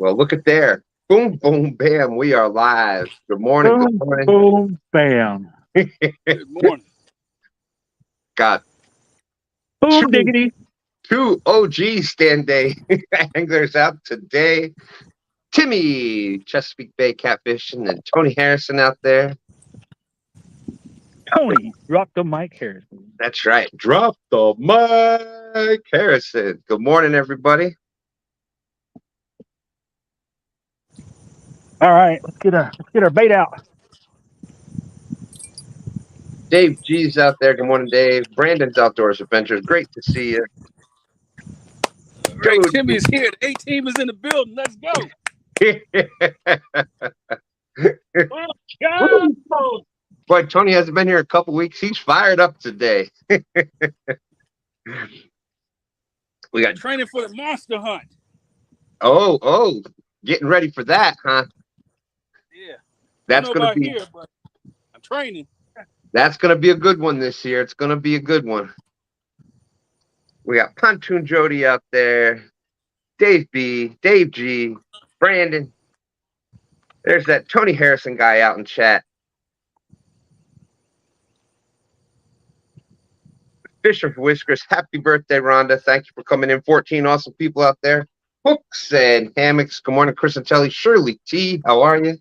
Well, look at there. Boom, boom, bam. We are live. Good morning. Good Boom, morning. boom, bam. Good morning. Got Boom, two, diggity. two OG STANday anglers out today. Timmy, Chesapeake Bay Catfishing, and Tony Harrison out there. Tony, drop the mic here. That's right. Drop the mic, Harrison. Good morning, everybody. All right, let's get our bait out. Dave G's out there. Good morning, Dave. Brandon's Outdoors Adventures. Great to see you. All right, Timmy's here. The A-team is in the building. Let's go. Boy, Tony hasn't been here a couple weeks. He's fired up today. We got training for the monster hunt. Oh, getting ready for that, huh? Yeah. That's I don't know gonna about be here, but I'm training. that's gonna be a good one this year. It's gonna be a good one. We got Pontoon Jody out there, Dave B, Dave G, Brandon. There's that Tony Harrison guy out in chat. Fisher for Whiskers, happy birthday, Rhonda. Thank you for coming in. 14 awesome people out there. Hooks and hammocks. Good morning, Chris and Telly. Shirley T, how are you?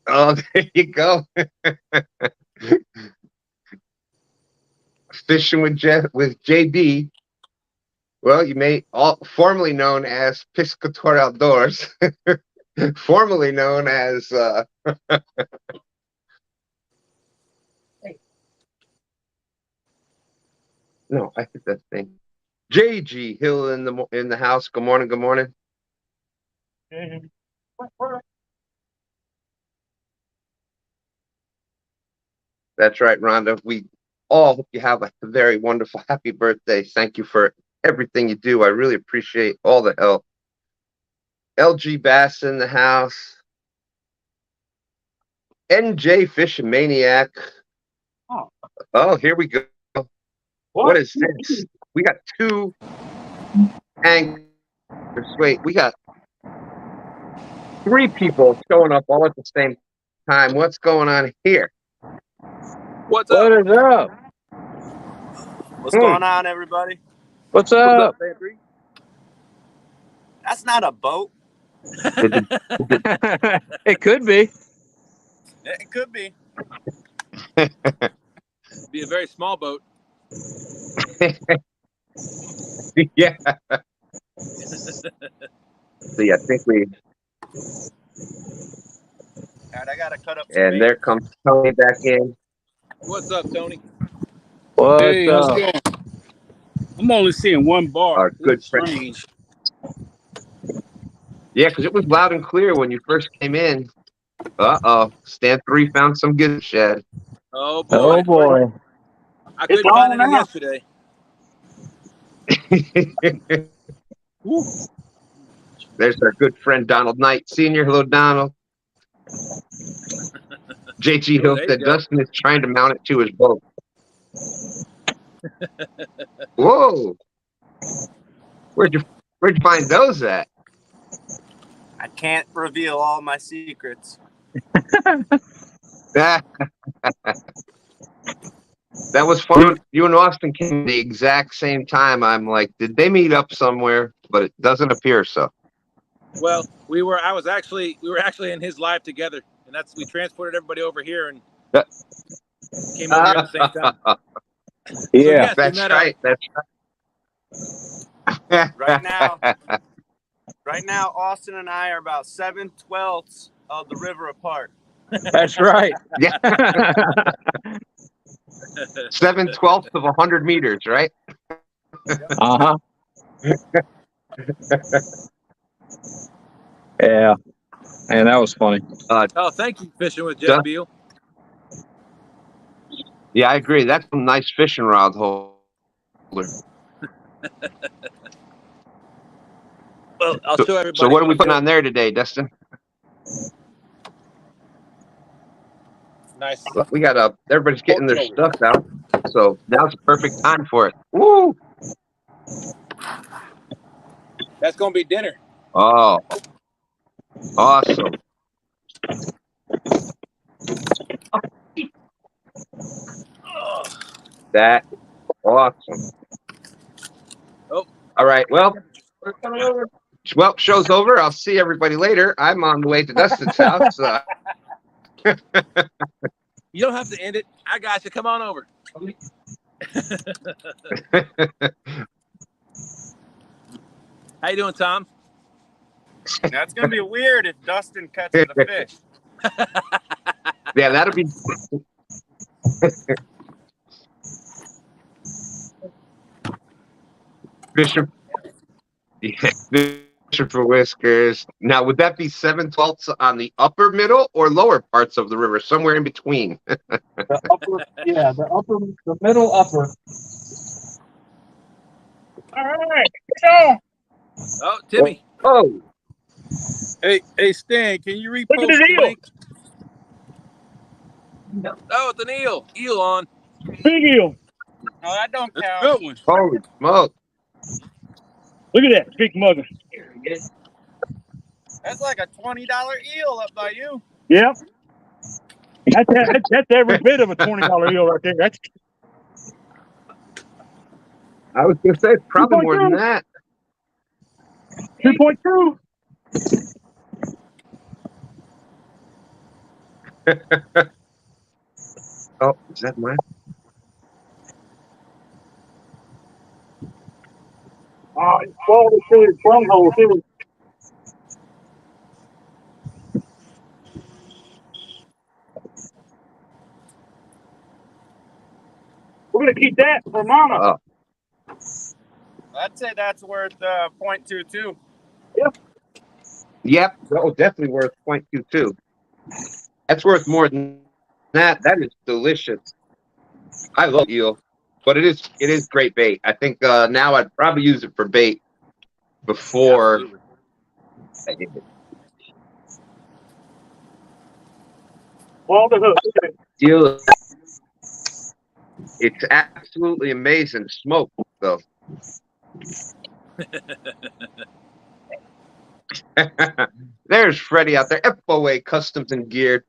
Oh, there you go. Fishing with JB. Well, you may formerly known as Piscator Outdoors, formerly known as no, I think that thing. JG Hill in the house. Good morning. Good morning. That's right, Rhonda. We all hope you have a very wonderful, happy birthday. Thank you for everything you do. I really appreciate all the help. LG Bass in the house. NJ Fishing Maniac. Oh, here we go. What is this? We got two anglers. Wait, we got three people showing up all at the same time. What's going on here? What's up? What is up? What's going on, everybody? What's up? Baby? That's not a boat. It could be. It could be. Be a very small boat. Yeah. See, I think we. All right, I gotta cut up. And there comes Tony back in. What's up, Tony? What's up? I'm only seeing one bar. Our good friend. Strange. Yeah, because it was loud and clear when you first came in. Stand 3 found some good shed. Oh boy. Oh boy. I couldn't find any yesterday. There's our good friend Donald Knight Sr. Hello, Donald. JG Hill said Dustin is trying to mount it to his boat. Whoa. Where'd you find those at? I can't reveal all my secrets. That was fun. You and Austin came at the exact same time. I'm like, did they meet up somewhere? But it doesn't appear so. Well, we were actually in his live together, and we transported everybody over here and came over here at the same time. Yeah, yes, that's right. That's right. Right now, Austin and I are about 7/12 of the river apart. That's right. Yeah. 7/12 of 100 meters, right? Uh-huh. Yeah. And that was funny. Thank you, Fishing with Jeff Beal. Yeah, I agree. That's some nice fishing rod holder. Well, I'll show everybody. So what are we putting on there today, Dustin? Nice. Look, we got everybody's getting their stuff out, so now's the perfect time for it. Woo! That's gonna be dinner. Oh, awesome! That awesome. Oh. All right. Well, show's over. I'll see everybody later. I'm on the way to Dustin's house. You don't have to end it. I got you. Come on over. How you doing, Tom? Now it's gonna be weird if Dustin catches a fish. Yeah, that'll be. Bishop. Yeah, Bishop for whiskers. Now, would that be 7/12 on the upper middle or lower parts of the river, somewhere in between? The middle upper. All right. Oh, Timmy. Oh, Hey, Stan, can you repost Look at the the eel. link? Oh, it's an eel. Eel on. Big eel. No, that don't That's a count. good one. holy smoke! Look at that big mugger. That's like a $20 eel up by you. Yeah. That's every bit of a $20 eel right there. That's I was gonna say it's probably more than 2.2. that. 2.2. Oh, is that mine? Well, it's plum hole too. We're gonna keep that for Mama. Oh, I'd say that's worth 0.22. yep. Oh, definitely worth 0.22. That's worth more than that. That is delicious. I love eel, but it is great bait. I think now I'd probably use it for bait before. Absolutely. Well, the hook. Eel, it's absolutely amazing smoke though. There's Freddie out there, FOA Customs and Gear,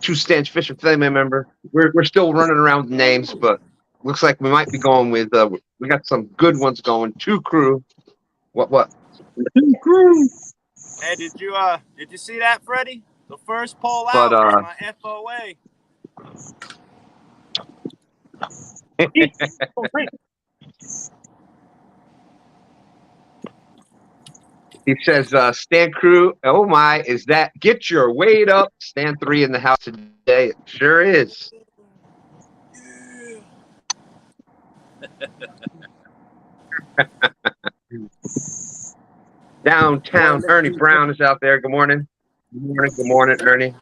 True Stanch Fishing Family member. We're still running around with names, but looks like we might be going with. We got some good ones going. Two crew. What? Two crew. Hey, did you see that, Freddie? The first pole But, out was my FOA. He says, Stan crew, oh my, is that get your weight up? Stan 3 in the house today. It sure is. Downtown Ernie Brown is out there. Good morning. Good morning, Ernie.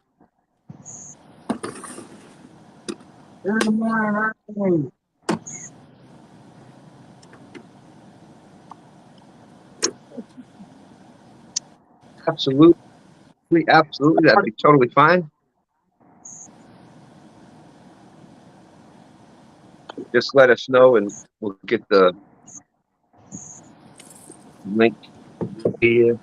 Good morning, Ernie. Absolutely. That'd be totally fine. Just let us know and we'll get the link here.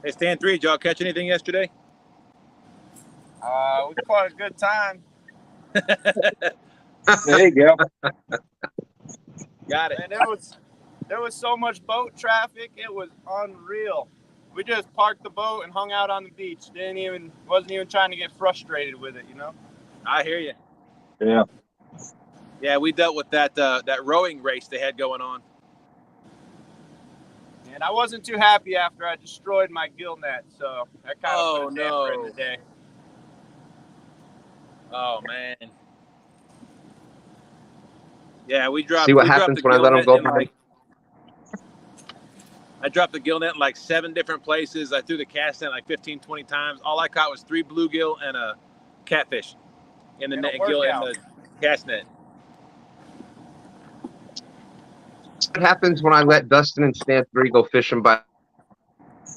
Hey, Stan 3, did y'all catch anything yesterday? We caught a good time. There you go. Got it. And there was so much boat traffic, it was unreal. We just parked the boat and hung out on the beach. Wasn't even trying to get frustrated with it, you know? I hear you. Yeah. Yeah, we dealt with that rowing race they had going on. And I wasn't too happy after I destroyed my gill net, so that kind of put a damper in the day. Oh man. Yeah, we dropped. See what we dropped happens the when I gill let them net go in, by. like, I dropped the gill net in like 7 different places. I threw the cast net like 15, 20 times. All I caught was 3 bluegill and a catfish in the net, gill in the cast net. What happens when I let Dustin and Stan 3 go fishing by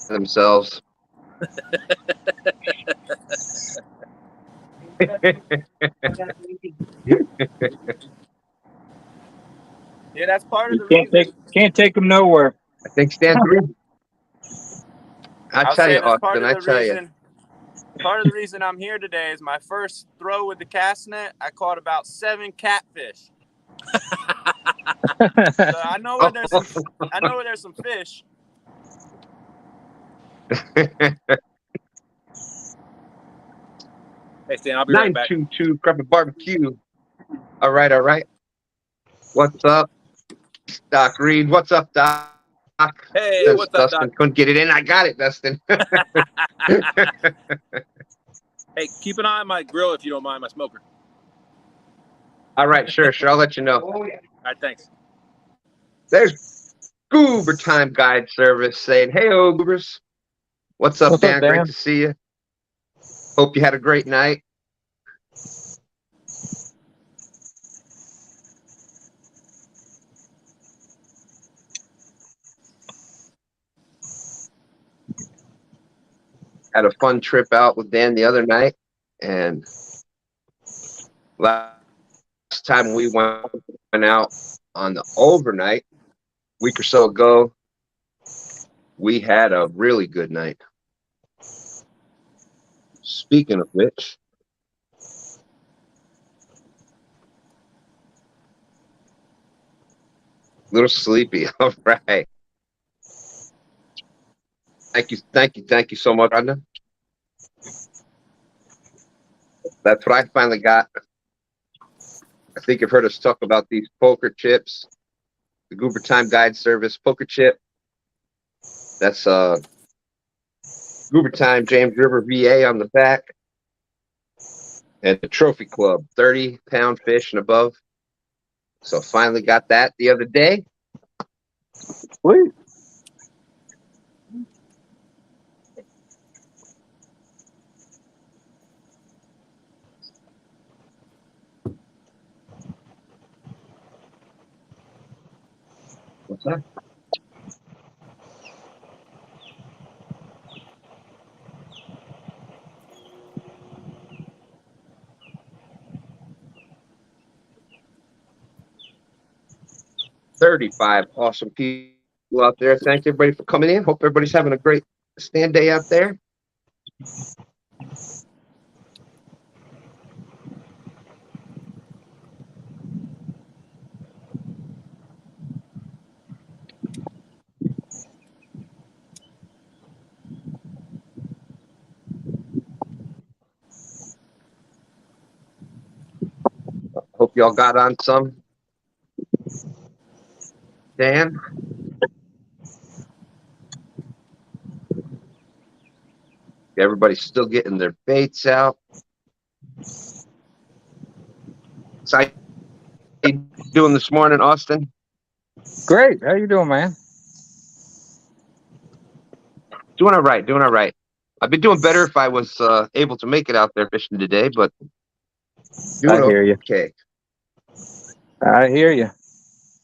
themselves. Yeah, that's part of You the reason. can't take them nowhere. I think Stan through. I I'll tell say you, that's part Austin. of I the tell you. reason. Part of the reason I'm here today is my first throw with the cast net. I caught about 7 catfish. So I know where there's some. I know where there's some fish. Hey, Stan, I'll be right back. 922 Crappy Barbecue. All right, all right. What's up, Doc Reed? What's up, Doc? Hey, Since what's up, Dustin Doc? couldn't get it in, I got it, Dustin. Hey, keep an eye on my grill if you don't mind, my smoker. All right, sure. I'll let you know. All right, thanks. There's Goober Time Guide Service saying, "Hey, Goobers. What's up, Dan? Great to see you. Hope you had a great night." Had a fun trip out with Dan the other night, and last time we went out on the overnight, a week or so ago, we had a really good night. Speaking of which, a little sleepy. All right. Thank you so much, Rhonda. That's what I finally got. I think you've heard us talk about these poker chips, the Goober Time Guide Service poker chip. That's Goober Time James River VA on the back, and the Trophy Club, 30-pound fish and above. So finally got that the other day. Sweet. What's that? $35 awesome people out there. Thanks everybody for coming in. Hope everybody's having a great stand day out there. Hope y'all got on some. Dan? Everybody's still getting their baits out. So how you doing this morning, Austin? Great. How you doing, man? Doing all right, doing all right. I'd be doing better if I was able to make it out there fishing today, but I hear you. okay. I hear you.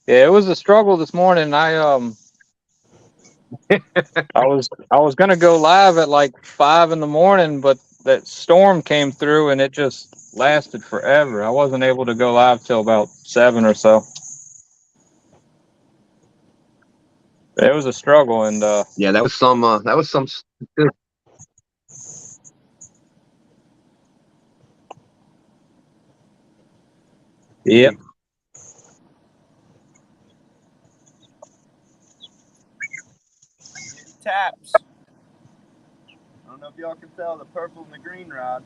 Yeah, it was a struggle this morning. I was gonna go live at like 5 in the morning, but that storm came through and it just lasted forever. I wasn't able to go live till about 7 or so. It was a struggle, and Yeah, that was some yep. Taps. I don't know if y'all can tell the purple and the green rod.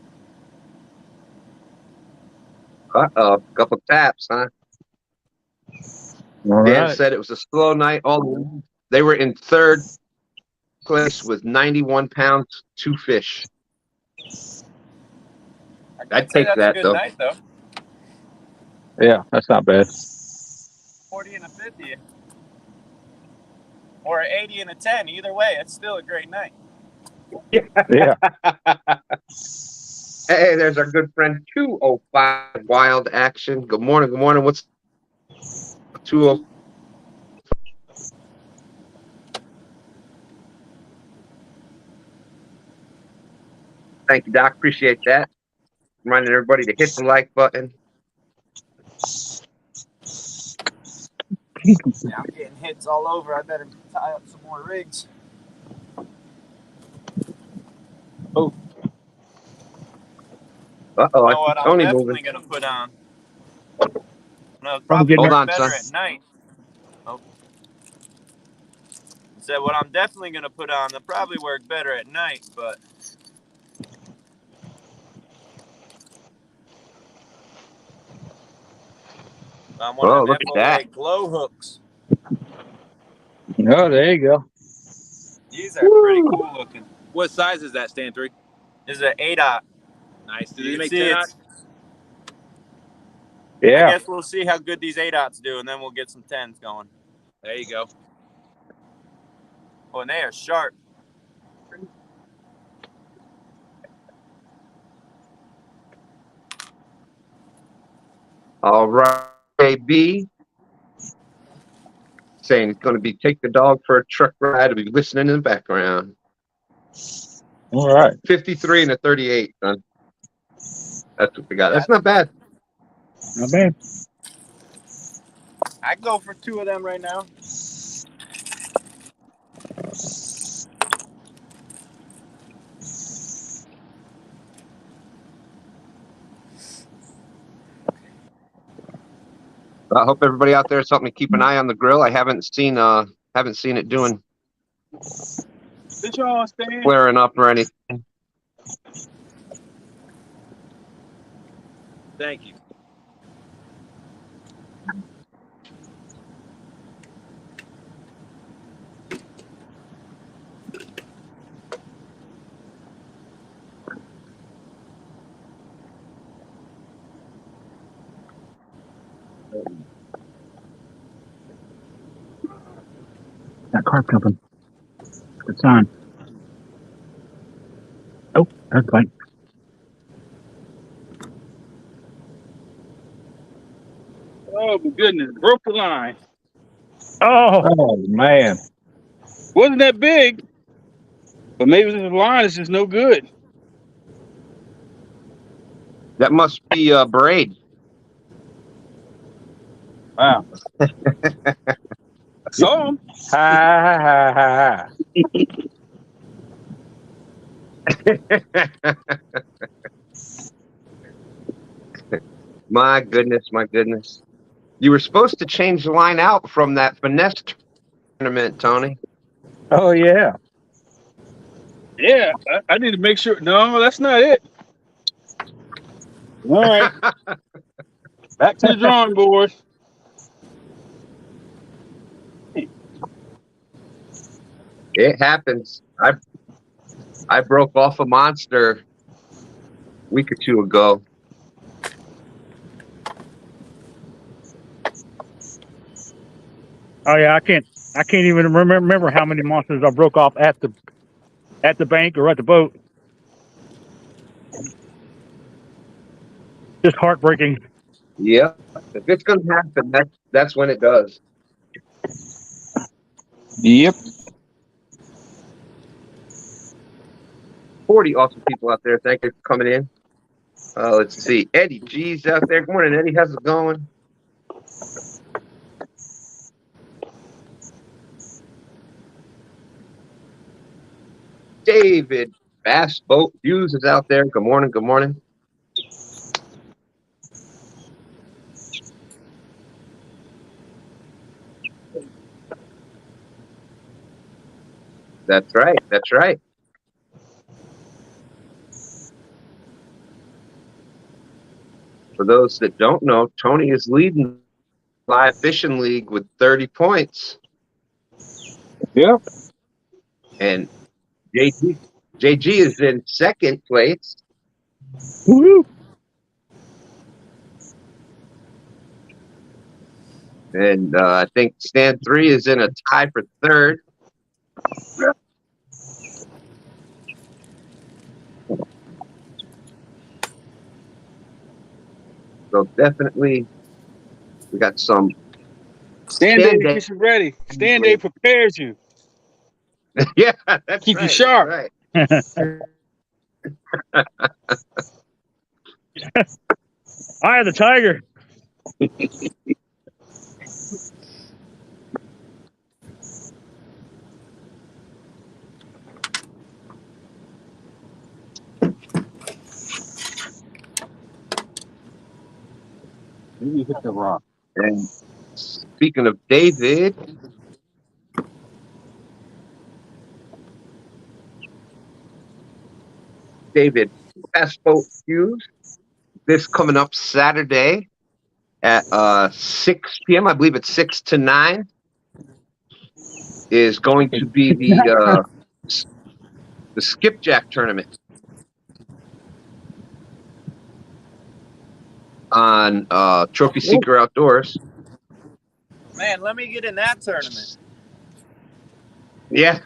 couple taps, huh? All Dan right. said it was a slow night. They were in third place with 91 pounds, 2 fish. I'd take that's that a good though. night though. Yeah, that's not bad. 40 and a 50, or an 80 and a 10. Either way, it's still a great night. Yeah. Hey, there's our good friend 205 Wild Action. Good morning. Good morning. What's 205? Thank you, Doc. Appreciate that. Reminding everybody to hit the like button. Yeah, I'm getting hits all over. I better tie up some more rigs. Uh-oh, You I know what see I'm Tony definitely moving. going to put on? No, probably Hold work on, better son. at night. Oh. Said what I'm definitely going to put on. They'll probably work better at night, but I'm one Oh, of them look at FOA that. glow hooks. Oh, there you go. These are pretty cool looking. What size is that, Stan 3? This is an 8-aught. Nice. Do You they can make see 10 it's. I Yeah. guess we'll see how good these 8-aughts do, and then we'll get some 10s going. There you go. Oh, and they are sharp. All right, AB. Saying it's going to be take the dog for a truck ride. We'll be listening in the background. All right. 53 and a 38, son. That's what we got. That's not bad. Not bad. I'd go for 2 of them right now. I hope everybody out there has something to keep an eye on the grill. I haven't seen it doing Did y'all stand? flaring up or anything. Thank you. That carp jumping. Good sign. Oh, that's fine. Oh my goodness, broke the line. Oh, Oh, man. wasn't that big, but maybe the line is just no good. That must be a braid. Wow. I saw him. Ha, ha, ha, ha. My goodness, my goodness. You were supposed to change the line out from that finesse tournament, Tony. Oh, yeah. Yeah, I need to make sure. No, that's not it. All right, back to the drawing board. It happens. I broke off a monster a week or two ago. Oh yeah, I can't even remember how many monsters I broke off at the bank or at the boat. Just heartbreaking. Yeah. If it's gonna happen, that's when it does. Yep. 40 awesome people out there. Thank you for coming in. Let's see. Eddie G's out there. Good morning, Eddie. How's it going? David Bass Boat Views is out there. Good morning. Good morning. That's right. That's right. For those that don't know, Tony is leading the live fishing league with 30 points. Yep. And JG is in second place. Woo-hoo. And I think Stan 3 is in a tie for third. So definitely, we got some. STANday to get you ready. STANday prepares you. Yeah, that's Keep you right. sharp. That's right. Eye of the tiger. Maybe you hit the rock. And speaking of David, Fast Boat Hughes, this coming up Saturday at 6 p.m. I believe it's 6 to 9 is going to be the skipjack tournament on Trophy Seeker Outdoors. Man, let me get in that tournament. Yeah.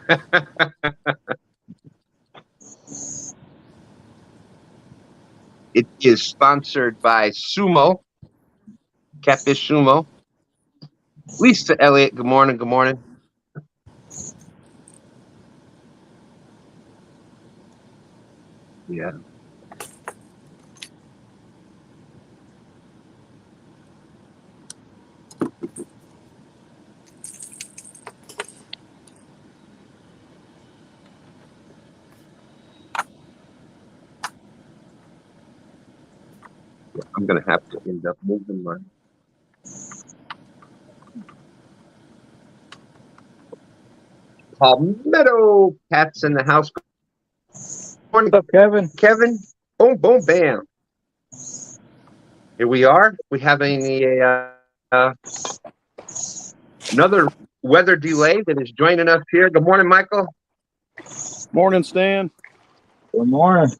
It is sponsored by Sumo, Catfish Sumo. Lisa Elliott, good morning, good morning. Yeah. I'm going to have to end up moving my... Palmetto Pat's in the house. What's up, Kevin? Kevin, boom, boom, bam. Here we are. We have another weather delay that is joining us here. Good morning, Michael. Morning, Stan. Good morning.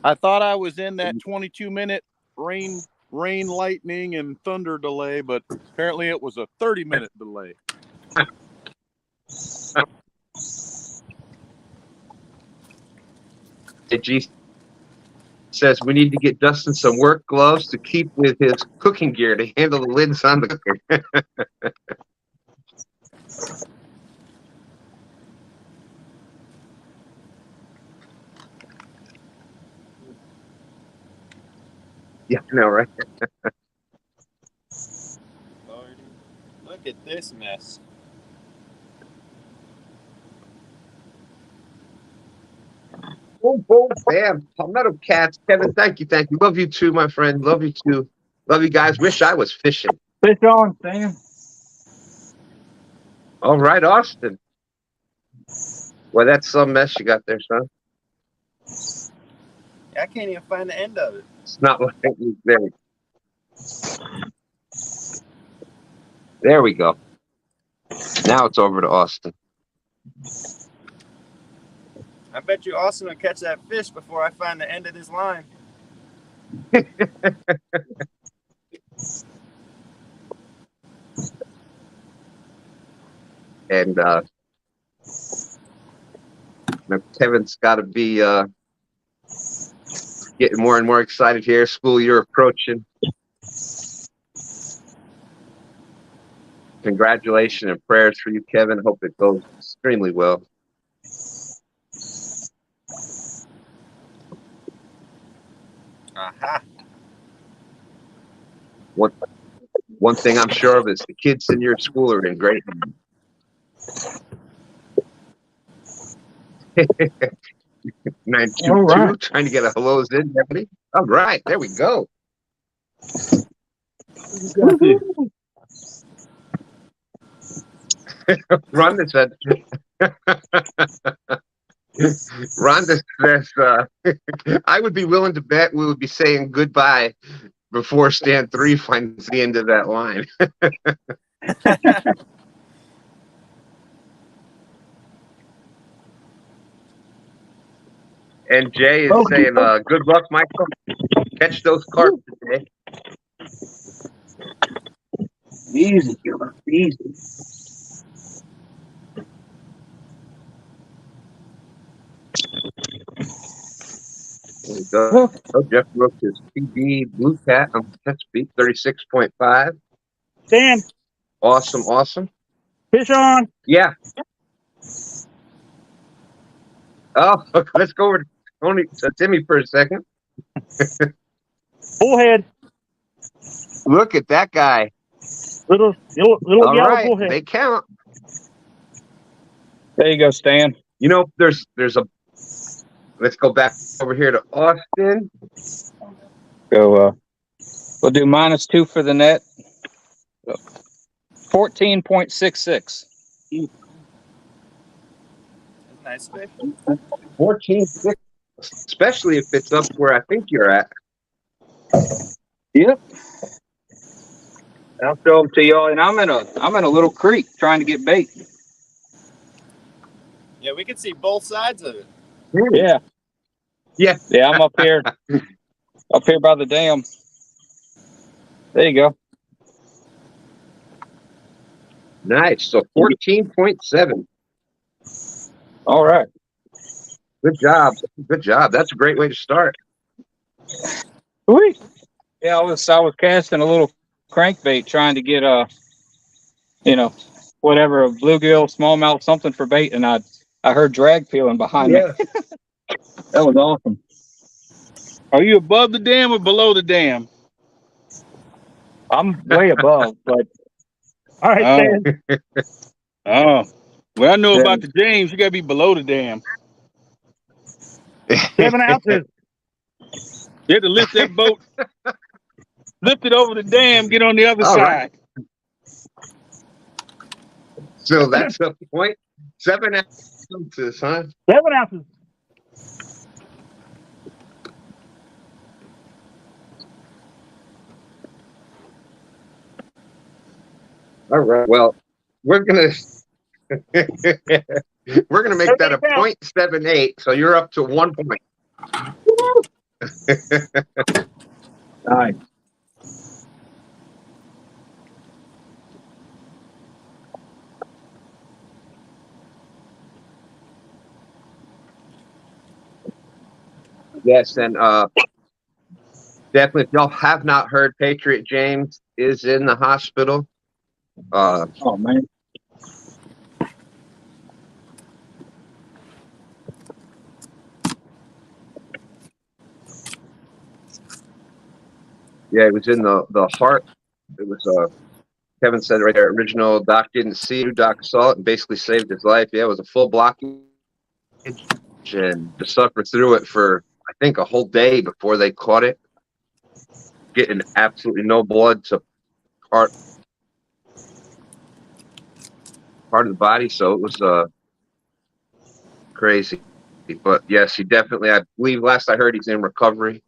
I thought I was in that 22-minute rain, lightning, and thunder delay, but apparently it was a 30-minute delay. G says we need to get Dustin some work gloves to keep with his cooking gear to handle the lids on the cooker. Yeah, I know, right? Lordy, look at this mess. Boom, boom, bam. Palmetto Cats. Kevin, thank you, thank you. Love you too, my friend. Love you too. Love you guys. Wish I was fishing. Fish on, Sam. All right, Austin. Well, that's some mess you got there, son. I can't even find the end of it. It's not like it there. There we go. Now it's over to Austin. I bet you Austin will catch that fish before I find the end of this line. And Kevin's got to be getting more and more excited here. School year approaching. Congratulations and prayers for you, Kevin. Hope it goes extremely well. Aha. One thing I'm sure of is the kids in your school are in great hands. 922, right. Trying to get a hellos in, Ebony. All right, there we go. Rhonda said, Rhonda says, I would be willing to bet we would be saying goodbye before stand 3 finds the end of that line. And Jay is saying, good luck, Michael. Catch those carp today. Easy, easy. There we go. Oh, Jeff Brooks is PB Blue Cat on Catfish 36.5. Stan, Awesome, awesome. fish on. Yeah. Oh, let's go over Timmy for a second. Bullhead. Look at that guy. Little All yellow right, bullhead. they count. There you go, Stan. You know, there's a. Let's go back over here to Austin. Go. We'll do -2 for the net. 14.66. Nice fish. 14.6, especially if it's up where I think you're at. Yep. I'll show them to y'all, and I'm in a little creek trying to get bait. Yeah, we can see both sides of it. Yeah. Yeah. Yeah, I'm up here by the dam. There you go. Nice. So 14.7. All right. Good job. Good job. That's a great way to start. Sweet. Yeah, I was casting a little crankbait trying to get whatever, a bluegill, smallmouth, something for bait, and I heard drag feeling behind me. That was awesome. Are you above the dam or below the dam? I'm way above, but All right, Stan. Oh, well, I know Yeah. about the James. You got to be below the dam. 7 ounces. You have to lift that boat, lift it over the dam, get on the other All side. right. So that's a point. 7 ounces, huh? 7 ounces. All right. Well, we're gonna make that a 0.78. So you're up to 1 point. nice. Yes, and definitely, if y'all have not heard, Patriot James is in the hospital. Oh man. Yeah, it was in the heart. It was Kevin said right there, original doc didn't see you, doc saw it and basically saved his life. Yeah, it was a full blockage and to suffer through it for I think a whole day before they caught it. Getting absolutely no blood to part of the body, so it was crazy. But yes, he definitely, I believe last I heard he's in recovery.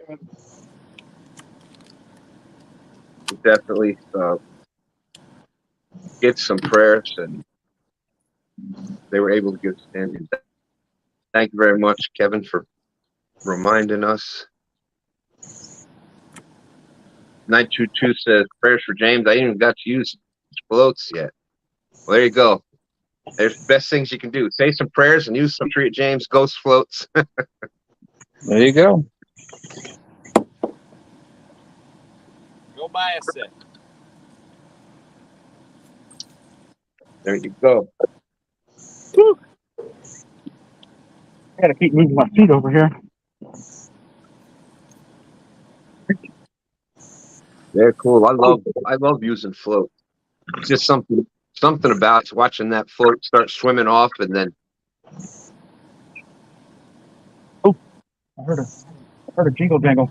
He definitely get some prayers, and they were able to get standing. Thank you very much, Kevin, for reminding us. 922 says prayers for James. I ain't even got to use floats yet. Well, there you go. There's the best things you can do. Say some prayers and use some Patriot James ghost floats. There you go. Go buy a set. There you go. Woo. I gotta keep moving my feet over here. Yeah, cool. I love using float. It's just something about watching that float start swimming off, and then I heard a jingle jangle.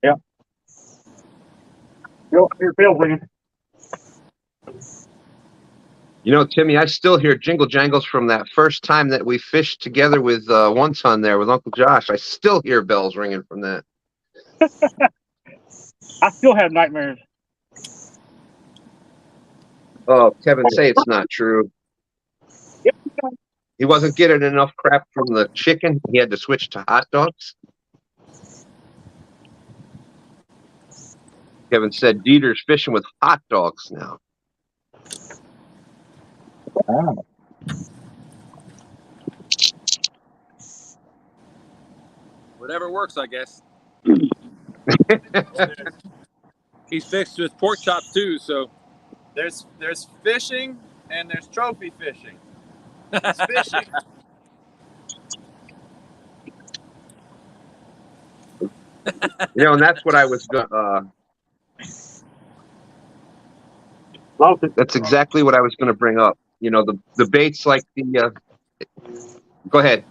Yeah. Your bell ringing. you know, Timmy, I still hear jingle jangles from that first time that we fished together with 1 ton there with Uncle Josh. I still hear bells ringing from that. I still have nightmares. Oh, Kevin, say it's not true. Yep. He wasn't getting enough crap from the chicken. He had to switch to hot dogs. Kevin said Dieter's fishing with hot dogs now. Wow. Whatever works, I guess. He's fixed with pork chops too, so There's fishing and there's trophy fishing. It's fishing. You know, and that's what I was going. That's exactly what I was going to bring up. You know, the baits like the. Go ahead.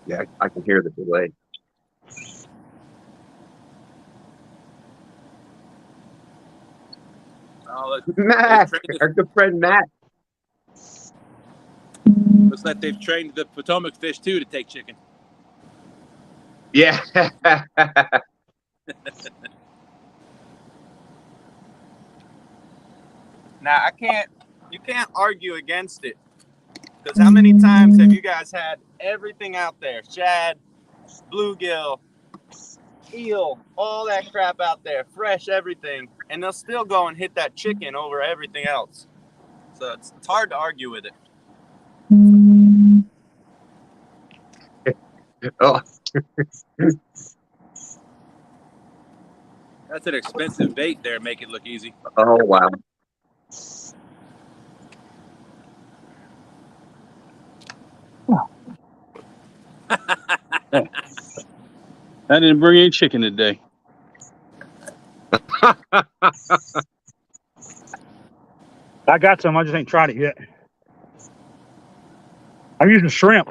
Yeah, I can hear the delay. Oh, Matt, our good friend Matt. Looks like they've trained the Potomac fish too to take chicken. Yeah. Now you can't argue against it. Because how many times have you guys had everything out there? Shad, bluegill, eel, all that crap out there, fresh everything. And they'll still go and hit that chicken over everything else. So it's hard to argue with it. Oh. That's an expensive bait there. Make it look easy. Oh, wow. I didn't bring any chicken today. I got some. I just ain't tried it yet. I'm using shrimp,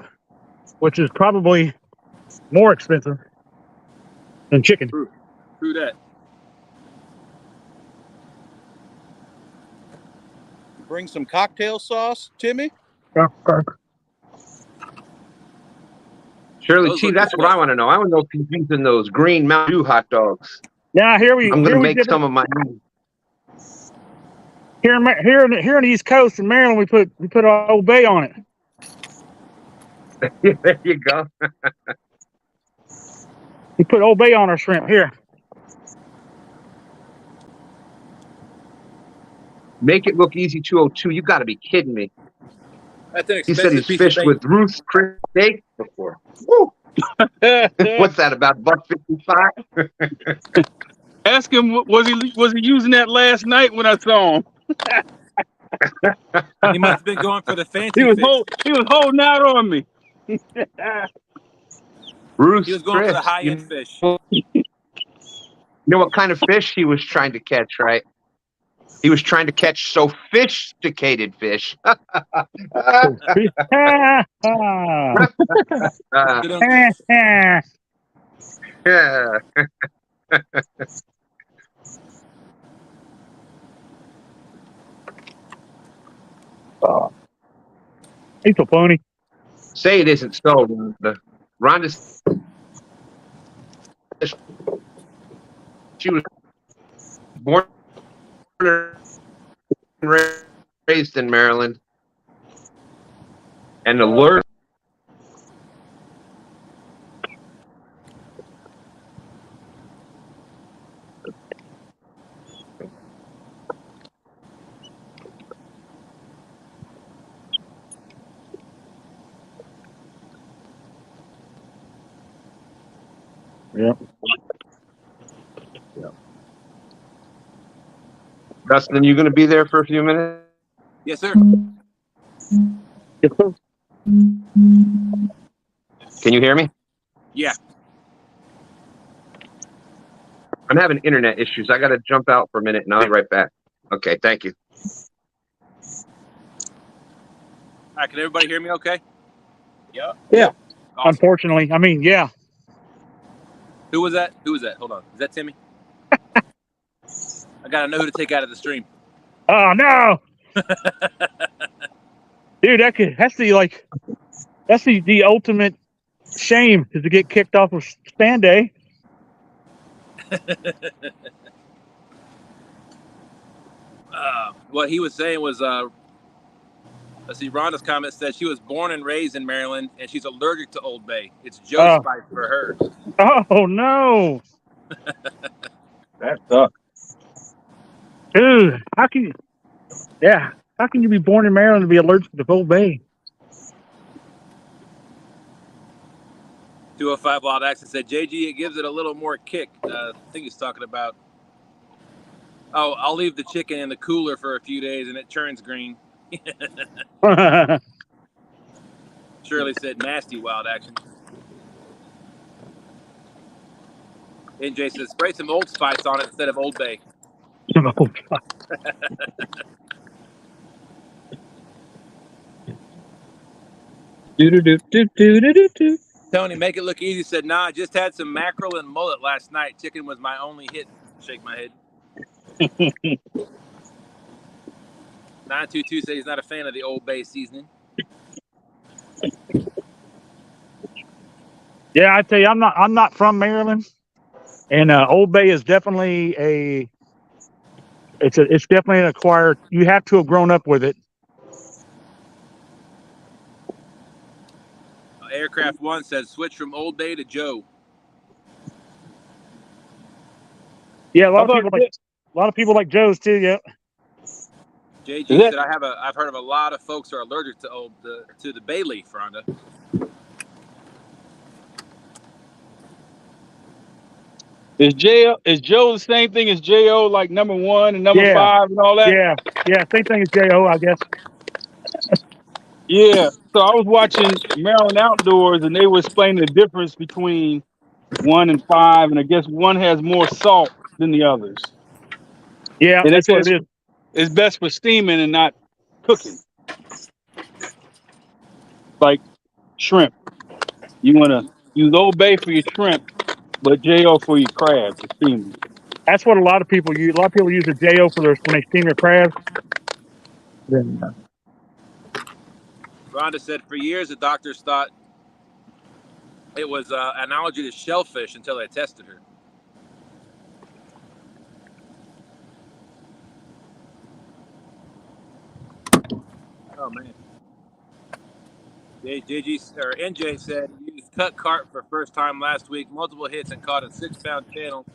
which is probably more expensive than chicken. True that. Bring some cocktail sauce, Timmy. Shirley Those T, look that's good. what I want to know. I want to know if he's using those green Mountain Dew hot dogs. Yeah, I'm going to make some of my here in the East Coast in Maryland. We put Old Bay on it. There you go. We put Old Bay on our shrimp here. Make it look easy 202. You got to be kidding me. That's an He said expensive he's piece of fished bait. with Ruth's Chris steak before. Woo. What's that, about $1.55? Ask him, was he using that last night when I saw him? He must have been going for the fancy He was fish. holding out on me. Ruth's He was going for the Chris. high-end fish. You know what kind of fish he was trying to catch, right? He was trying to catch sophisticated fish. Yeah. He's so funny. Say it isn't so, Rhonda. Rhonda, she was born and raised in Maryland, and alert. Yeah. Dustin, you going to be there for a few minutes? Yes, sir. Can you hear me? Yeah. I'm having internet issues. I got to jump out for a minute, and I'll be right back. Okay, thank you. All right, can everybody hear me okay? Yep. Yeah. Awesome. Unfortunately, I mean, yeah. Who was that? Hold on. Is that Timmy? I got to know who to take out of the stream. Oh no, dude, that's the ultimate shame is to get kicked off of STANday. What he was saying was, let's see, Rhonda's comment said she was born and raised in Maryland, and she's allergic to Old Bay. It's Joe Spice for her. Oh no, That sucks. dude, how can you be born in Maryland and be allergic to Old Bay? 205 Wild Accent said, JG, it gives it a little more kick. I think he's talking about, I'll leave the chicken in the cooler for a few days and it turns green. Shirley said, nasty Wild Action. NJ says spray some Old Spice on it instead of Old Bay. Tony, make it look easy. Said, nah, I just had some mackerel and mullet last night. Chicken was my only hit. Shake my head. 922 said he's not a fan of the Old Bay seasoning. Yeah, I tell you, I'm not from Maryland, and Old Bay is definitely it's definitely an acquired. You have to have grown up with it. Aircraft One says switch from Old Bay to Joe. Yeah, a lot of people like Joe's too. Yeah. JG said I've heard of a lot of folks are allergic to the bay leaf, Rhonda. Is Joe the same thing as Jo, like number 1 and number 5 and all that? Yeah, same thing as Jo, I guess. Yeah. So I was watching Maryland Outdoors, and they were explaining the difference between 1 and 5, and I guess 1 has more salt than the others. Yeah, And that's what it is. It's best for steaming and not cooking. Like shrimp. You want to use Old Bay for your shrimp, but Jo for your crabs, for steaming. That's what a lot of people use. A lot of people use the Jo for when they steam their crabs. Rhonda said for years the doctors thought it was an analogy to shellfish until they tested her. Oh man. NJ said he used cut carp for first time last week, multiple hits and caught a 6-pound channel.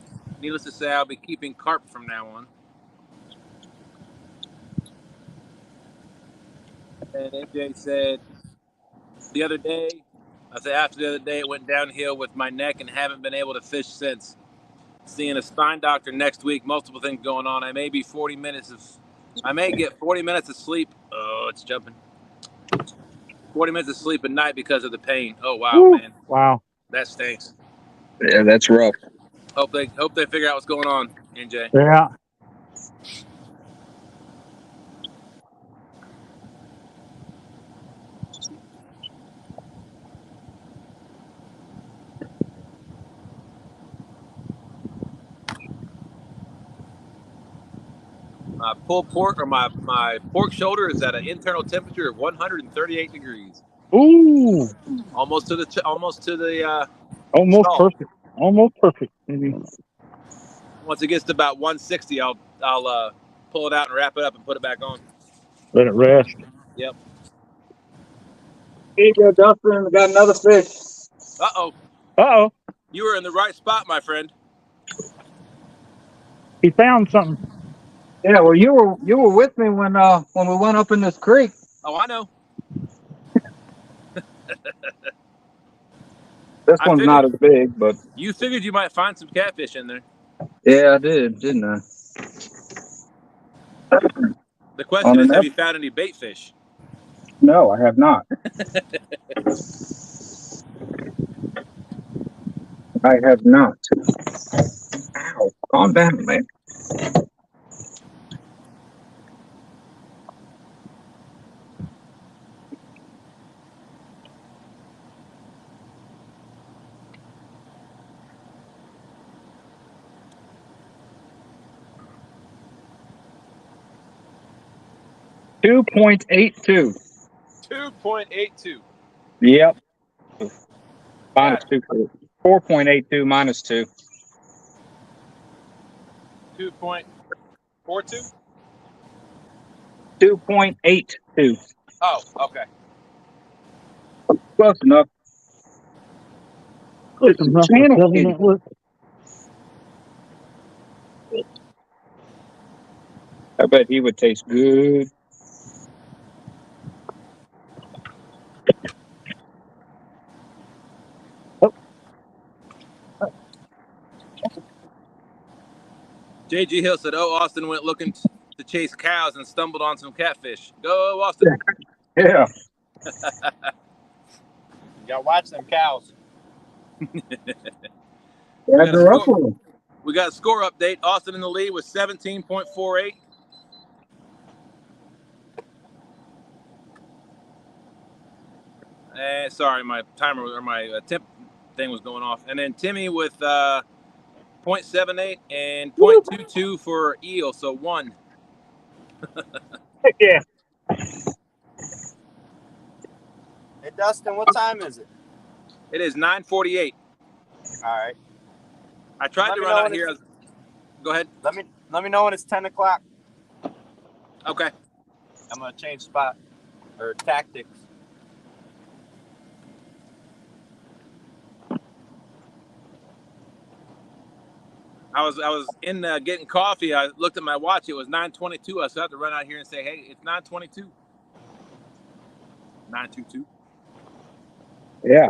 Needless to say, I'll be keeping carp from now on. And NJ said after the other day it went downhill with my neck and haven't been able to fish since. Seeing a spine doctor next week, multiple things going on. I may get 40 minutes of sleep. Oh, it's jumping. 40 minutes of sleep at night because of the pain. Oh wow, man. Wow. That stinks. Yeah, that's rough. Hope they figure out what's going on, NJ. Yeah. My pulled pork or my pork shoulder is at an internal temperature of 138 degrees. Ooh. Almost to the almost salt. perfect. Almost perfect. Maybe. Once it gets to about 160, I'll pull it out and wrap it up and put it back on. Let it rest. Yep. Here you go, Dustin. We got another fish. Uh-oh. You were in the right spot, my friend. He found something. Yeah, well, you were with me when we went up in this creek. Oh, I know. This one's not as big, but you figured you might find some catfish in there. Yeah, I did, didn't I? The question is, have you found any bait fish? No, I have not. I have not. Ow, calm down, man. .82. 2.82. Yep. Minus 2. 4.82 minus 2. 2.42. 2.82. Oh, okay. Close enough. Close enough. I bet he would taste good. JG Hill said, "Oh, Austin went looking to chase cows and stumbled on some catfish. Go, Austin." Yeah. You gotta watch them cows. We got a score. We got a score update. Austin in the lead with 17.48. Sorry, my timer or my temp thing was going off. And then Timmy with 0.78 and 0.22 for eel. So 1. Heck yeah. Hey, Dustin, what time is it? It is 9:48. All right. I tried to run out here. Go ahead. Let me know when it's 10 o'clock. Okay. I'm gonna change spot or tactics. I was in getting coffee. I looked at my watch. It was 9:22. I still had to run out here and say, "Hey, it's 9:22." 9:22. Yeah.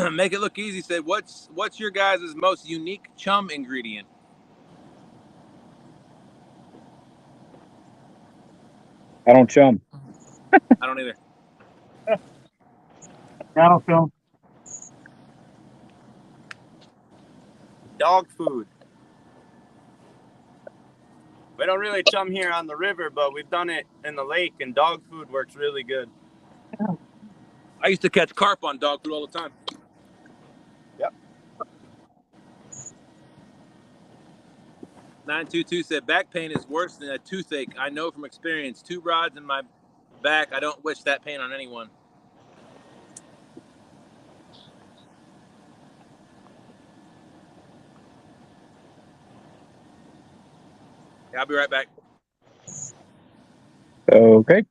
Make it look easy. Said, "What's your guys' most unique chum ingredient?" I don't chum. I don't either. I don't feel. Dog food. We don't really chum here on the river, but we've done it in the lake, and dog food works really good. I used to catch carp on dog food all the time. Yep. 922 said, "Back pain is worse than a toothache. I know from experience. 2 rods in my back. I don't wish that pain on anyone." Yeah, I'll be right back. Okay.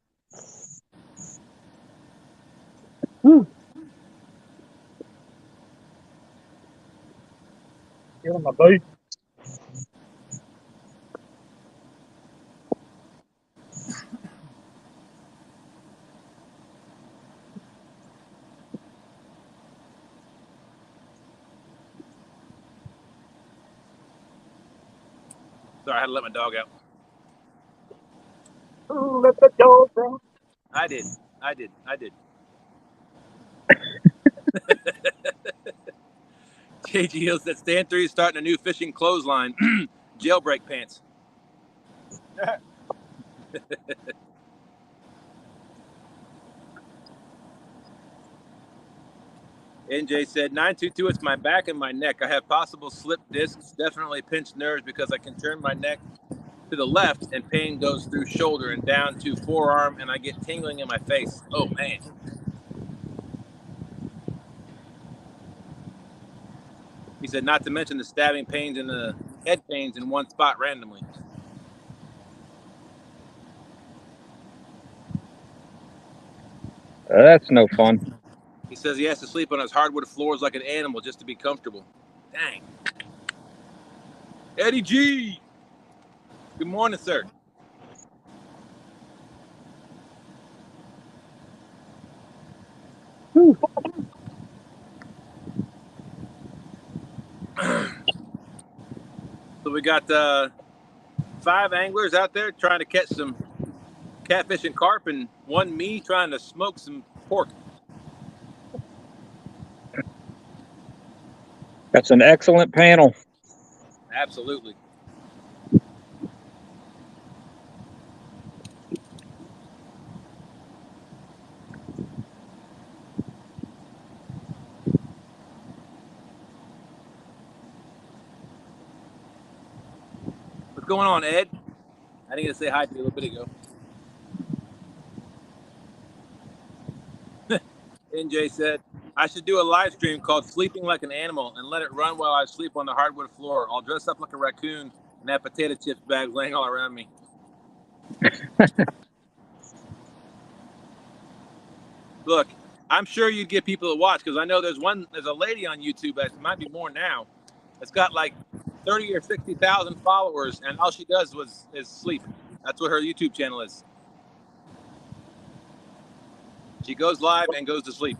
Get on my boat. Sorry, I had to let my dog out. Ooh, let the dog out. I did. JG Hill said, "Stand 3 is starting a new fishing clothesline. Jailbreak pants." NJ said, 922, it's my back and my neck. I have possible slip discs, definitely pinched nerves because I can turn my neck to the left and pain goes through shoulder and down to forearm and I get tingling in my face. Oh, man. He said, not to mention the stabbing pains and the head pains in one spot randomly. That's no fun. He says he has to sleep on his hardwood floors like an animal just to be comfortable. Dang. Eddie G. Good morning, sir. So we got 5 anglers out there trying to catch some catfish and carp, and 1 me trying to smoke some pork. That's an excellent panel. Absolutely. What's going on, Ed? I didn't get to say hi to you a little bit ago. NJ said, I should do a live stream called Sleeping Like an Animal and let it run while I sleep on the hardwood floor. I'll dress up like a raccoon and have potato chips bags laying all around me. Look, I'm sure you'd get people to watch because I know there's a lady on YouTube that might be more now. It's got like 30 or 60,000 followers, and all she does is sleep. That's what her YouTube channel is. She goes live and goes to sleep.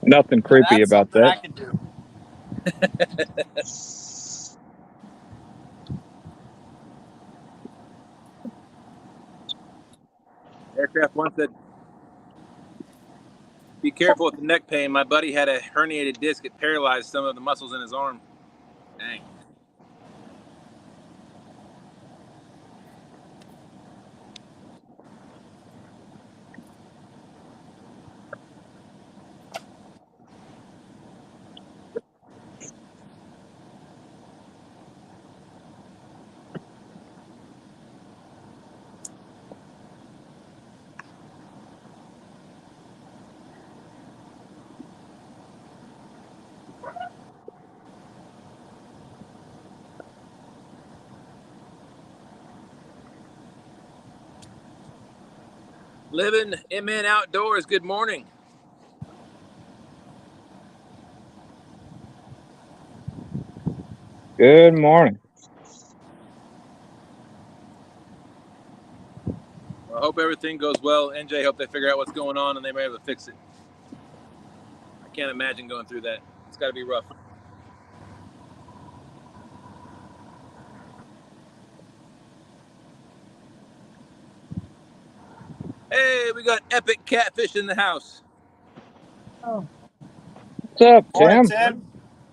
Nothing creepy That's about something that. I can do. Aircraft One said Be careful with the neck pain. My buddy had a herniated disc. It paralyzed some of the muscles in his arm. Dang. Living MN Outdoors, good morning. Good morning. Well, I hope everything goes well. NJ, hope they figure out what's going on and they may be able to fix it. I can't imagine going through that. It's got to be rough. Hey, we got epic Catfish in the house. What's up, Morning, Tim? Tim.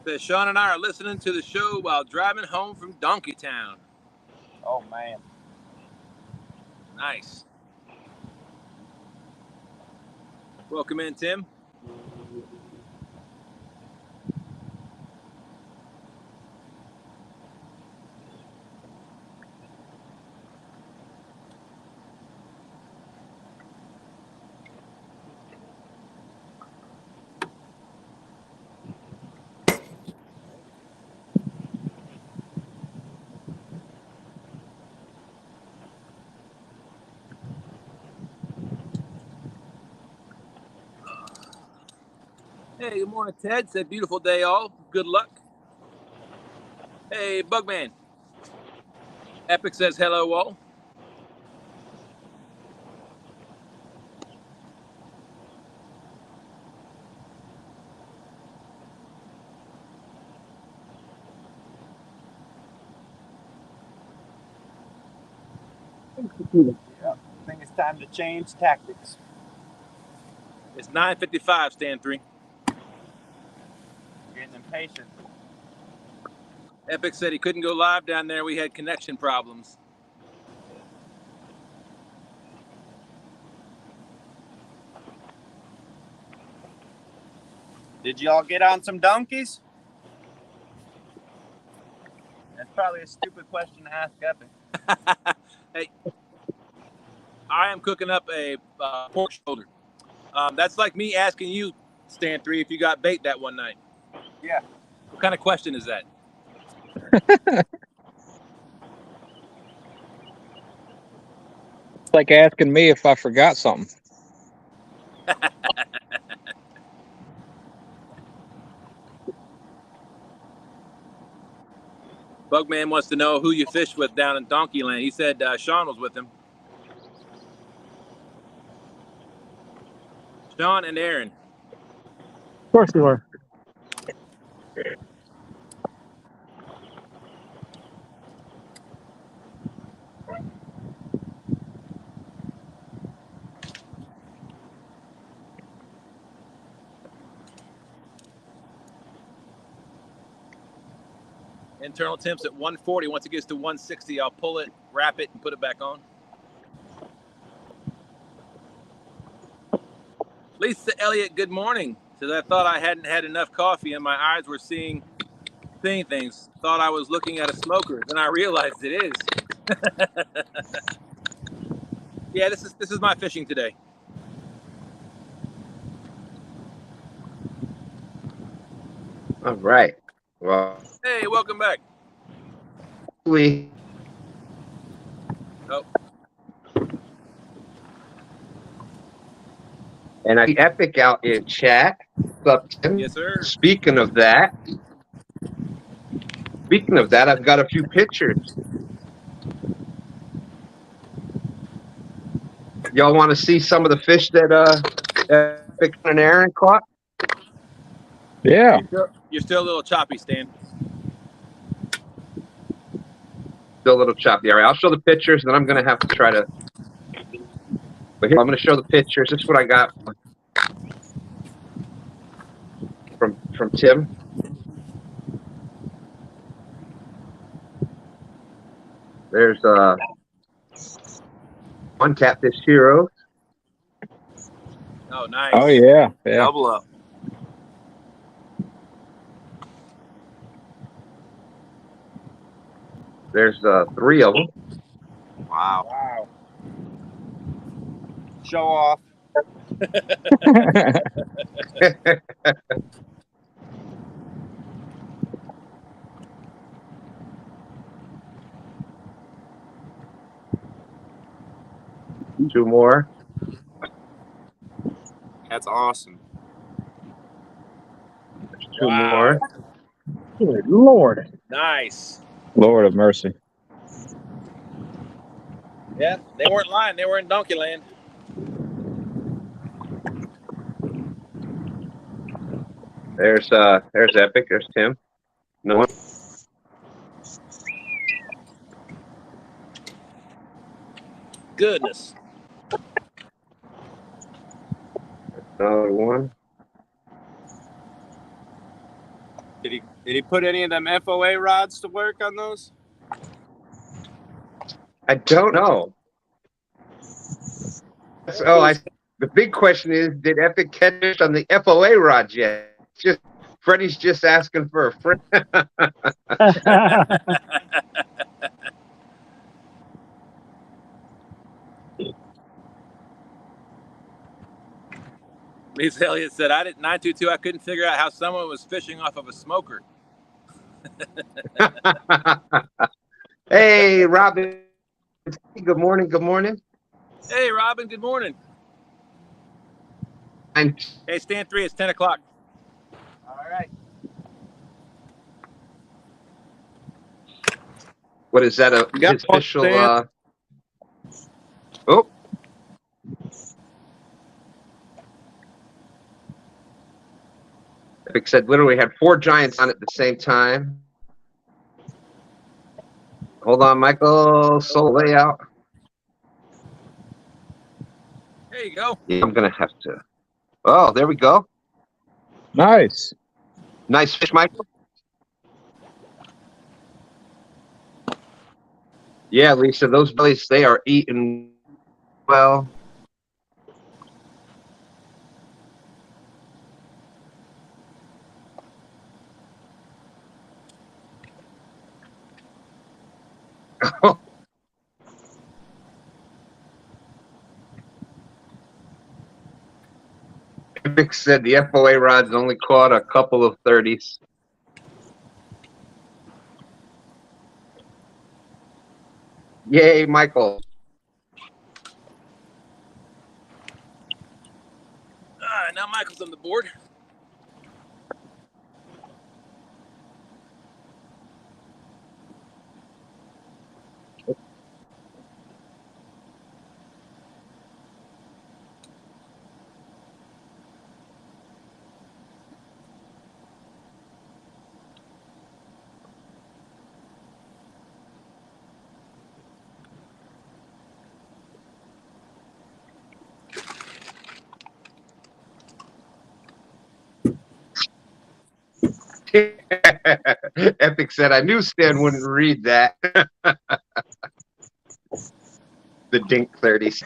Says Sean and I are listening to the show while driving home from Donkeytown. Oh man. Nice. Welcome in, Tim. Hey, good morning, Ted. Said beautiful day all. Good luck. Hey, Bugman. Epic says hello all. Yeah. I think it's time to change tactics. It's 9:55, stand 3. Getting impatient. Epic said he couldn't go live down there. We had connection problems. Did y'all get on some donkeys? That's probably a stupid question to ask Epic. Hey, I am cooking up a pork shoulder. That's like me asking you, stand 3, if you got bait that one night. Yeah. What kind of question is that? It's like asking me if I forgot something. Bugman wants to know who you fished with down in Donkeyland. He said Sean was with him. Sean and Aaron. Of course you are. Internal temps at 140. Once it gets to 160, I'll pull it, wrap it, and put it back on. Lisa Elliott, good morning. Says I thought I hadn't had enough coffee and my eyes were seeing things. Thought I was looking at a smoker. Then I realized it is. Yeah, this is my fishing today. All right. Well, Hey, welcome back. we Oh, and I see Epic out in chat. What's up, Tim? yes, sir. Speaking of that, I've got a few pictures. Y'all want to see some of the fish that Epic and Aaron caught? Yeah. You're still a little choppy, Stan. Still a little choppy. All right, I'll show the pictures, and then I'm going to have to try to. But here, I'm going to show the pictures. This is what I got. from Tim. There's one Catfish Hero. Oh, nice. Oh yeah, yeah. Double up. There's 3 of them. Wow. Wow. Show off. Two more. That's awesome. There's 2 Wow. more. Good Lord. Nice. Lord of mercy. Yeah, they weren't lying. They were in Donkey Land. There's Epic. There's Tim. No one. Goodness. Another one. Did he put any of them FOA rods to work on those? I don't know. The big question is, did Epic catch on the FOA rods yet? Freddie's just asking for a friend. Miss Elliott said, I didn't 922. I couldn't figure out how someone was fishing off of a smoker. Hey, Robin. Good morning. Good morning. Hey, Robin. Good morning. Hey, stand 3. It's 10 o'clock. All right. What is that? His official? Oh. Epic said literally had 4 giants on at the same time. Hold on, Michael. Soul layout. There you go. Yeah, I'm gonna have to. Oh, there we go. Nice. Nice fish, Michael. Yeah, Lisa, those bellies, they are eating well. Epic said the FOA rods only caught a couple of 30s. Yay, Michael. Now Michael's on the board. Epic said, I knew Stan wouldn't read that. The Dink 30s.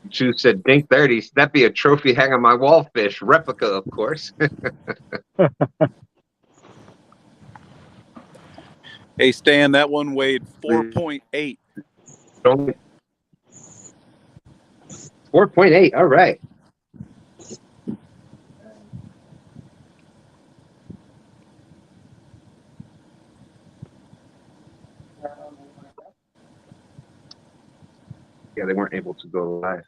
Chu said, Dink 30s. That'd be a trophy hang on my wall fish. Replica, of course. Hey, Stan, that one weighed 4.8. 4.8. All right. Yeah, they weren't able to go live.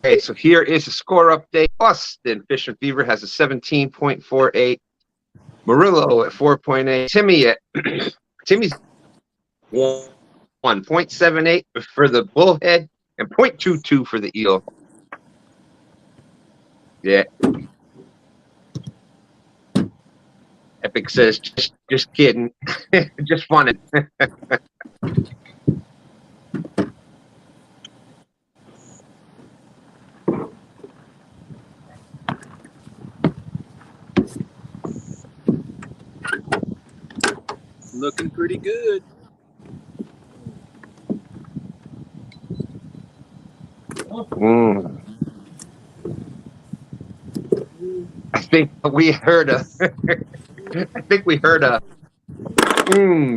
Hey, Okay, so here is a score update. Austin Fish and Fever has a 17.48. Murillo at 4.8. Timmy at Timmy's 1.78 for the bullhead and 0.22 for the eel. Yeah. Epic says, just kidding. Just funny. Looking pretty good. I think we heard a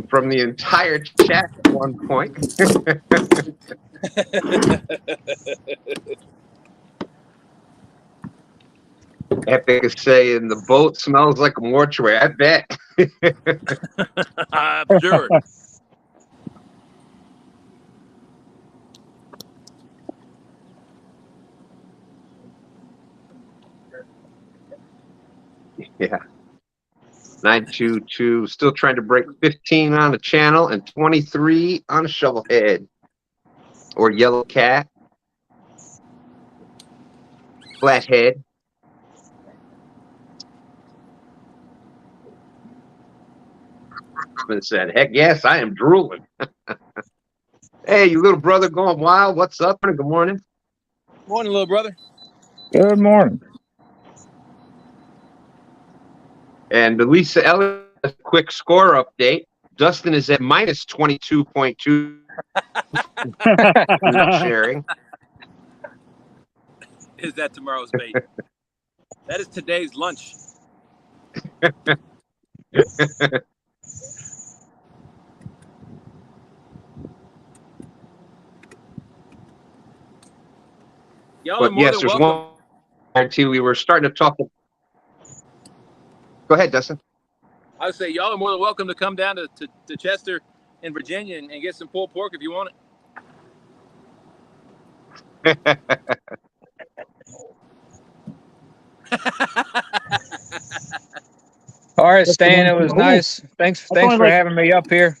from the entire chat at one point. Epic is saying the boat smells like a mortuary. I bet. I'm sure. Yeah. 922, still trying to break 15 on the channel and 23 on a shovelhead or yellow cat. Flathead. And said, heck yes, I am drooling. Hey, you little brother going wild. What's up? Good morning. Morning, little brother. Good morning. And Lisa Elliott, a quick score update. Dustin is at minus 22.2. Not sharing. Is that tomorrow's bait? That is today's lunch. Y'all are But more yes, than there's welcome. one or two. We were starting to talk. Go ahead, Dustin. I would say y'all are more than welcome to come down to Chester in Virginia and get some pulled pork if you want it. All right, Stan, it was nice. Thanks for having me up here.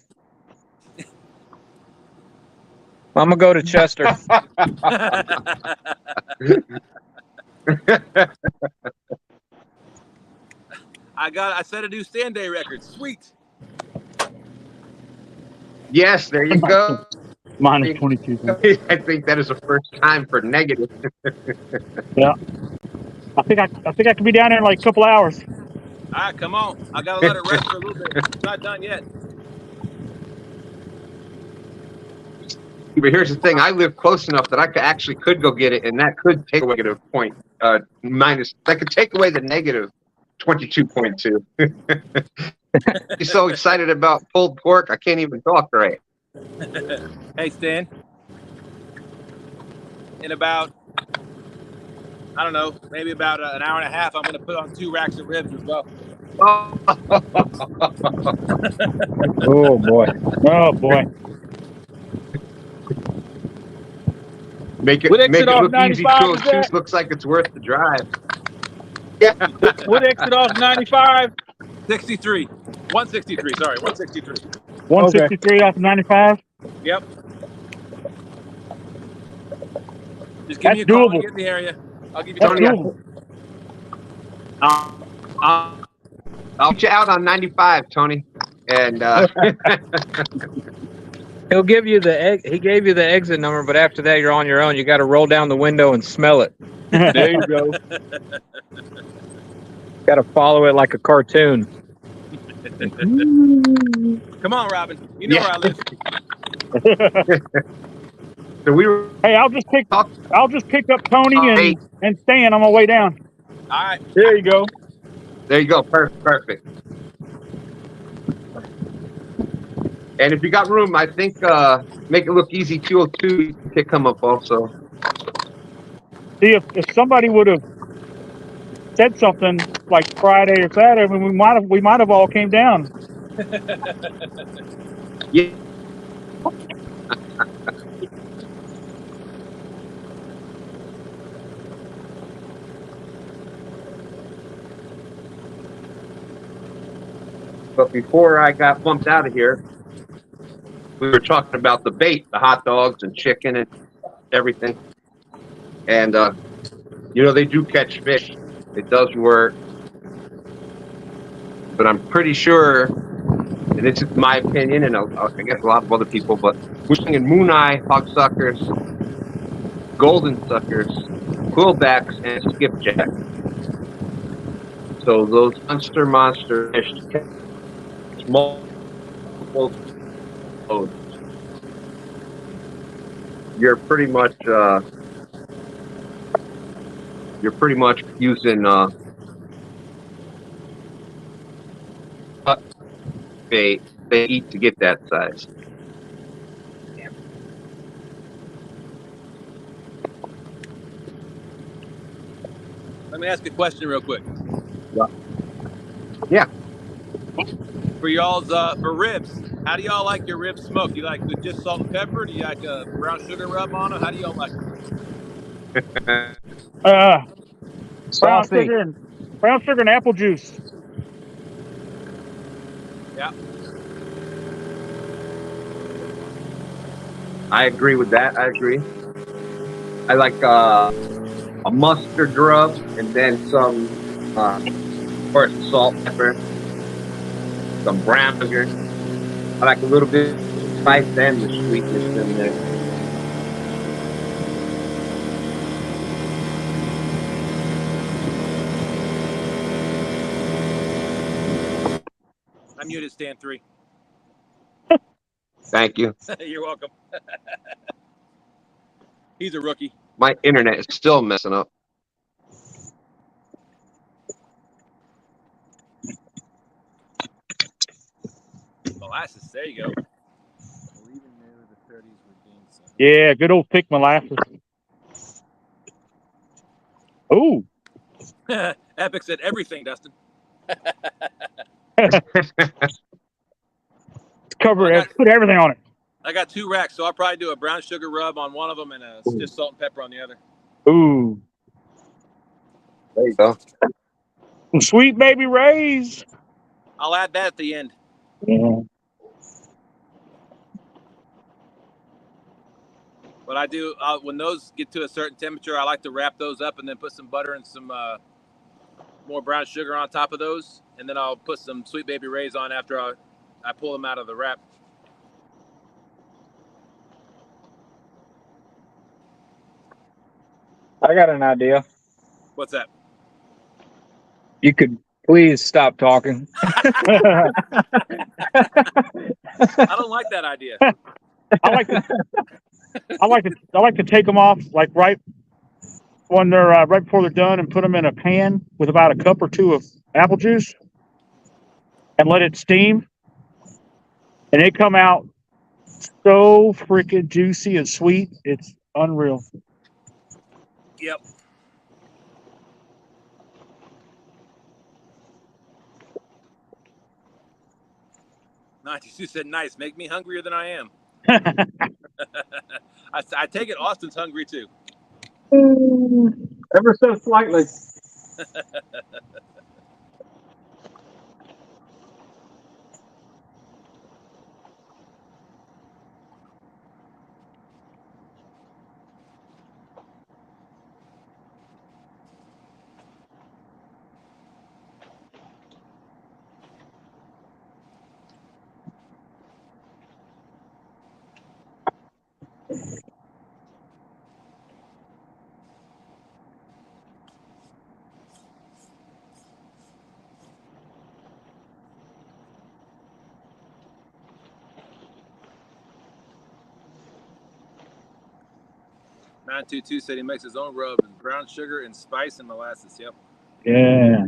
I'm gonna go to Chester. I set a new STANday record. Sweet. Yes, there you go. Minus 22. I think that is the first time for negative. Yeah. I think I could be down there in like a couple hours. All right, come on. I gotta let it rest for a little bit. It's not done yet. But here's the thing: I live close enough that I could go get it, and that could take away the point minus. That could take away the negative 22.2. He's so excited about pulled pork, I can't even talk right. Hey, Stan. In about, I don't know, maybe about an hour and a half, I'm going to put on 2 racks of ribs as well. Oh, boy. Oh, boy. Make it look easy to choose. Looks like it's worth the drive. Yeah. What exit off 95? 63. 163, sorry, 163. 163 off of 95? Yep. Just give me a call when you get in the area. I'll give you Tony, I'll get you out on 95, Tony. And he'll give you he gave you the exit number, but after that you're on your own. You got to roll down the window and smell it. There you go. Got to follow it like a cartoon. Come on, Robin. You know where I live. So we were. Hey, I'll just pick up Tony and Stan on my way down. All right. There you go. There you go. Perfect. And if you got room, I think make it look easy. 202 can come up also. See, if somebody would have said something like Friday or Saturday, I mean, we might have all came down. Yeah. But before I got bumped out of here, we were talking about the bait, the hot dogs and chicken and everything. And, they do catch fish. It does work. But I'm pretty sure, and this is my opinion, and I guess a lot of other people, but we're singing moon eye, hog suckers, golden suckers, quillbacks, and skipjack. So those monster fish catch multiple loads. You're pretty much using bait they eat to get that size. Let me ask a question real quick. Yeah. For y'all's for ribs, how do y'all like your ribs smoked? Do you like with just salt and pepper? Do you like a brown sugar rub on them? How do y'all like them? Brown sugar and apple juice. Yeah. I agree with that. I agree. I like a mustard rub and then some, of course, salt, pepper, some brown sugar. I like a little bit of spice and the sweetness in there. I muted Stan 3. Thank you. You're welcome. He's a rookie. My internet is still messing up. Molasses. There you go. Yeah, good old thick molasses. Ooh. Epic said everything, Dustin. Put everything on it. I got 2 racks, so I'll probably do a brown sugar rub on one of them and just salt and pepper on the other. Ooh. There you go. Some sweet baby rays. I'll add that at the end. Yeah. But I do, when those get to a certain temperature, I like to wrap those up and then put some butter and some more brown sugar on top of those. And then I'll put some sweet baby rays on after I pull them out of the wrap. I got an idea. What's that? You could please stop talking. I don't like that idea. I like to take them off like right when they're right before they're done and put them in a pan with about a cup or 2 of apple juice and let it steam, and they come out so freaking juicy and sweet. It's unreal. Yep. Sue said, nice. Make me hungrier than I am. I take it Austin's hungry too. Ever so slightly. 922 said he makes his own rub with brown sugar and spice and molasses. Yep. Yeah.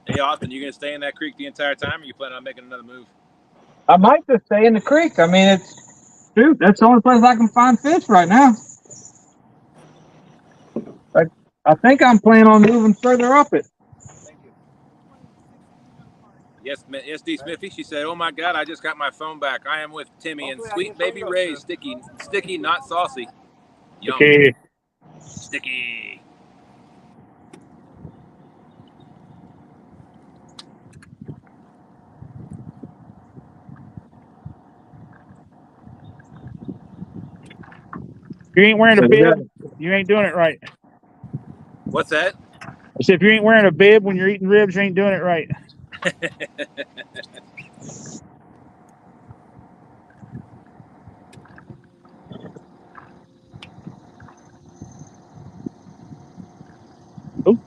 Hey, Austin, you going to stay in that creek the entire time, or you plan on making another move? I might just stay in the creek. I mean, shoot, that's the only place I can find fish right now. I think I'm planning on moving further up it. Yes, SD Smithy. She said, "Oh my God, I just got my phone back. I am with Timmy and sweet baby Ray. Sticky, not saucy. Yum. Okay. Sticky." If you ain't wearing a So, bib, you ain't doing it right. What's that? I said, if you ain't wearing a bib when you're eating ribs, you ain't doing it right. Oh,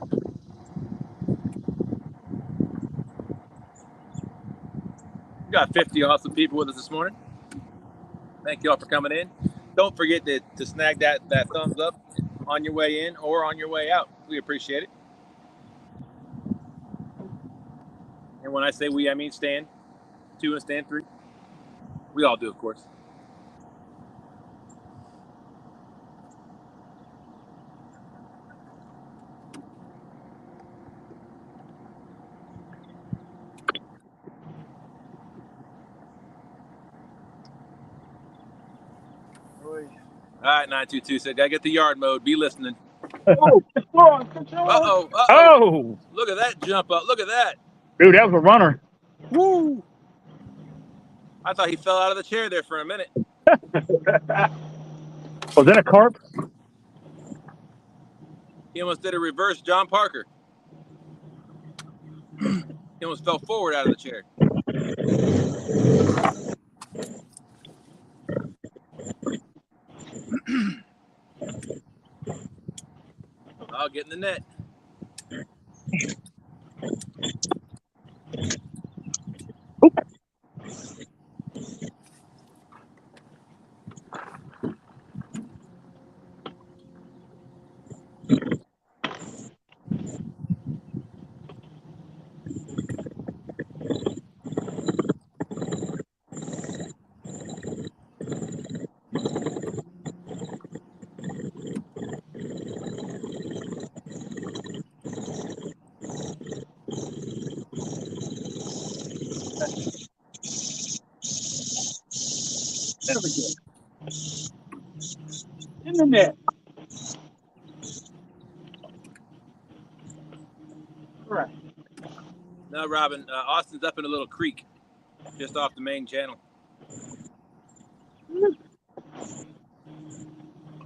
We got 50 awesome people with us this morning. Thank you all for coming in. Don't forget to snag that thumbs up on your way in or on your way out. We appreciate it. And when I say we, I mean Stan 2 and Stan 3. We all do, of course. All right, 922 said, "Gotta get the yard mode. Be listening." Oh, Uh-oh. oh, Look at that jump up. Look at that. dude, that was a runner. Woo. I thought he fell out of the chair there for a minute. Was that a carp? He almost did a reverse John Parker. He almost fell forward out of the chair. I'll get in the net. there we go. In the net. All right. No, Robin, Austin's up in a little creek just off the main channel.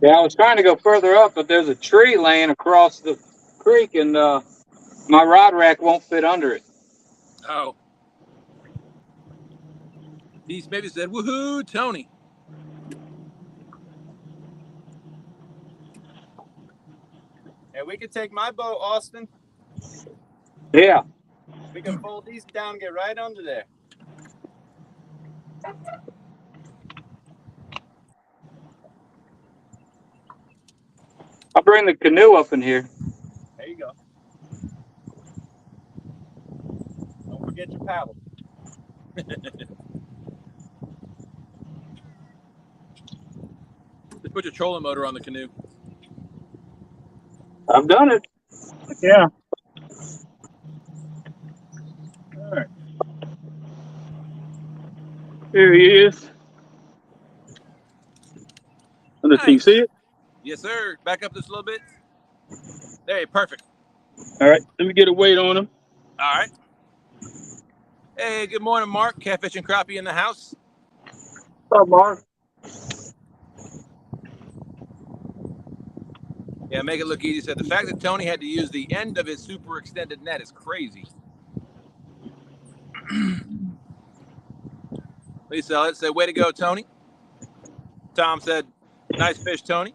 yeah, I was trying to go further up, but there's a tree laying across the creek, and my rod rack won't fit under it. Oh. He's maybe said, "Woohoo, Tony." Hey, we could take my boat, Austin. Yeah. We can fold these down and get right under there. I'll bring the canoe up in here. There you go. Don't forget your paddle. Just put your trolling motor on the canoe. I've done it. Yeah. All right. There he is. Can you see it? Yes, sir. Back up just a little bit. There, perfect. All right. Let me get a weight on him. All right. Hey, good morning, Mark. Catfish and Crappie in the house. What's up, Mark? Yeah, make it look easy. Said the fact that Tony had to use the end of his super extended net is crazy. Lisa, let's say, "Way to go, Tony." Tom said, "Nice fish, Tony."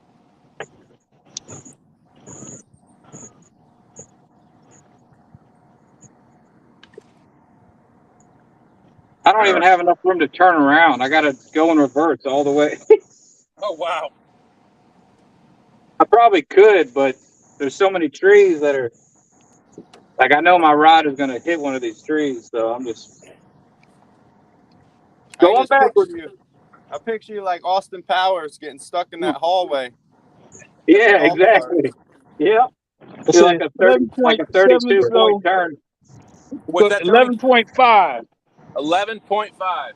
I don't even have enough room to turn around. I got to go in reverse all the way. Oh, wow. I probably could, but there's so many trees that are like, I know my rod is going to hit one of these trees, so I'm just going backwards. I picture you like Austin Powers getting stuck in that hallway. Yeah, exactly. Yeah. It's like a 32 7.7, point turn. What's that, Tony? 11.5. 11.5.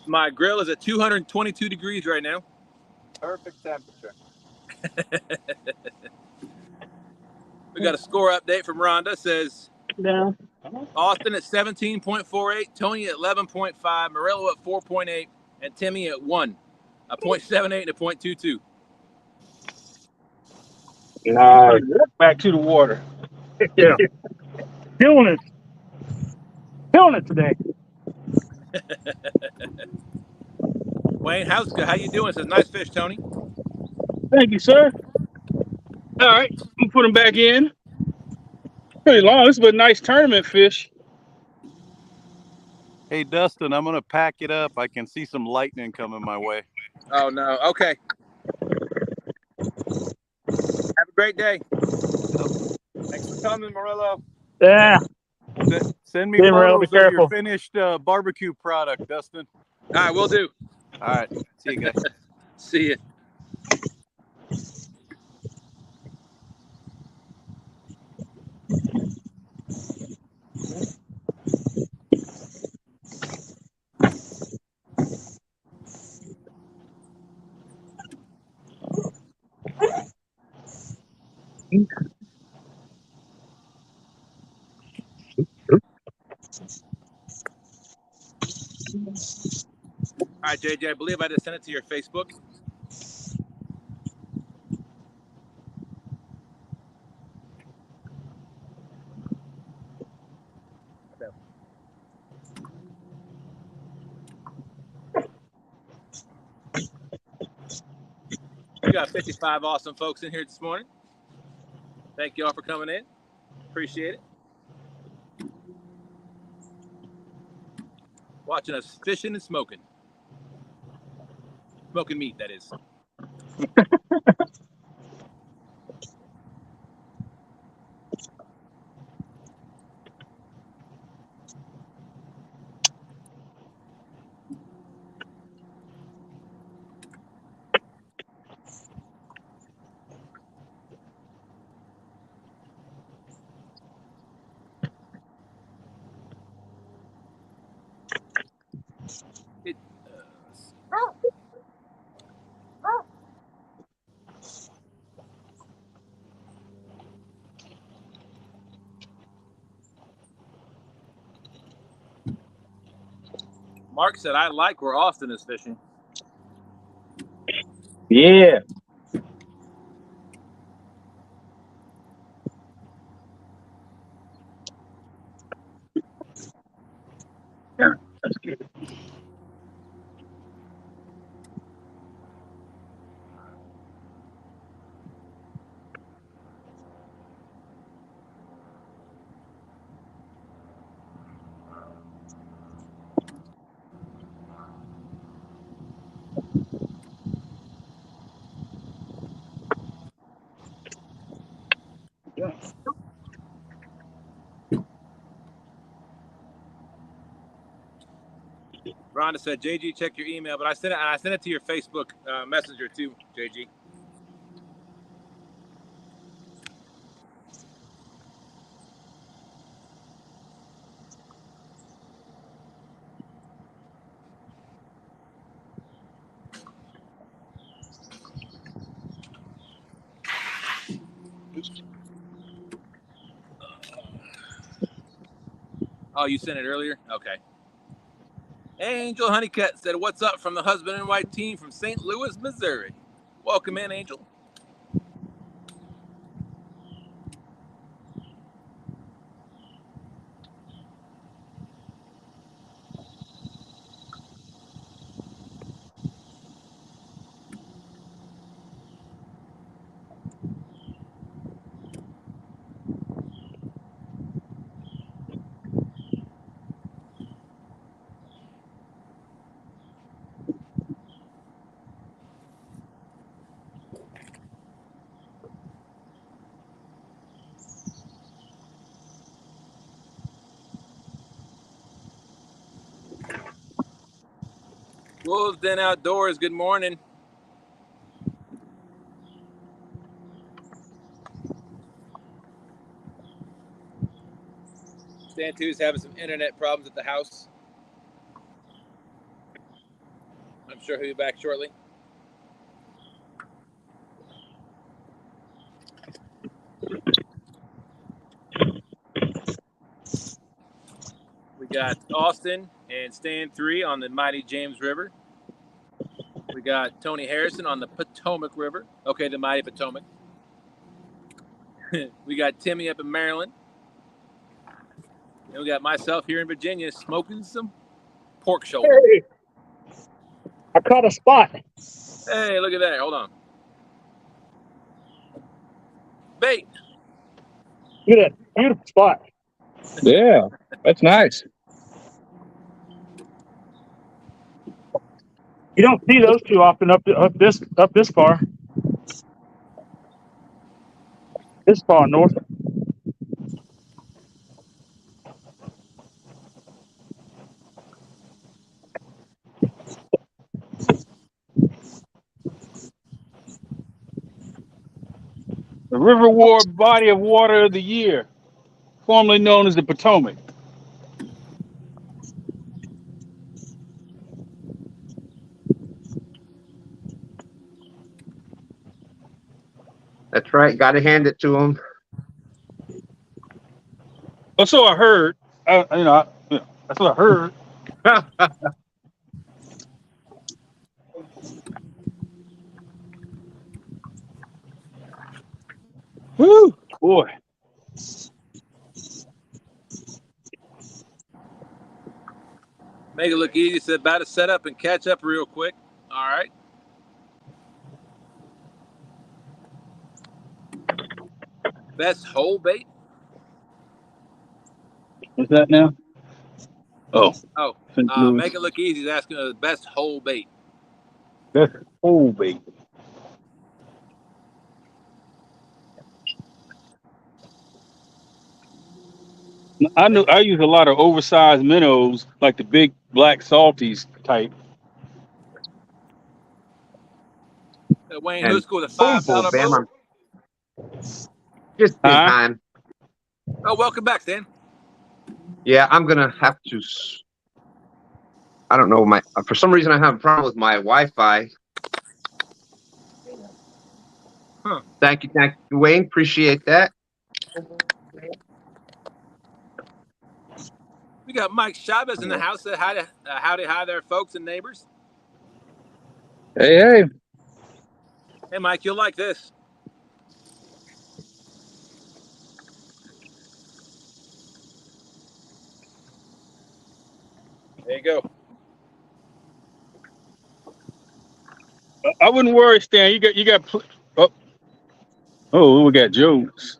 My grill is at 222 degrees right now. Perfect temperature. We got a score update from Rhonda. Says Down. Austin at 17.48, Tony at 11.5, Morello at 4.8, and Timmy at 1. A 0.78 and a 0.22. Nice. Back to the water. Yeah. Killing it. Killing it today. Wayne, how you doing? Says nice fish, Tony. Thank you, sir. All right, I'm gonna put them back in. Pretty long. This is a nice tournament fish. Hey, Dustin, I'm going to pack it up. I can see some lightning coming my way. Oh no. Okay. Have a great day. Thanks for coming, Morello. Yeah. Send me Hey, Morello, be photos of your careful. finished barbecue product, Dustin. All right, we'll do. All right. See you guys. See you. All right, JJ, I believe I just sent it to your Facebook. We got 55 awesome folks in here this morning. Thank you all for coming in. Appreciate it. Watching us fishing and smoking. Smoking meat, that is. It, Mark said, I like where Austin is fishing. Yeah. That's good. Yeah. Rhonda said, JG, check your email, but I sent it to your Facebook messenger too, JG. Oh, you sent it earlier? Okay. Angel Honeycutt said, what's up from the husband and wife team from St. Louis, Missouri? Welcome in, Angel. Wolves Den Outdoors, good morning. Stan 2 is having some internet problems at the house. I'm sure he'll be back shortly. We got Austin and Stan 3 on the mighty James River. We got Tony Harrison on the Potomac River. Okay, the mighty Potomac. We got Timmy up in Maryland. And we got myself here in Virginia smoking some pork shoulder. Hey, I caught a spot. Hey, look at that. Hold on. Bait. Look at that beautiful spot. Yeah, that's nice. You don't see those too often up this far. This far north. The River War Body of Water of the Year, formerly known as the Potomac. That's right. Got to hand it to him. Oh, so I heard. That's what I heard. Woo, boy. Make it look easy. So about to set up and catch up real quick. All right. Best whole bait. What's that now? Oh, Oh, St. Louis. make it look easy. He's asking the best whole bait. That's whole bait. I use a lot of oversized minnows, like the big black salties type. Wayne And Husko with a boom, boom, $5 bam. boat. Just in Huh? time. Oh, welcome back, Stan. Yeah, I'm going to have to. I don't know. For some reason, I have a problem with my Wi-Fi. Huh. Thank you, Wayne. Appreciate that. We got Mike Chavez in the house. Said howdy there, folks and neighbors. Hey. Hey, Mike, you'll like this. There you go. I wouldn't worry, Stan. You got. Oh, we got Jones.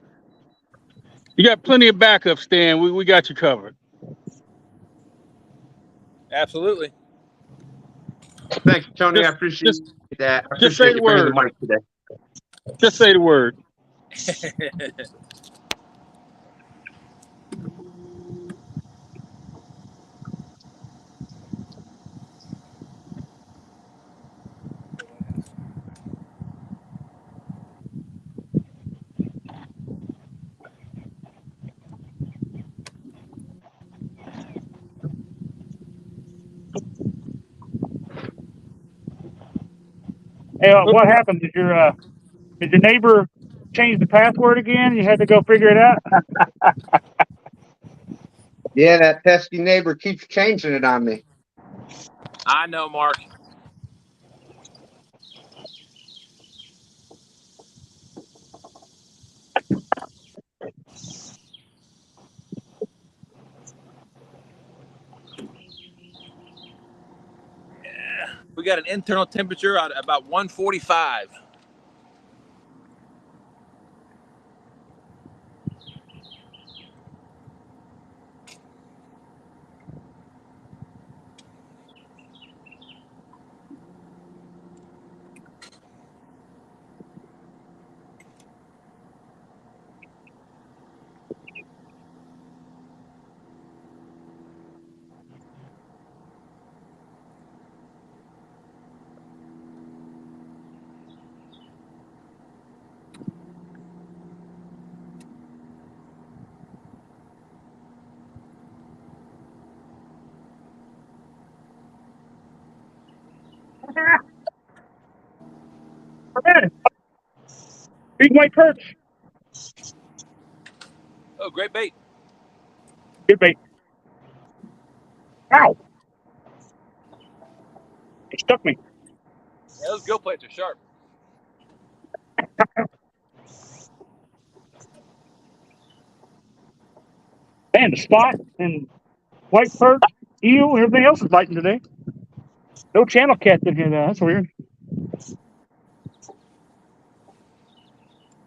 You got plenty of backup, Stan. We got you covered. Absolutely. Thank you, Tony. I appreciate that. I Just say appreciate the you bringing the word. mic today. Just say the word. Hey, what happened? Did your neighbor change the password again? You had to go figure it out. Yeah, that pesky neighbor keeps changing it on me. I know, Mark. Yeah. We got an internal temperature at about 145. Big white perch. Oh, great bait. Good bait. Ow! It stuck me. Yeah, those gill plates are sharp. Man, the spot and white perch, eel, everything else is biting today. No channel cats in here though. That's weird.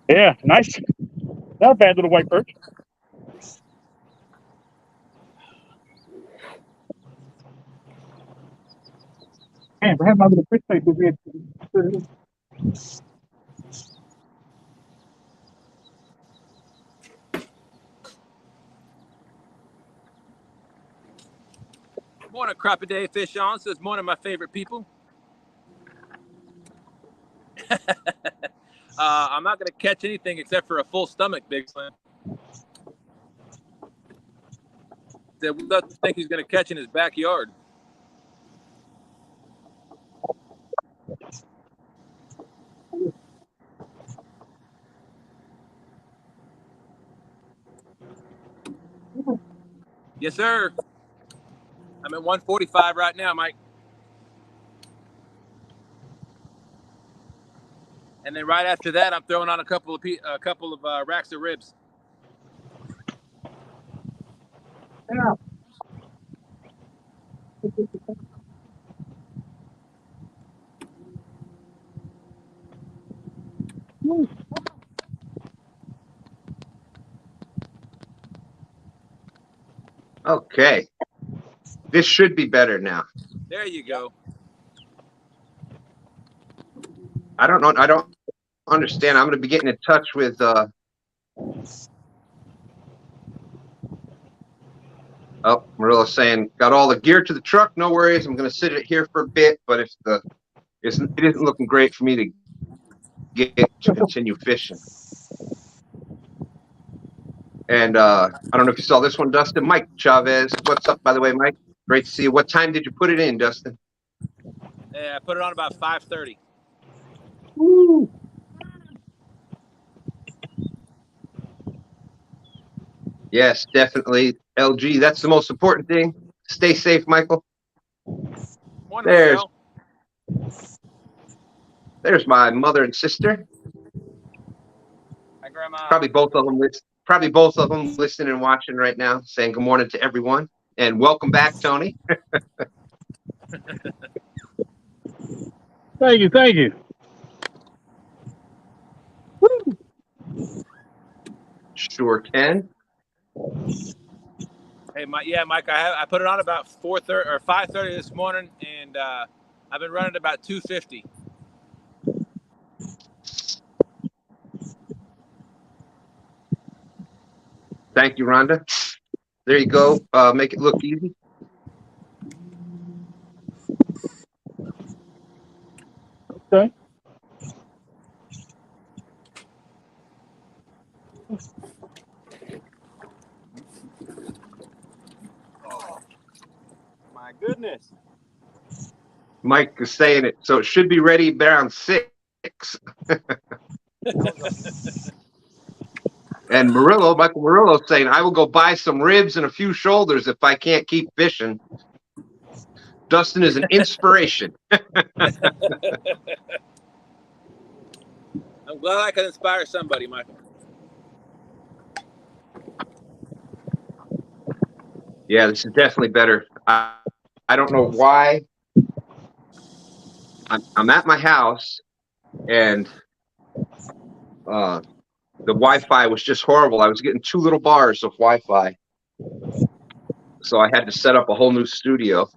Yeah, nice. Not a bad little white perch. Man, if I had my little fish tank with me. Morning, Crappy Day Fish On says, morning, my favorite people. I'm not going to catch anything except for a full stomach, Big Slim. Said, what does he think he's going to catch in his backyard? Yes, sir. I'm at 145 right now, Mike. And then right after that, I'm throwing on a couple of racks of ribs. Yeah. Okay. This should be better now. There you go. I don't know. I don't understand. I'm going to be getting in touch with oh, Marilla's saying, got all the gear to the truck. No worries. I'm going to sit it here for a bit, but if it isn't looking great for me to get to continue fishing. And I don't know if you saw this one, Dustin. Mike Chavez. What's up, by the way, Mike? Great to see you. What time did you put it in, Dustin? Yeah, I put it on about 5:30. Woo. Yes, definitely. LG, that's the most important thing. Stay safe, Michael. Morning, There's my mother and sister. Hi, Grandma. Probably both of them listening and watching right now, saying good morning to everyone. And welcome back, Tony. Thank you, thank you. Sure can. Hey, Mike. Yeah, Mike. I put it on about 4:30 or 5:30 this morning, and I've been running about 250. Thank you, Rhonda. There you go. Make it look easy. Okay. My goodness. Mike is saying it, so it should be ready around 6. And Michael Murillo saying, I will go buy some ribs and a few shoulders if I can't keep fishing. Dustin is an inspiration. I'm glad I could inspire somebody, Michael. Yeah, this is definitely better. I don't know why. I'm at my house, and the Wi-Fi was just horrible. I was getting 2 little bars of Wi-Fi, so I had to set up a whole new studio.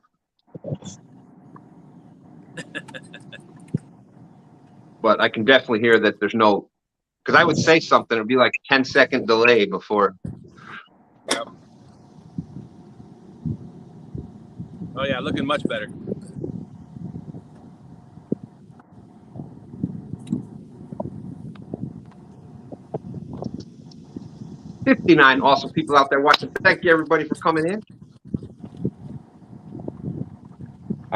But I can definitely hear that there's no, because I would say something, it'd be like a 10-second delay before. Yep. Oh yeah, looking much better. $59 awesome people out there watching. Thank you, everybody, for coming in.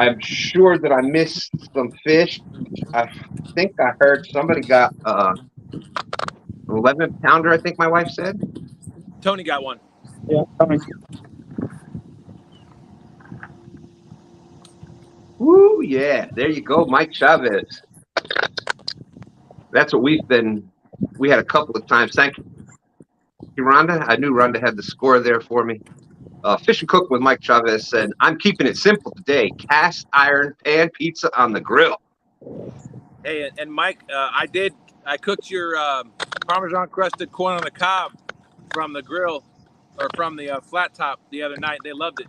I'm sure that I missed some fish. I think I heard somebody got 11 pounder. I think my wife said. Tony got one. Yeah, coming. Woo, yeah, there you go, Mike Chavez. That's what we had a couple of times. Thank you, Rhonda. I knew Rhonda had the score there for me. Fish and Cook with Mike Chavez said, I'm keeping it simple today. Cast iron pan pizza on the grill. Hey, and Mike, I cooked your Parmesan crusted corn on the cob from the grill or from the flat top the other night. They loved it.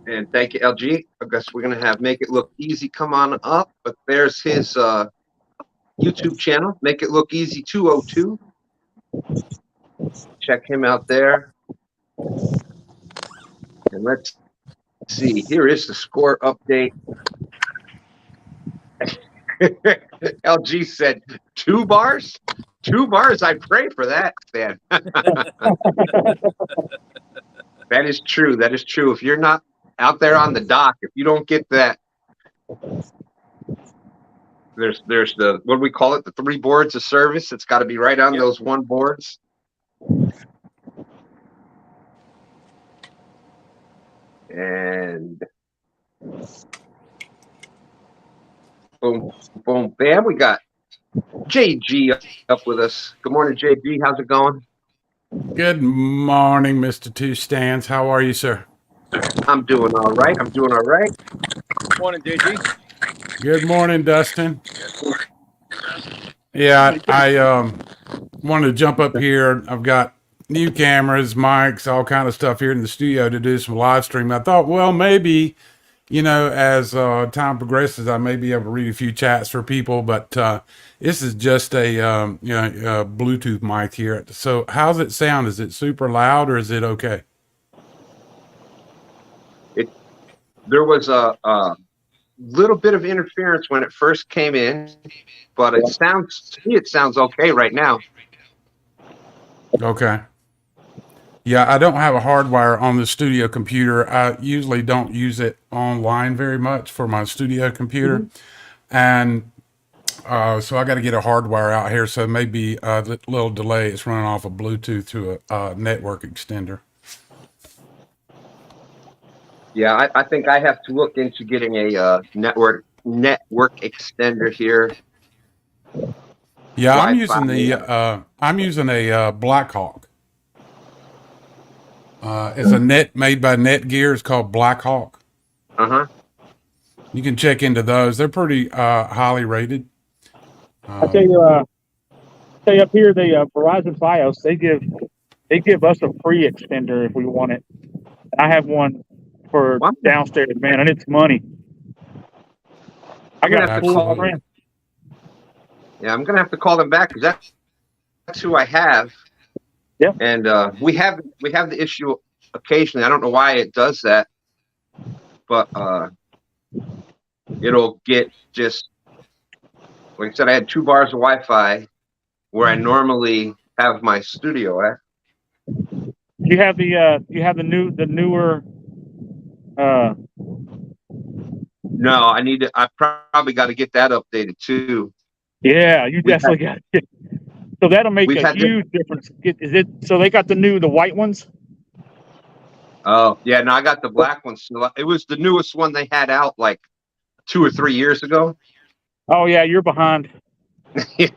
And thank you, LG. I guess we're going to have Make It Look Easy come on up. But there's his YouTube channel, Make It Look Easy 202. Check him out there. And let's see. Here is the score update. LG said 2 bars? 2 bars? I pray for that, man. That is true. That is true. If you're not out there on the dock, if you don't get that, there's the, what do we call it? The 3 boards of service. It's got to be right on those 1 boards. And boom, boom, bam. We got JG up with us. Good morning, JG. How's it going? Good morning, Mr. Two Stands. How are you, sir? I'm doing all right. I'm doing all right. Morning, JG. Good morning, Dustin. Yeah, I wanted to jump up here. I've got new cameras, mics, all kind of stuff here in the studio to do some live stream. I thought, well, maybe, you know, as time progresses, I may be able to read a few chats for people, but this is just a Bluetooth mic here. So how's it sound? Is it super loud or is it okay? There was a little bit of interference when it first came in, but it sounds okay right now. Okay. Yeah, I don't have a hardwire on the studio computer. I usually don't use it online very much for my studio computer. And so I got to get a hardwire out here. So maybe a little delay. It's running off a Bluetooth to a network extender. Yeah, I think I have to look into getting a network extender here. Yeah, Wi-Fi. I'm using a Blackhawk. It's a net made by Netgear. It's called Blackhawk. You can check into those. They're pretty highly rated. I tell you up here, the Verizon FiOS, they give us a free extender if we want it. I have one for downstairs, man, and it's money. I got full friends. Yeah, I'm gonna have to call them back because that's who I have. Yep. And we have the issue occasionally. I don't know why it does that, but it'll get just like I said. I had 2 bars of Wi-Fi where I normally have my studio at. You have the newer. No, I probably got to get that updated too. Yeah, you definitely got it. So that'll make a huge difference. Is it? So they got the white ones? Oh yeah, no, I got the black ones. It was the newest one they had out like 2 or 3 years ago. Oh yeah, you're behind. Yeah.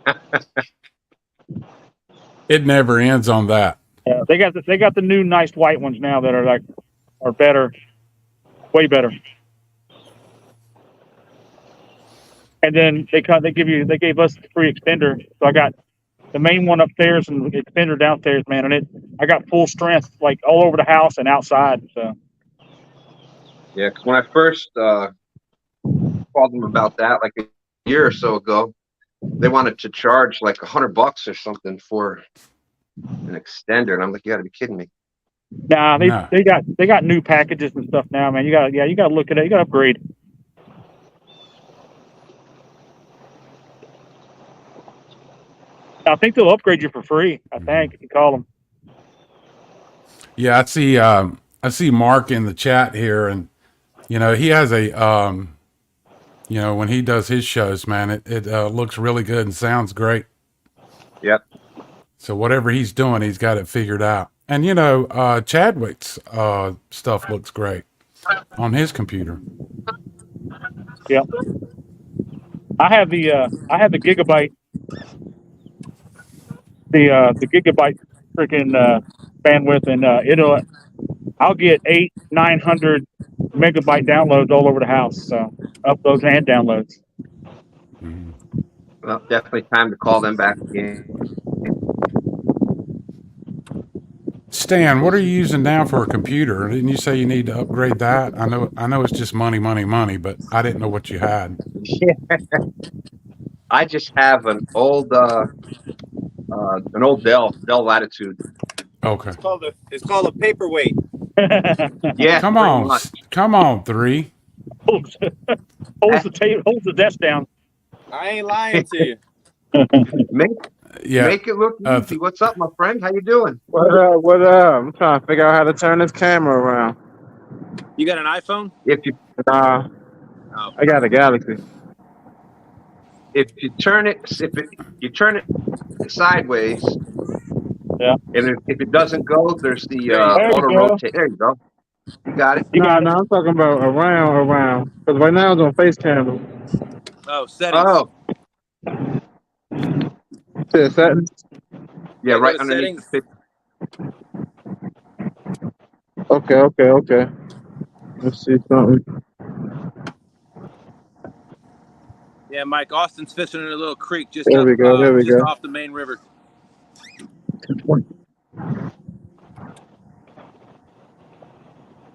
It never ends on that. Yeah, they got the new nice white ones now that are better, way better. And then they gave us the free extender. So I got the main one upstairs and the extender downstairs, man. And I got full strength like all over the house and outside. So Yeah, because when I first called them about that like a year or so ago, they wanted to charge like $100 or something for an extender, and I'm like, you got to be kidding me. Nah, they got new packages and stuff now, man. You got to look at it. You got to upgrade. I think they'll upgrade you for free. I think if you call them. Yeah, I see Mark in the chat here, and he has a when he does his shows, man, it looks really good and sounds great. Yep. So whatever he's doing, he's got it figured out. And Chadwick's stuff looks great on his computer. Yep. I have the gigabyte, the gigabyte freaking bandwidth, and I'll get 800-900 megabyte downloads all over the house. So uploads and downloads. Well, definitely time to call them back again. Stan, what are you using now for a computer? Didn't you say you need to upgrade that? I know it's just money, but I didn't know what you had. Yeah. I just have an old Dell Latitude. Okay. It's called a paperweight. Yeah. Come on, 3. holds the table, holds the desk down. I ain't lying to you. Make it look easy. What's up, my friend? How you doing? What up? I'm trying to figure out how to turn this camera around. You got an iPhone? I got a Galaxy. If you turn it sideways, yeah. And if it doesn't go, there's the auto rotate. There you go. You got it. No, I'm talking about around. Because right now it's on face camera. Oh, settings. Oh. Settings? Yeah, right underneath settings. Okay. Let's see something. Yeah, Mike, Austin's fishing in a little creek just There we go. off the main river.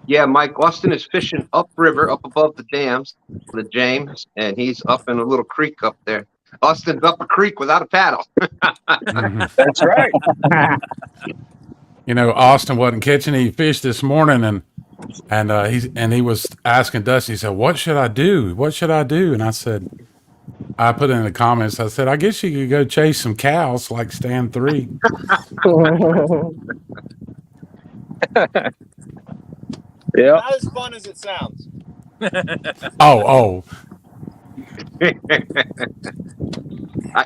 Yeah, Mike, Austin is fishing upriver, up above the dams, the James, and he's up in a little creek up there. Austin's up a creek without a paddle. That's right. Austin wasn't catching any fish this morning, and he was asking Dusty. He said, "What should I do? What should I do?" And I put in the comments. I said, "I guess you could go chase some cows like STANday." Yeah. Not as fun as it sounds. Oh.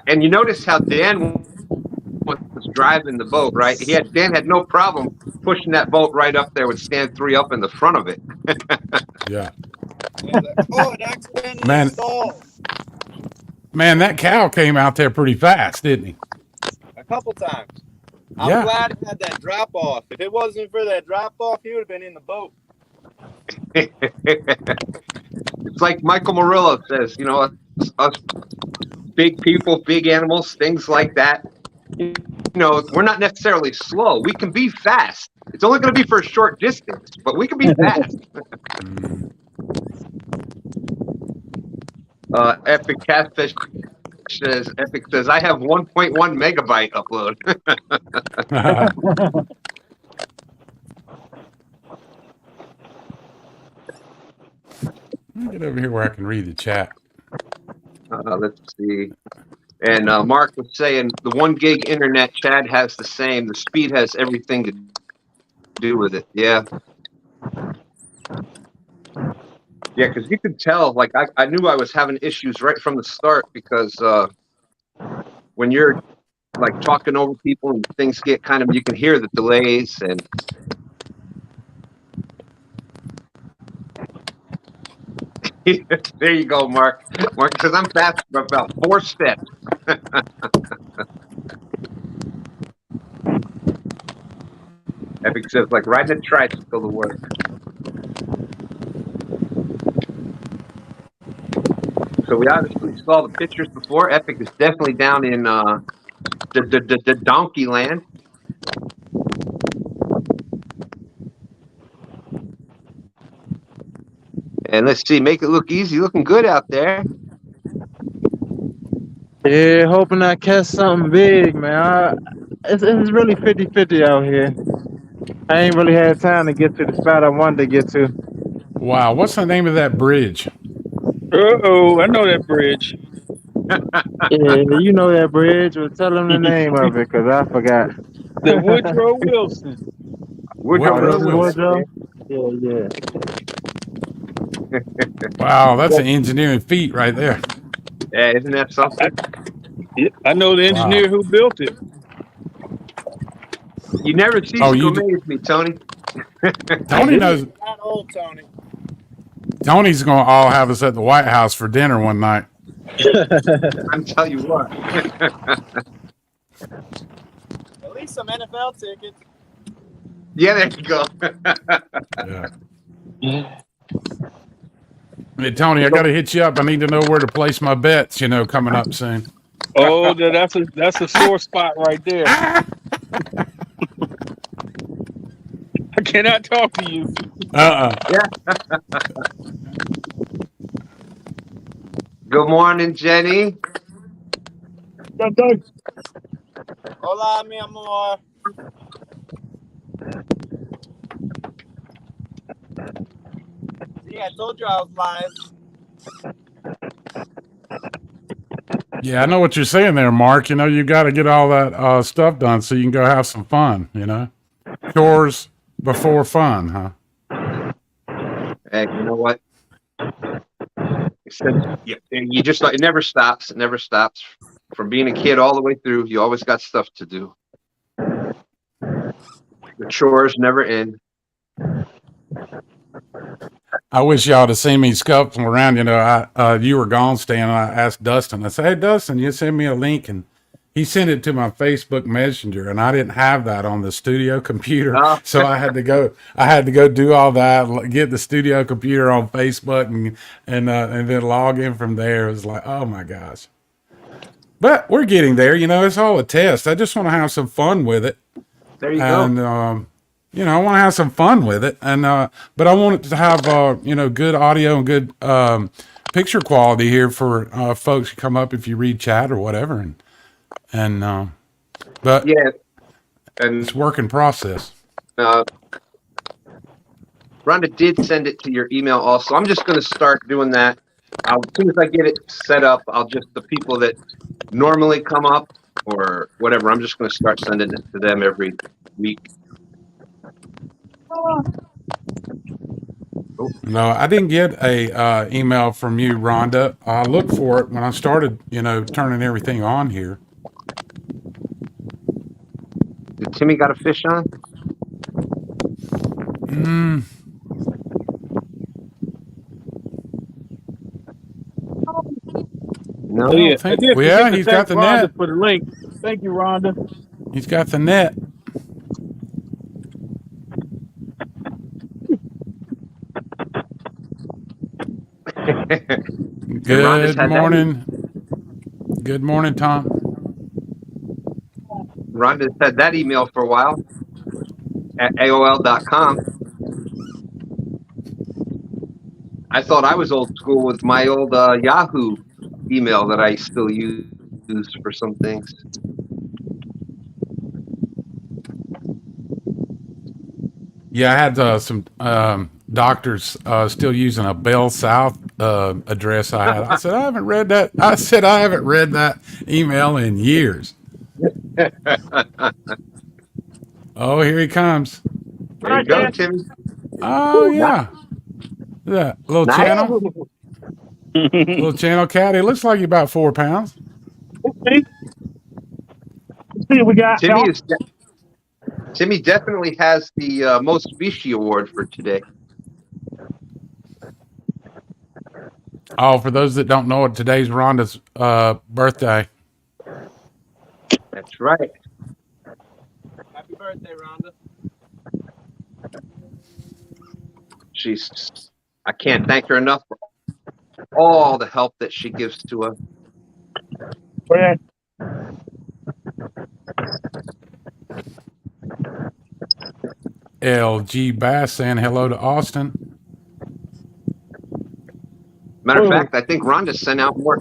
And you notice how Dan was driving the boat, right? Dan had no problem pushing that boat right up there with STANday up in the front of it. Yeah. It accidentally stalled. Man, that cow came out there pretty fast, didn't he? A couple times. I'm glad it had that drop off. If it wasn't for that drop off, he would have been in the boat. It's like Michael Murillo says, us big people, big animals, things like that. We're not necessarily slow. We can be fast. It's only going to be for a short distance, but we can be fast. Epic Catfish says, I have 1.1 megabyte upload. Let me get over here where I can read the chat. Let's see. And Mark was saying the 1 gig internet, Chad has the same. The speed has everything to do with it. Yeah. Yeah, because you could tell, like, I knew I was having issues right from the start because when you're, like, talking over people and things get you can hear the delays and... There you go, Mark. Because I'm fast for about 4 steps. Epic says, like riding a tricycle to work. So we obviously saw the pictures before. Epic is definitely down in the donkey land. And let's see, make it look easy. Looking good out there. Yeah, hoping I catch something big, man. It's really 50-50 out here. I ain't really had time to get to the spot I wanted to get to. Wow, what's the name of that bridge? Uh-oh, I know that bridge. Yeah, you know that bridge. Well, tell them the name of it, because I forgot. The Woodrow Wilson. Woodrow Woodrow. Wilson. Yeah. Wow, that's an engineering feat right there. Yeah, isn't that something? I know the engineer who built it. You never cease Oh, to you d- amaze me, Tony. Tony knows. Not old Tony. Tony's going to all have us at the White House for dinner one night. I'm telling you what. At least some NFL tickets. Yeah, there you go. Yeah. Hey, Tony, I got to hit you up. I need to know where to place my bets, coming up soon. Oh, that's a sore spot right there. I cannot talk to you. Good morning, Jenny. Hola, mi amor. See, I told you I was live. Yeah, I know what you're saying there, Mark. You got to get all that stuff done so you can go have some fun, Chores before fun, huh? Hey, you know what? You just it never stops. It never stops. From being a kid all the way through, you always got stuff to do. The chores never end. I wish y'all to see me scuffling around. You were gone, Stan, and I asked Dustin. I said, "Hey, Dustin, you send me a link," and he sent it to my Facebook Messenger, and I didn't have that on the studio computer, so I had to go. I had to go do all that, get the studio computer on Facebook, and then log in from there. It was like, oh my gosh! But we're getting there. It's all a test. I just want to have some fun with it. There you go. And I want to have some fun with it, and but I want it to have good audio and good picture quality here for folks who come up if you read chat or whatever, but yeah, and it's work in process. Rhonda did send it to your email also. I'm just going to start doing that. As soon as I get it set up, the people that normally come up or whatever, I'm just going to start sending it to them every week. No, I didn't get a email from you, Rhonda. I looked for it when I started, turning everything on here. Did Timmy got a fish on? No. Oh, yeah, he's got the Rhonda net for the link. Thank you, Rhonda. He's got the net. Good morning. Good morning, Tom. Rhonda's had that email for a while at AOL.com. I thought I was old school with my old Yahoo email that I still use for some things. Yeah, I had some doctors still using a Bell South address I had. I said, I haven't read that. I said, I haven't read that email in years. Oh, here he comes. There you go, Timmy. Oh, yeah. That little channel. Little channel cat. He looks like he's about 4 pounds. Okay. Let's see what we got. Timmy definitely has the most fishy award for today. Oh, for those that don't know it, today's Rhonda's birthday. That's right. Happy birthday, Rhonda. I can't thank her enough for all the help that she gives to us. Yeah. LG Bass saying hello to Austin. Matter of fact, I think Rhonda sent out more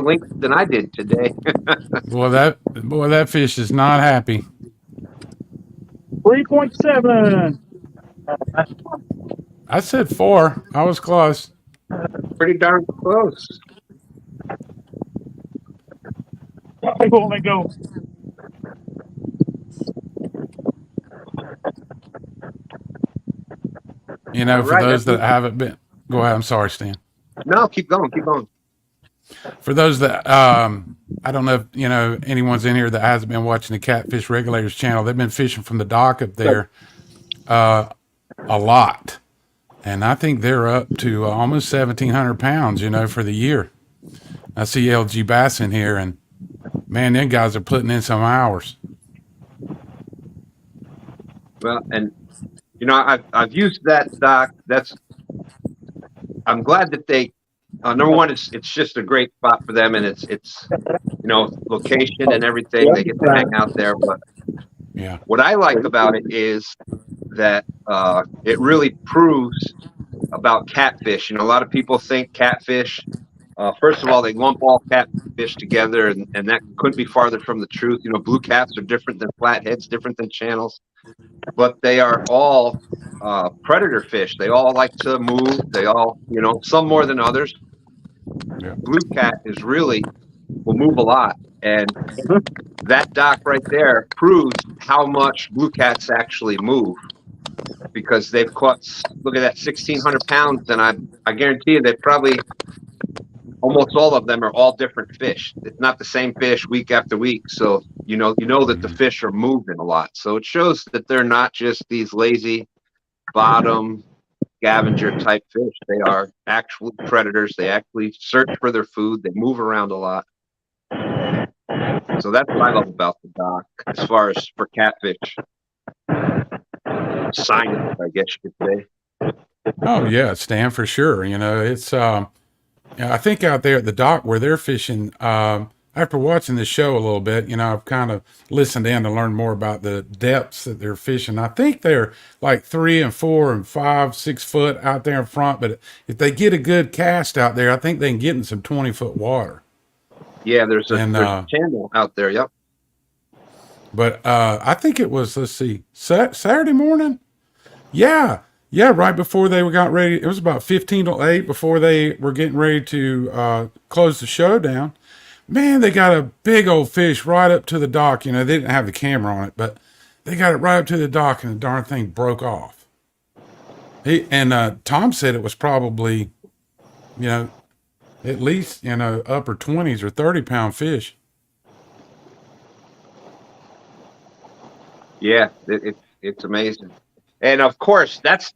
links than I did today. Boy, that fish is not happy. 3.7. I said 4. I was close. Pretty darn close. Let go. You know, All for right, those that that's- haven't been, go ahead. I'm sorry, Stan. No, keep going, keep going. For those that, I don't know if, you know, anyone's in here that hasn't been watching the Catfish Regulators channel. They've been fishing from the dock up there a lot. And I think they're up to almost 1,700 pounds, you know, for the year. I see LG Bass in here, and man, them guys are putting in some hours. Well, and you know, I've used that dock. I'm glad that they. Number one, it's just a great spot for them, and it's you know, location and everything. They get to hang out there. But Yeah. what I like about it is that it really proves about catfish. You know, a lot of people think catfish. First of all, they lump all catfish together, and that couldn't be farther from the truth. You know, blue caps are different than flatheads, different than channels, but they are all predator fish. They all like to move. They all, you know, some more than others. Yeah. Blue cat will move a lot, and that dock right there proves how much blue cats actually move, because they've caught. Look at that, 1,600 pounds, and I guarantee you that probably almost all of them are all different fish. It's not the same fish week after week, so you know that the fish are moving a lot. So it shows that they're not just these lazy bottom scavenger type fish. They are actually predators. They actually search for their food. They move around a lot. So that's what I love about the dock as far as for catfish science, I guess you could say. Oh yeah, Stan, for sure. You know, it's yeah, I think out there at the dock where they're fishing, after watching the show a little bit, you know, I've kind of listened in to learn more about the depths that they're fishing. I think they're like 3 and 4 and 5, 6 foot out there in front, but if they get a good cast out there, I think they can get in some 20-foot water. Yeah, there's a channel out there. Yep. But I think it was, let's see, Saturday morning. Yeah, right before they got ready. It was about 15 to 8 before they were getting ready to close the show down. Man, they got a big old fish right up to the dock. You know, they didn't have the camera on it, but they got it right up to the dock, and the darn thing broke off. Tom said it was probably, you know, at least, you know, upper 20s or 30-pound fish. Yeah, it's amazing. And of course, that's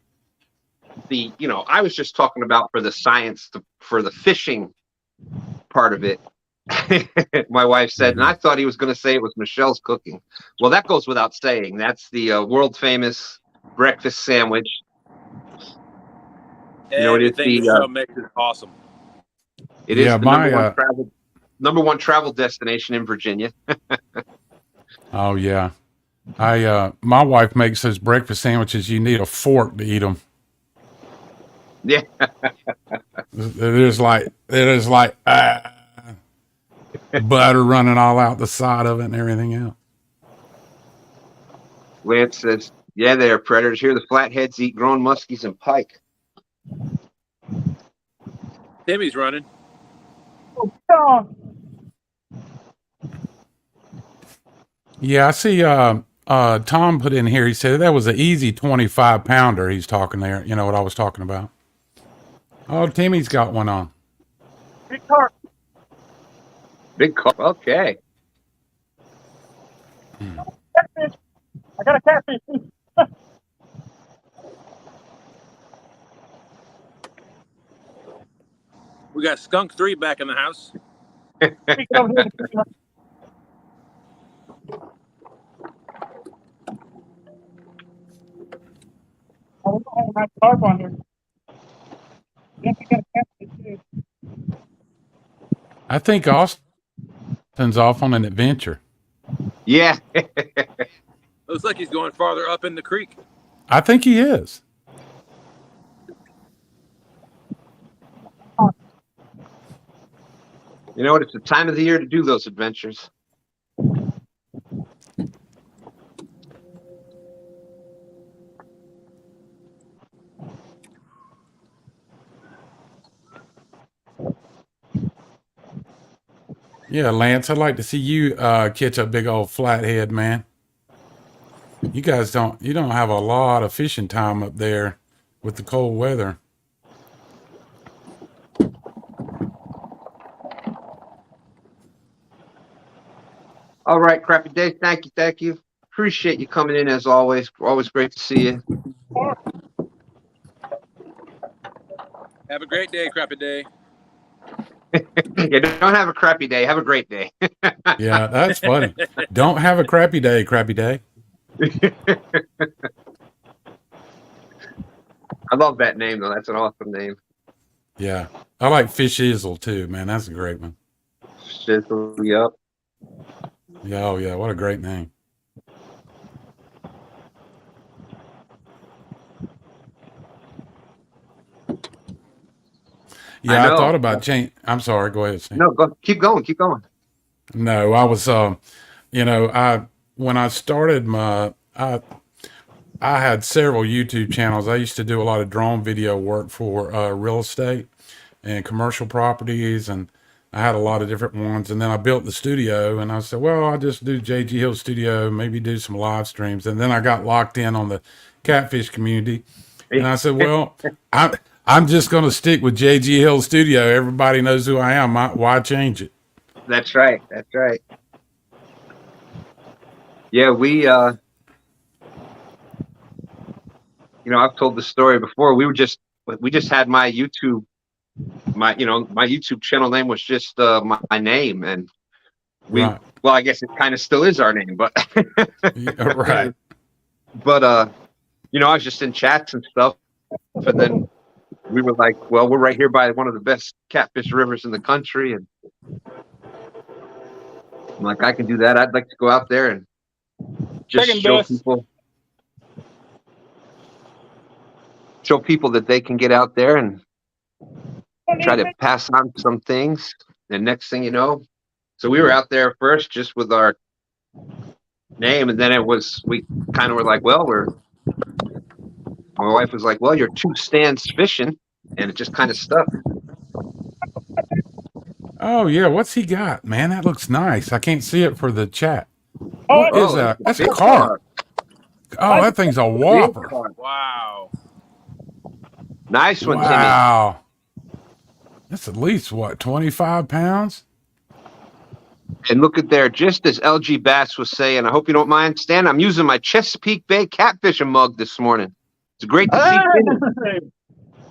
the, you know, I was just talking about for the science, for the fishing part of it. My wife said, and I thought he was going to say it was Michelle's cooking. Well, that goes without saying. That's the world famous breakfast sandwich. You know, everything the show makes it awesome. It is the number one travel destination in Virginia. Oh yeah. My wife makes those breakfast sandwiches. You need a fork to eat them. Yeah. It is like butter running all out the side of it and everything else. Lance says, yeah, they are predators. Here, the flatheads eat grown muskies and pike. Timmy's running. Yeah, I see Tom put in here, he said that was an easy 25-pounder he's talking there. You know what I was talking about. Oh, Timmy's got one on. Big carp. Big carp, okay. Catfish. I got a catfish. We got Skunk 3 back in the house. Carp on here. Yes, I got a catfish too. I think Austin's off on an adventure. Yeah. Looks like he's going farther up in the creek. I think he is. You know what? It's the time of the year to do those adventures. Yeah, Lance, I'd like to see you catch a big old flathead, man. You guys don't have a lot of fishing time up there with the cold weather. All right, Crappy Dave. Thank you. Thank you. Appreciate you coming in as always. Always great to see you. Have a great day, Crappy Day. Yeah, don't have a crappy day. Have a great day. Yeah, that's funny. Don't have a crappy day, Crappy Day. I love that name, though. That's an awesome name. Yeah. I like Fish Izzle too, man. That's a great one. Shizzle, yep. Yeah, oh yeah, what a great name. Yeah, I thought about change. I'm sorry, go ahead. Sam. No, go, keep going. Keep going. No, I was, you know, when I started I had several YouTube channels. I used to do a lot of drone video work for real estate and commercial properties, and I had a lot of different ones. And then I built the studio, and I said, well, I'll just do JG Hill Studio, maybe do some live streams. And then I got locked in on the Catfish community, and I said, well, I'm just going to stick with JG Hill Studio. Everybody knows who I am. Why change it? That's right. That's right. Yeah, we, you know, I've told the story before. We just had my YouTube, my YouTube channel name was just my name, and well, I guess it kind of still is our name, but yeah, right. But you know, I was just in chats and stuff, and then we were like, well, we're right here by one of the best catfish rivers in the country, and I'm like, I can do that. I'd like to go out there and just show people that they can get out there and try to pass on some things. And next thing you know, so we were out there first just with our name, and then we kind of were like, well, my wife was like, well, you're two stands fishing, and it just kind of stuck. Oh yeah, what's he got, man? That looks nice. I can't see it for the chat. Oh, What is that? That's a carp. Oh, that thing's a whopper. Wow. Nice one, wow. Timmy. That's at least what, 25 pounds? And look at there, just as LG Bass was saying, I hope you don't mind, Stan, I'm using my Chesapeake Bay catfishing mug this morning. It's great to see you.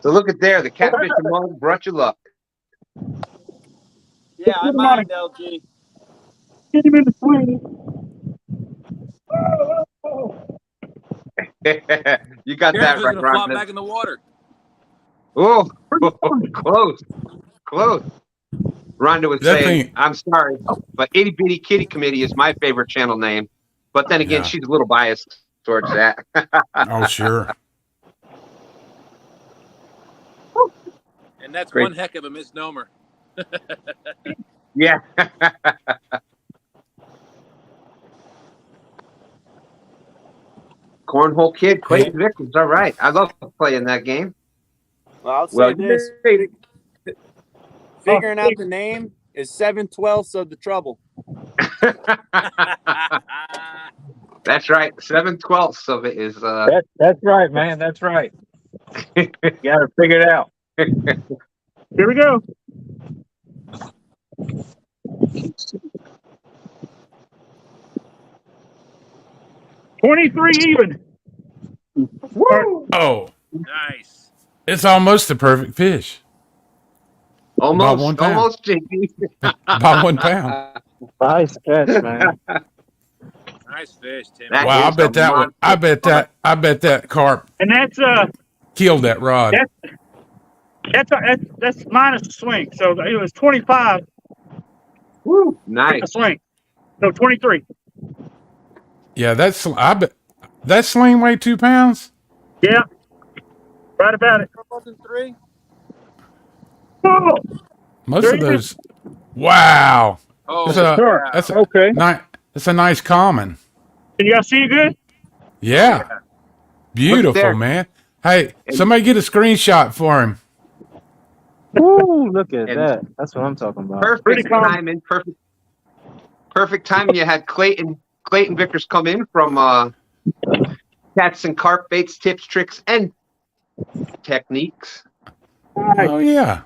So look at there, the catfishing mug brought you luck. Yeah, I mind, LG. Get him in the swing. You got that right, flop back in the water. Oh, close. Rhonda was saying, I'm sorry, but Itty Bitty Kitty Committee is my favorite channel name. But then again, she's a little biased towards that. Oh, sure. And that's one heck of a misnomer. Yeah. Cornhole Kid, Clayton Vickers. All right. I love playing that game. Well, I'll say this. Figuring out the name is 7/12 of the trouble. That's right. 7/12 of it is. That's right, man. That's right. You got to figure it out. Here we go. $23 even. Woo! Oh, nice. It's almost the perfect fish. Almost, JP. About 1 pound. Nice catch, man. Nice fish, Tim. Wow, I bet that one. I bet that carp. And that's killed that rod. That's minus the swing. So it was 25. Woo, nice. A swing. No, 23. Yeah, I bet that sling weighed 2 pounds. Yeah, right about it. Wasn't 3. Oh, most of those. Wow. Oh, that's okay. That's a nice common. Can you guys see it good? Yeah. Beautiful, man. Hey, somebody get a screenshot for him. Ooh, look at that. That's what I'm talking about. Perfect timing. Perfect timing. You had Clayton Vickers come in from Cats and Carp Baits, Tips, Tricks, and techniques. Oh yeah,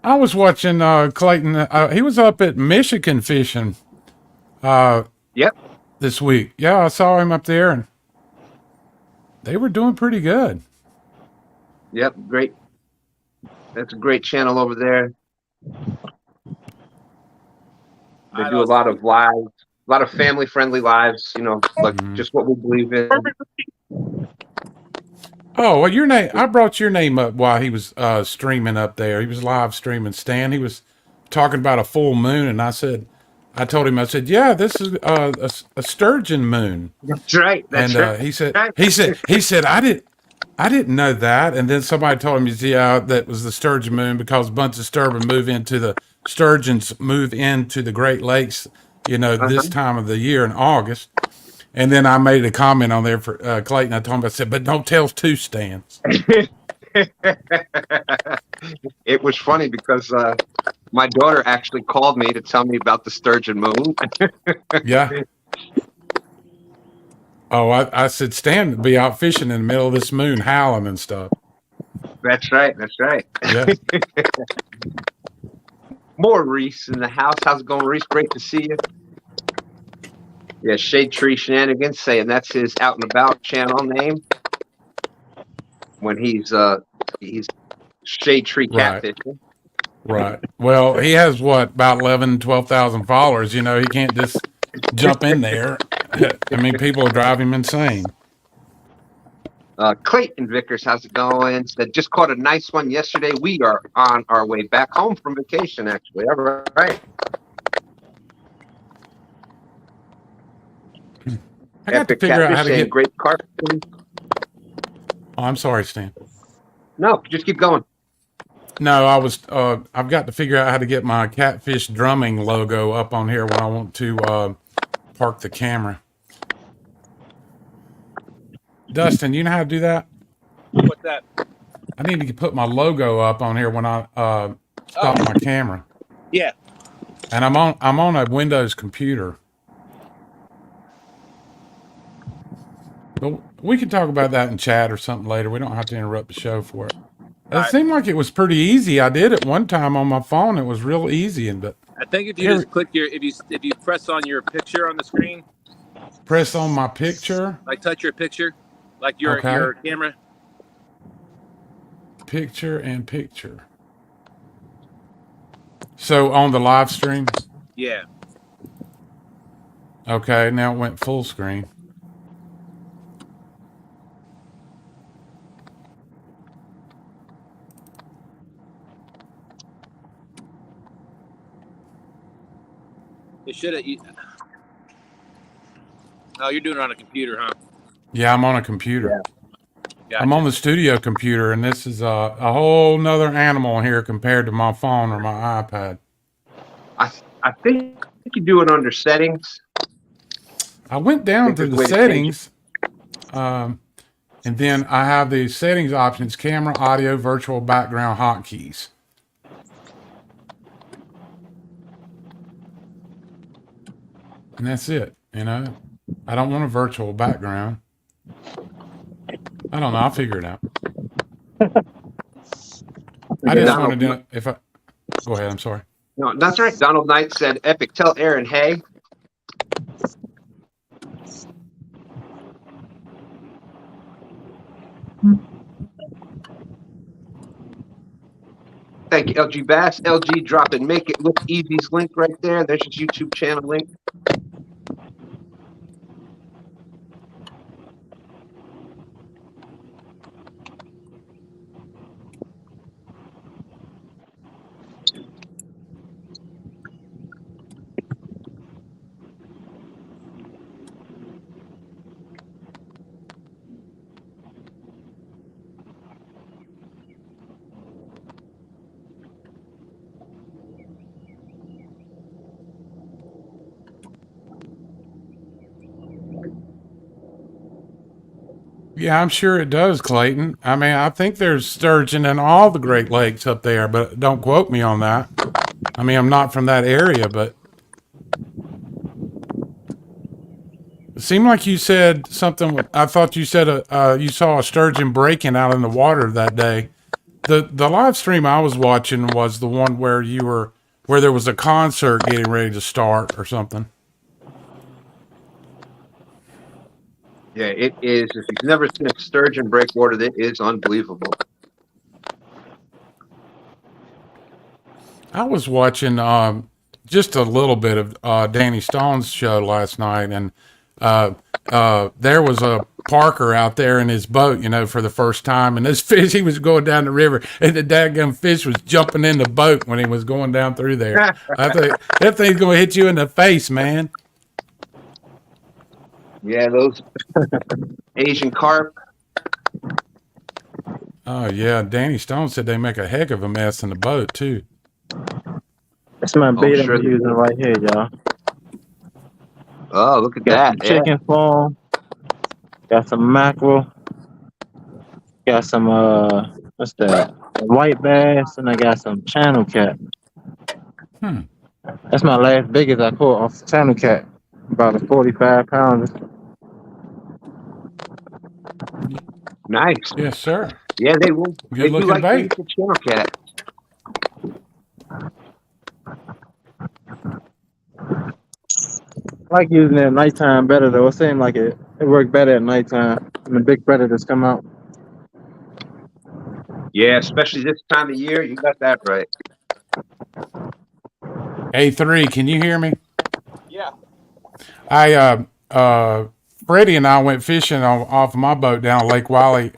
I was watching Clayton. He was up at Michigan fishing. Yep, This week. Yeah, I saw him up there, and they were doing pretty good. yep, great. That's a great channel over there. They do a lot of lives, a lot of family-friendly lives. You know, like just what we believe in. Oh, well, your name. I brought your name up while he was streaming up there. He was live streaming. Stan. He was talking about a full moon, and I told him, I said, yeah, this is a sturgeon moon. That's right. That's And right. he said, I didn't know that. And then somebody told him, yeah, that was the sturgeon moon because a bunch of sturgeons move into the Great Lakes, this time of the year in August. And then I made a comment on there for Clayton. I told him, I said, but don't tell two Stans. It was funny because my daughter actually called me to tell me about the sturgeon moon. Yeah. Oh, I said, Stan would be out fishing in the middle of this moon, howling and stuff. That's right. That's right. Yeah. More Reese in the house. How's it going, Reese? Great to see you. Yeah, Shade Tree Shenanigans saying that's his out and about channel name. When he's Shade Tree Catfishing. Right. Well, he has about 11, 12,000 followers. He can't just jump in there. I mean, people will drive him insane. Clayton Vickers, how's it going? Said just caught a nice one yesterday. We are on our way back home from vacation, actually. All right. I got to figure out how to get great carp. Oh, I'm sorry, Stan. No, just keep going. No, I've got to figure out how to get my Catfish drumming logo up on here when I want to park the camera. Dustin, you know how to do that? What's that? I need to put my logo up on here when I stop my camera. Yeah. And I'm on a Windows computer. But we can talk about that in chat or something later. We don't have to interrupt the show for it. It seemed like it was pretty easy. I did it one time on my phone. It was real easy, but I think if you just click if you press on your picture on the screen, press on my picture, like touch your picture, like your camera. Picture and picture. So on the live stream? Yeah. Okay, now it went full screen. It should have. Oh, you're doing it on a computer, huh? Yeah, I'm on a computer. Yeah. Gotcha. I'm on the studio computer, and this is a whole nother animal here compared to my phone or my iPad. I think you do it under settings. I went down to the settings, and then I have the settings options: camera, audio, virtual background, hotkeys. And that's it. I don't want a virtual background. I don't know. I'll figure it out. I just want to do it. Go ahead. I'm sorry. No, that's right. Donald Knight said, "Epic, tell Aaron, hey." Thank you, LG Bass. LG dropping Make It Look Easy's link right there. There's his YouTube channel link. Yeah, I'm sure it does, Clayton. I mean, I think there's sturgeon in all the Great Lakes up there, but don't quote me on that. I mean, I'm not from that area, but It seemed like you said something. I thought you said you saw a sturgeon breaking out in the water that day. The live stream I was watching was the one where there was a concert getting ready to start or something. Yeah, it is. If you've never seen a sturgeon break water, it is unbelievable. I was watching just a little bit of Danny Stone's show last night, and there was a Parker out there in his boat, for the first time, and this fish, he was going down the river, and the daggum fish was jumping in the boat when he was going down through there. I think that thing's going to hit you in the face, man. Yeah, those Asian carp. Oh, yeah. Danny Stone said they make a heck of a mess in the boat, too. That's my bait sure I'm using right here, y'all. Oh, look at Got that. some chicken farm. Got some mackerel. Got some what's that? White bass, and I got some channel cat. That's my last biggest I caught off the channel cat. About a 45 pounds. Nice. Yes, sir. Yeah, they will. They do Good-looking like bait. the channel cat. I like using it at nighttime better though. It seems like it worked better at nighttime when the big predators come out. Yeah, especially this time of year. You got that right. A3, can you hear me? Yeah. Freddie and I went fishing off of my boat down at Lake Wiley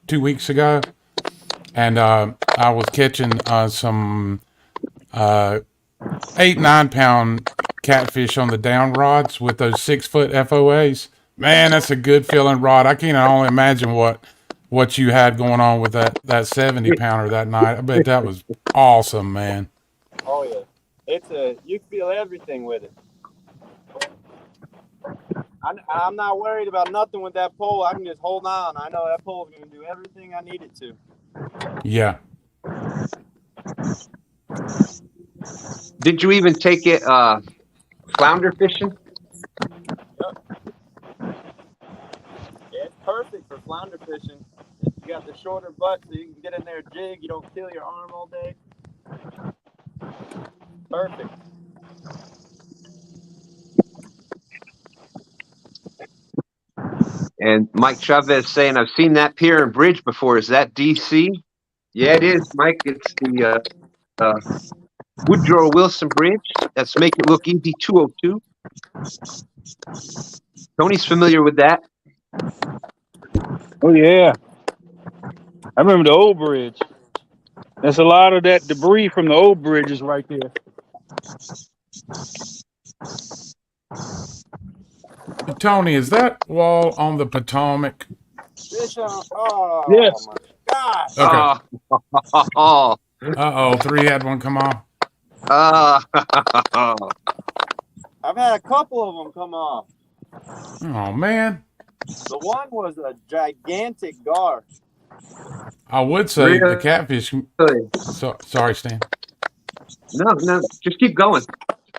2 weeks ago, and I was catching some 8-9 pound catfish on the down rods with those 6-foot FOAs. Man, that's a good feeling rod. I can't only imagine what you had going on with that 70 pounder that night. I bet that was awesome, man. Oh yeah, you feel everything with it. I'm not worried about nothing with that pole. I can just hold on. I know that pole's going to do everything I need it to. Yeah. Did you even take it flounder fishing? Yep. Yeah, it's perfect for flounder fishing. You got the shorter butt so you can get in there jig. You don't kill your arm all day. Perfect. And Mike Chavez saying, I've seen that pier and bridge before. Is that DC? Yeah, it is, Mike. It's the Woodrow Wilson Bridge. That's Make It Look Easy 202. Tony's familiar with that. Oh yeah, I remember the old bridge. There's a lot of that debris from the old bridges right there. Tony, is that wall on the Potomac? Fish on. Oh, Yes. my gosh. Okay. Oh. 3 had one come off. I've had a couple of them come off. Oh, man. The one was a gigantic gar. I would say Really? the catfish. Sorry, Stan. No, just keep going.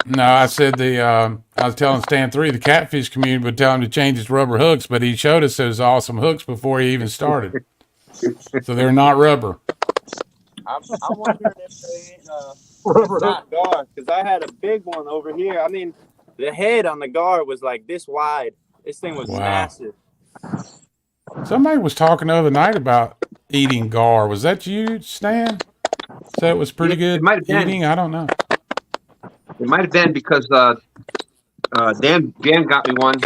No, I said I was telling Stan 3, the catfish community would tell him to change his rubber hooks, but he showed us those awesome hooks before he even started. So they're not rubber. I'm wondering if they ain't not gar, because I had a big one over here. I mean, the head on the gar was like this wide. This thing was massive. Somebody was talking the other night about eating gar. Was that you, Stan? So it was pretty good eating? I don't know. It might have been because Dan got me one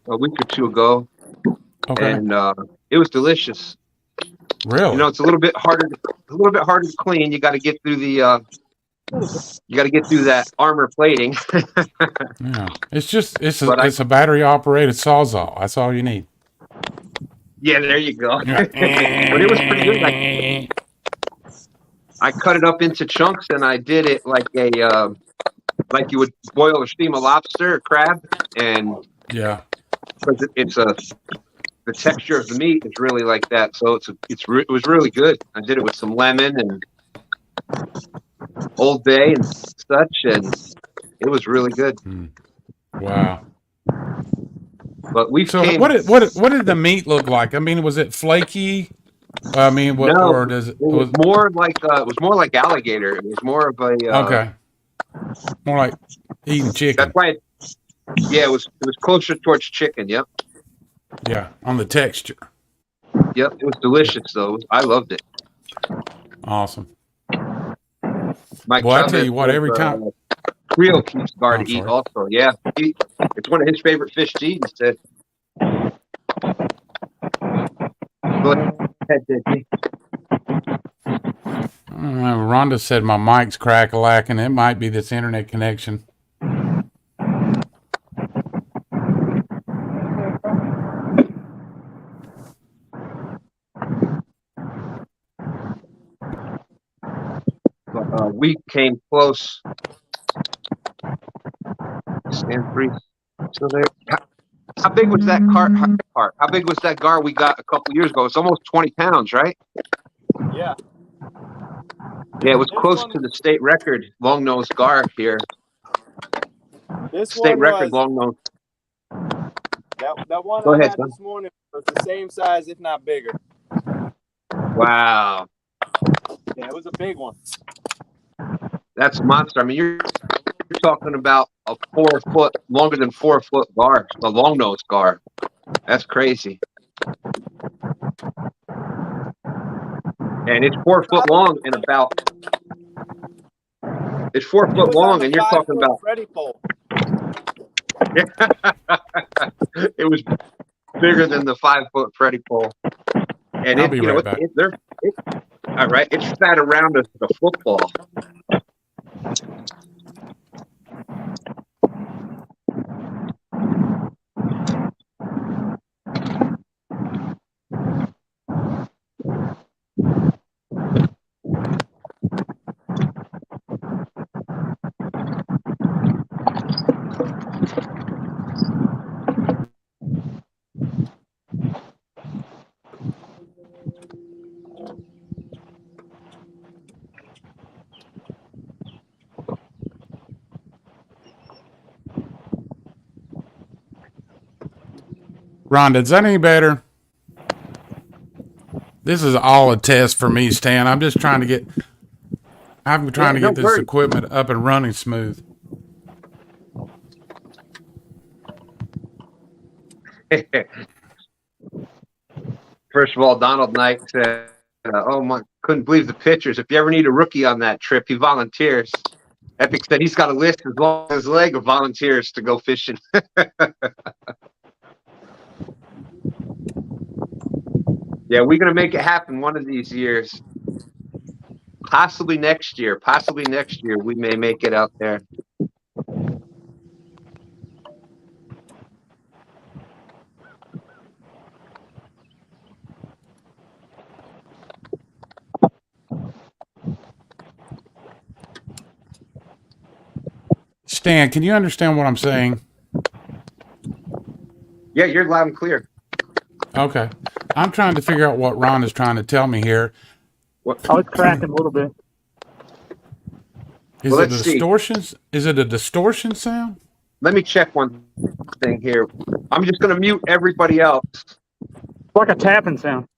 a week or two ago. Okay. And it was delicious. Really? You know, it's a little bit harder to clean. You got to get through that armor plating. Yeah. It's a battery operated Sawzall. That's all you need. Yeah, there you go. But it was pretty good. I cut it up into chunks and I did it like like you would boil or steam a lobster or crab, and yeah, because the texture of the meat is really like that. So it was really good. I did it with some lemon and Old Bay and such, and it was really good. Wow. But we So came. what did the meat look like? I mean, was it flaky? I mean, what No, or does it was more like it was more like alligator. It was more of a. okay? More like eating That's chicken. why. Yeah, it was closer towards chicken. Yep. Yeah, on the texture. Yep. It was delicious though. I loved it. Awesome. Mike Boy, I tell Chavez you what, every time. Rio keeps gar I'm to eat sorry. also. Yeah, it's one of his favorite fish to eat. He said. Go ahead, Disney. Rhonda said my mic's crack-a-lacking. It might be this internet connection. We came close. Stand free. So there. How big was that carp? How big was that gar we got a couple years ago? It's almost 20 pounds, right? Yeah. Yeah, it was close to the state record long nose gar here. This State one record was long nose. that one Go I ahead, had son. this morning was the same size, if not bigger. Wow, Yeah, it was a big one. that's a monster. I mean, you're talking about a 4 foot, longer than 4 foot gar, a long nose gar. That's crazy. And it's 4 foot long and about. It's 4 It foot was on long, the and you're 5 talking foot about. Freddy pole. It was bigger than the 5 foot Freddy pole, and I'll be right back. All right, it's fat around as a football. Rhonda, is that any better? This is all a test for me, Stan. I'm just trying to get. I'm trying to get this equipment up and running smooth. First of all, Donald Knight said, "Oh my, couldn't believe the pictures. If you ever need a rookie on that trip, he volunteers." Epic said he's got a list as long as his leg of volunteers to go fishing. Yeah, we're gonna make it happen one of these years. Possibly next year. Possibly next year we may make it out there. Stan, can you understand what I'm saying? Yeah, you're loud and clear. Okay. I'm trying to figure out what Ron is trying to tell me here. Oh, it's cracking a little bit. Is it a distortion? Is it a distortion sound? Let me check one thing here. I'm just going to mute everybody else. It's like a tapping sound.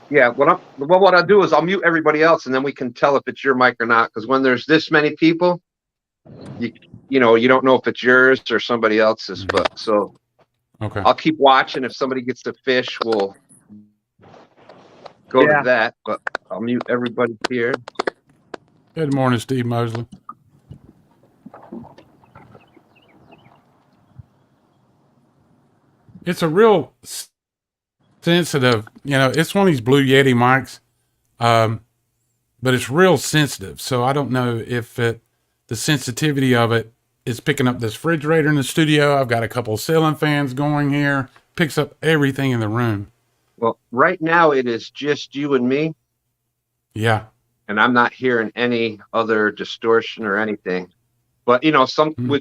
Yeah, what I'll do is I'll mute everybody else, and then we can tell if it's your mic or not. Because when there's this many people, you know you don't know if it's yours or somebody else's. But so okay, I'll keep watching. If somebody gets a fish, we'll go to that. But I'll mute everybody here. Good morning, Steve Mosley. It's a real sensitive, it's one of these Blue Yeti mics, but it's real sensitive. So I don't know if the sensitivity of it is picking up this refrigerator in the studio. I've got a couple of ceiling fans going here. Picks up everything in the room. Well, right now it is just you and me. Yeah. And I'm not hearing any other distortion or anything. But, with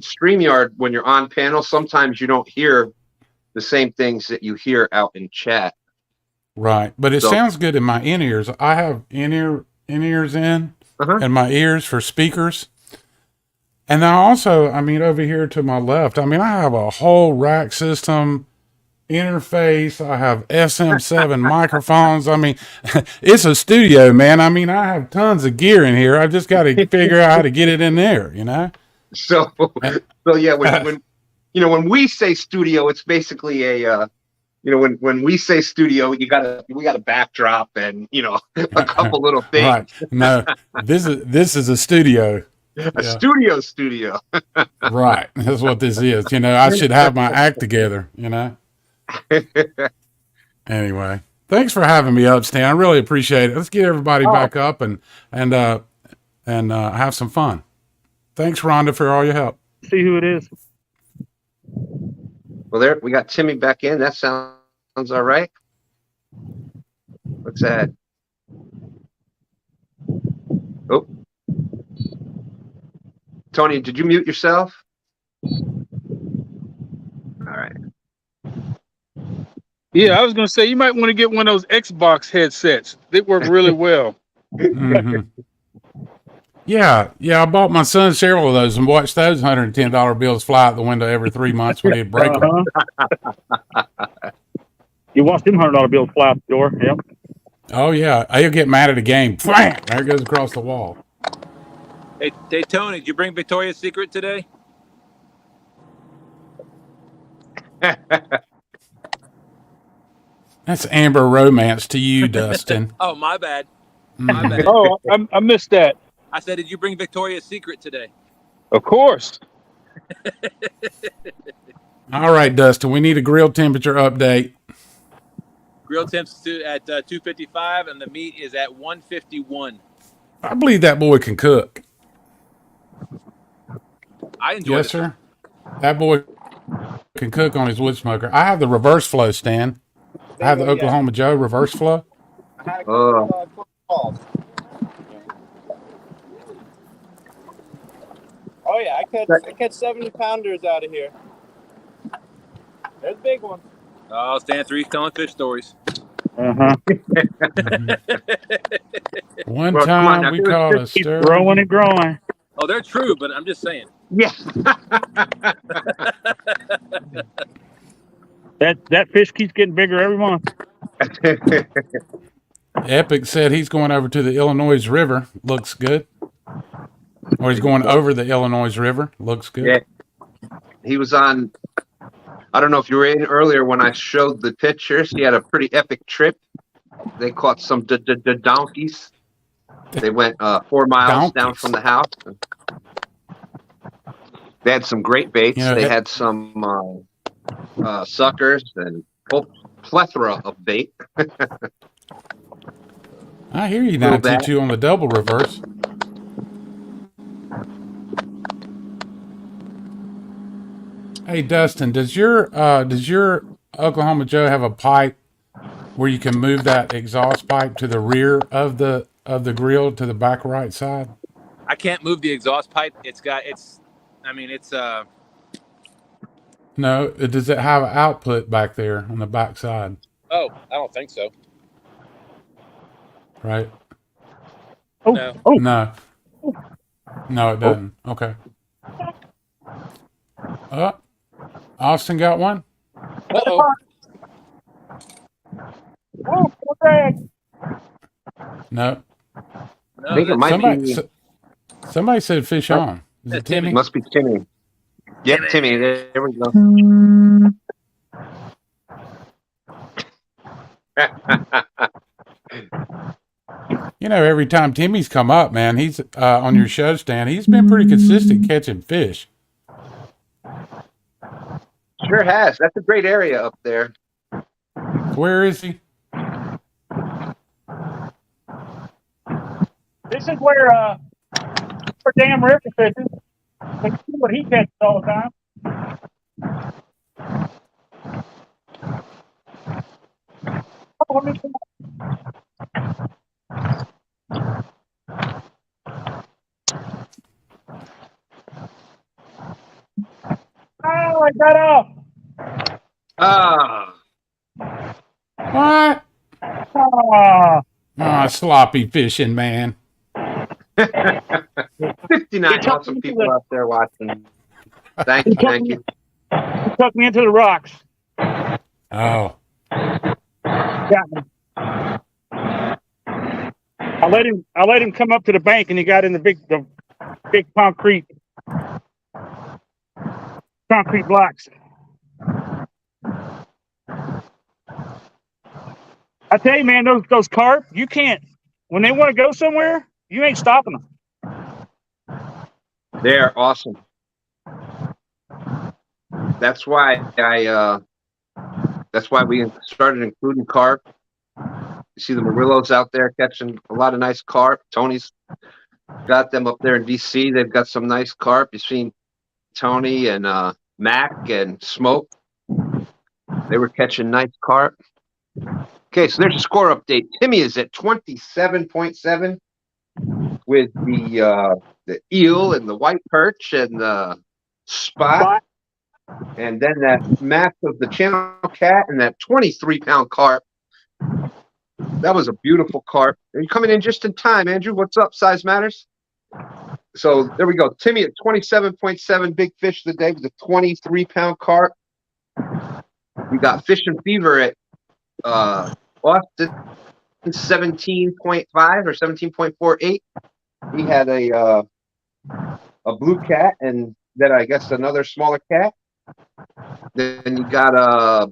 StreamYard, when you're on panel, sometimes you don't hear the same things that you hear out in chat. Right. But it sounds good in my in-ears. I have in-ears in and my ears for speakers. And then also, I mean, over here to my left, I mean, I have a whole rack system interface. I have SM7 microphones. I mean, it's a studio, man. I mean, I have tons of gear in here. I just got to figure out how to get it in there, you know? So yeah, when we say studio, it's basically a when we say studio, we got a backdrop and a couple little things. Right. No, this is a studio. A studio. Right. That's what this is. I should have my act together, Anyway, thanks for having me up, Stan. I really appreciate it. Let's get everybody back up and have some fun. Thanks, Rhonda, for all your help. See who it is. Well, there we got Timmy back in. That sounds all right. What's that? Oh, Tony, did you mute yourself? All right. Yeah, I was gonna say you might want to get one of those Xbox headsets. They work really well. Mm-hmm. Yeah. I bought my son several of those and watched those $110 bills fly out the window every 3 months when he'd break them. You watched them $100 bills fly out the door. Yep. Oh yeah, he'll get mad at a game. There it goes across the wall. Hey, Tony, did you bring Victoria's Secret today? That's Amber Romance to you, Dustin. Oh, my bad. My bad. Oh, I missed that. I said, did you bring Victoria's Secret today? Of course. All right, Dustin, we need a grill temperature update. Grill temps at 255, and the meat is at 151. I believe that boy can cook. I enjoy Yes, sir. That boy can cook on his wood smoker. I have the reverse flow, Stan. I have the Oklahoma Joe reverse flow. Oh yeah, I catch 70-pounders out of here. There's big ones. Oh, Stan 3's telling fish stories. Uh-huh. One time we caught a Keep stir. growing and growing. Oh, they're true, but I'm just saying. Yeah. That fish keeps getting bigger every month. Epic said he's going over to the Illinois River. Looks good. Or he's going over the Illinois River. Looks good. Yeah. He was on. I don't know if you were in earlier when I showed the pictures. He had a pretty epic trip. They caught some donkeys. They went 4 miles down from the house. They had some great baits. They had some suckers and a plethora of bait. I hear you now, T2 on the double reverse. Hey Dustin, does your Oklahoma Joe have a pipe where you can move that exhaust pipe to the rear of the grill to the back right side? I can't move the exhaust pipe. No, does it have an output back there on the back side? Oh, I don't think so. Right? Oh, No. oh. No, it doesn't. Okay. Austin got one? Uh-oh. Oh, Greg. No. I think it might be. Somebody said fish on. Is it Timmy? Must be Timmy. Yep, Timmy. There we go. Every time Timmy's come up, man, he's on your show, Stan. He's been pretty consistent catching fish. Sure has. That's a great area up there. Where is he? This is where Dam River fishing. Let's see what he catches all the time. Oh, let me see. Oh, I got off. What? Ah. Oh, sloppy fishing, man. 59 awesome people out there watching. Thank you. He took me into the rocks. Oh. Yeah. I let him come up to the bank, and he got in the big concrete blocks. I tell you, man, those carp, you can't, when they want to go somewhere, you ain't stopping them. They're awesome. That's why we started including carp. You see the Murillos out there catching a lot of nice carp. Tony's got them up there in DC. They've got some nice carp. You've seen Tony and Mac and Smoke. They were catching nice carp. Okay, so there's a score update. Timmy is at 27.7 with the eel and the white perch and the spot. And then that match of the channel cat and that 23-pound carp. That was a beautiful carp. You're coming in just in time, Andrew. What's up, Size Matters? So there we go. Timmy at 27.7 big fish of the day with a 23-pound carp. We got Fish and Fever at Austin 17.5 or 17.48. He had a blue cat and then I guess another smaller cat. Then you got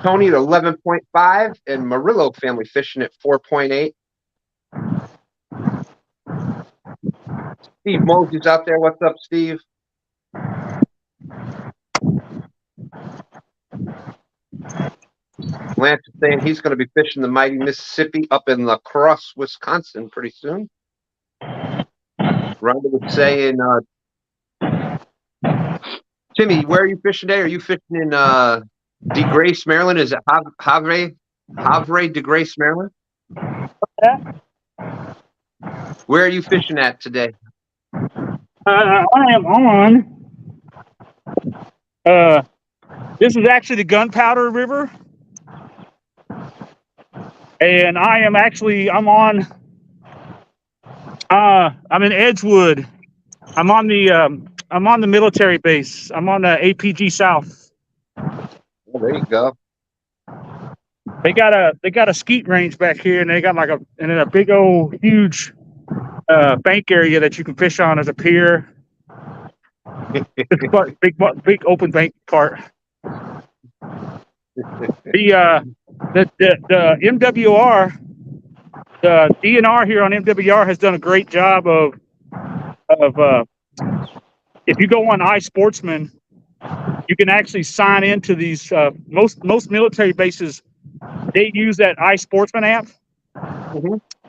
Tony at 11.5 and Murillo family fishing at 4.8. Steve Mosey's out there. What's up, Steve? Lance is saying he's going to be fishing the mighty Mississippi up in La Crosse, Wisconsin pretty soon. Rhonda was saying, Timmy, where are you fishing today? Are you fishing in De Grace, Maryland? Is it Havre De Grace, Maryland? Where are you fishing at today? I am on. This is actually the Gunpowder River, and I'm on. I'm in Edgewood. I'm on the military base. I'm on the APG South. Oh, there you go. They got a skeet range back here, and they got a big old huge bank area that you can fish on as a pier. big open bank part. The MWR, the DNR here on MWR has done a great job of if you go on iSportsman, you can actually sign into these most military bases. They use that iSportsman app,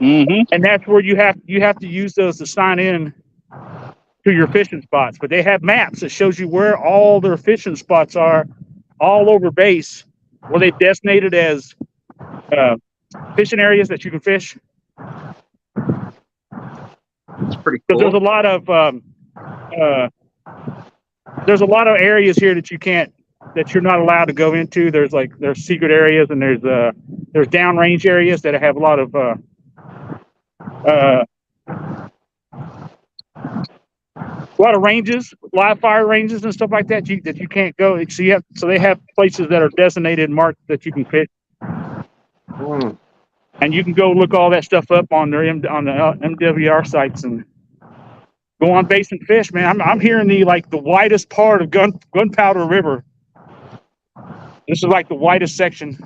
and that's where you have to use those to sign in to your fishing spots. But they have maps that shows you where all their fishing spots are, all over base, where they designated as fishing areas that you can fish. It's pretty cool. There's a lot of areas here that you're not allowed to go into. There's secret areas, and there's downrange areas that have a lot of ranges, live fire ranges and stuff like that that you can't go. So they have places that are designated and marked that you can fish. And you can go look all that stuff up on the MWR sites and go on base and fish, man. I'm here in the widest part of Gunpowder River. This is like the widest section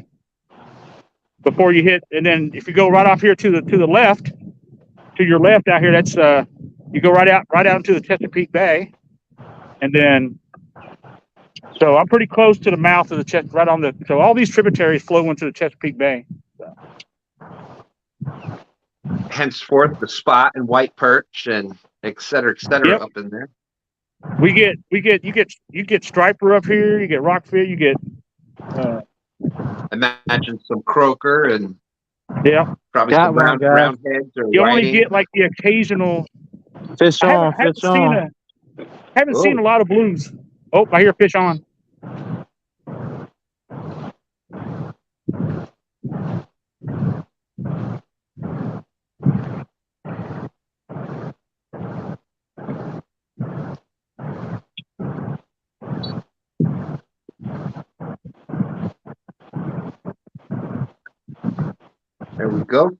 before you hit, and then if you go right off here to the left, to your left out here, that's you go right out into the Chesapeake Bay, and then so I'm pretty close to the mouth of the so all these tributaries flow into the Chesapeake Bay. Henceforth, the spot and white perch and et cetera, yep. Up in there. You get striper up here. You get rockfish. You get. Imagine some croaker and probably got some one, round heads or you whiting. only get the occasional fish on. Haven't seen a lot of blues. Oh, I hear fish on. There we go.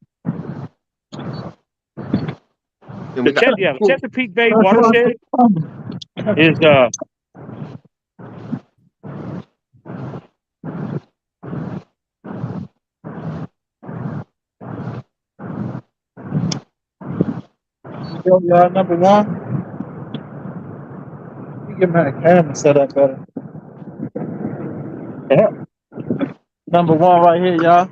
And we got The Chesapeake Bay watershed is y'all number one. You get my camera set up better. Yeah. Number one right here, y'all.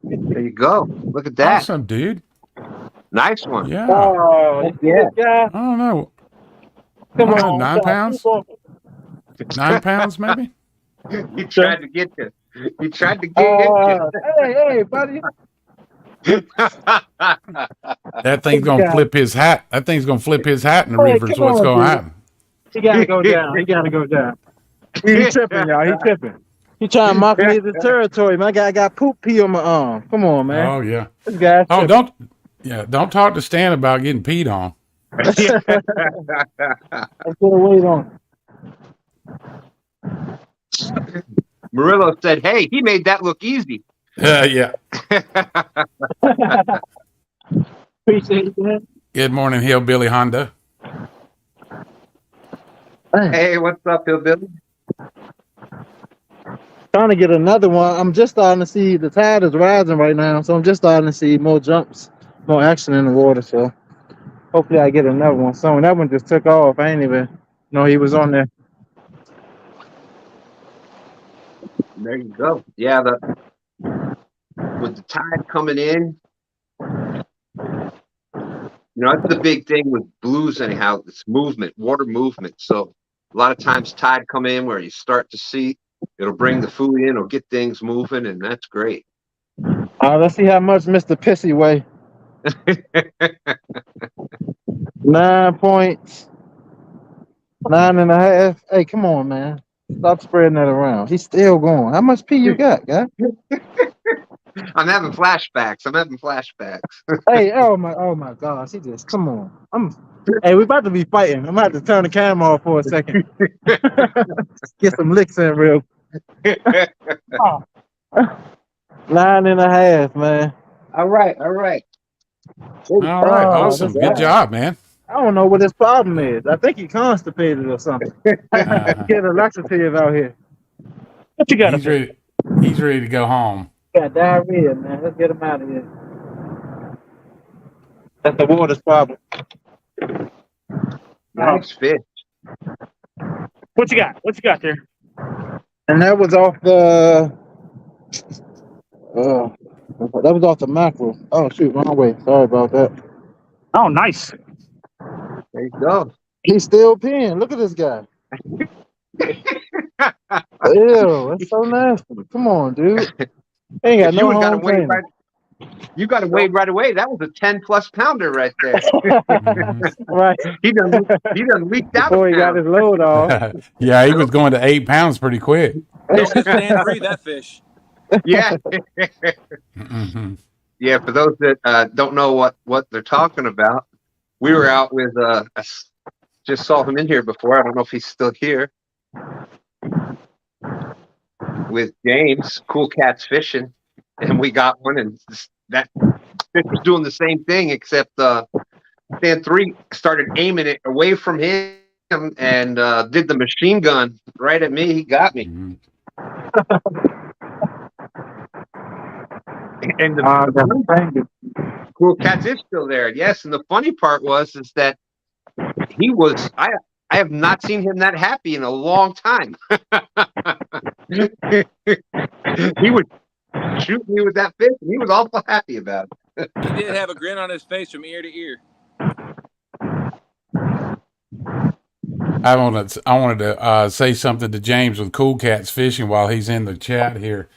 there you go. Look at that. Awesome, dude. Nice one. Yeah. Oh, Yeah. guy. I don't know. Come I don't on, know, 9 pounds? 9 pounds, maybe? He tried to get you. He tried to get you. Hey, buddy. That thing's gonna flip his hat. That thing's gonna flip his hat in the Hey, river. Is come what's on, gonna dude. happen. He gotta go down. He gotta go down. He tripping, y'all. He tripping. He trying to mock me the territory, man. I got poop pee on my arm. Come on, man. Oh yeah. This guy's Oh, tripping. don't talk to Stan about getting peed on. Let's put a weight on. Murillo said, "Hey, he made that look easy." Yeah. Appreciate it, man. Good morning, Hillbilly Honda. Hey, what's up, Hillbilly? Trying to get another one. I'm just starting to see the tide is rising right now, so I'm just starting to see more jumps, more action in the water. So hopefully I get another one soon. That one just took off. I ain't even know he was on there. There you go. Yeah, with the tide coming in, that's the big thing with blues anyhow. It's movement, water movement. So a lot of times tide come in where you start to see, it'll bring the food in, it'll get things moving, and that's great. Let's see how much Mr. Pissy weigh. 9 points. 9.5. Hey, come on, man. Stop spreading that around. He's still going. How much pee you got, guy? I'm having flashbacks. Hey, oh my gosh. He just, come on. Hey, we about to be fighting. I'm about to turn the camera off for a second. Get some licks in real. 9.5, man. All right. All right, awesome. Good job, man. I don't know what his problem is. I think he constipated or something. Get a laxative out here. What you got? He's ready to go home. Got diarrhea, man. Let's get him out of here. That's the water's problem. Nice fish. What you got? What you got there? And that was off the. That was off the mackerel. Oh shoot, wrong way. Sorry about that. Oh, nice. There you go. He's still peeing. Look at this guy. Ew, that's so nasty. Come on, dude. Ain't got no home training. You got to weigh right away. That was a 10+ pounder right there. Right. He done leaked out. Before he got his load off. Yeah, he was going to 8 pounds pretty quick. Don't get Stan free that fish. Yeah. Yeah, for those that don't know what they're talking about, we were out with just saw him in here before. I don't know if he's still here. With James, Cool Cats Fishing, and we got one, and that fish was doing the same thing, except Stan 3 started aiming it away from him and did the machine gun right at me. He got me. And the Cool Cats is still there, yes. And the funny part is that he was. I have not seen him that happy in a long time. He would shoot me with that fish, and he was awful happy about it. He did have a grin on his face from ear to ear. I wanted to say something to James with Cool Cats Fishing while he's in the chat here.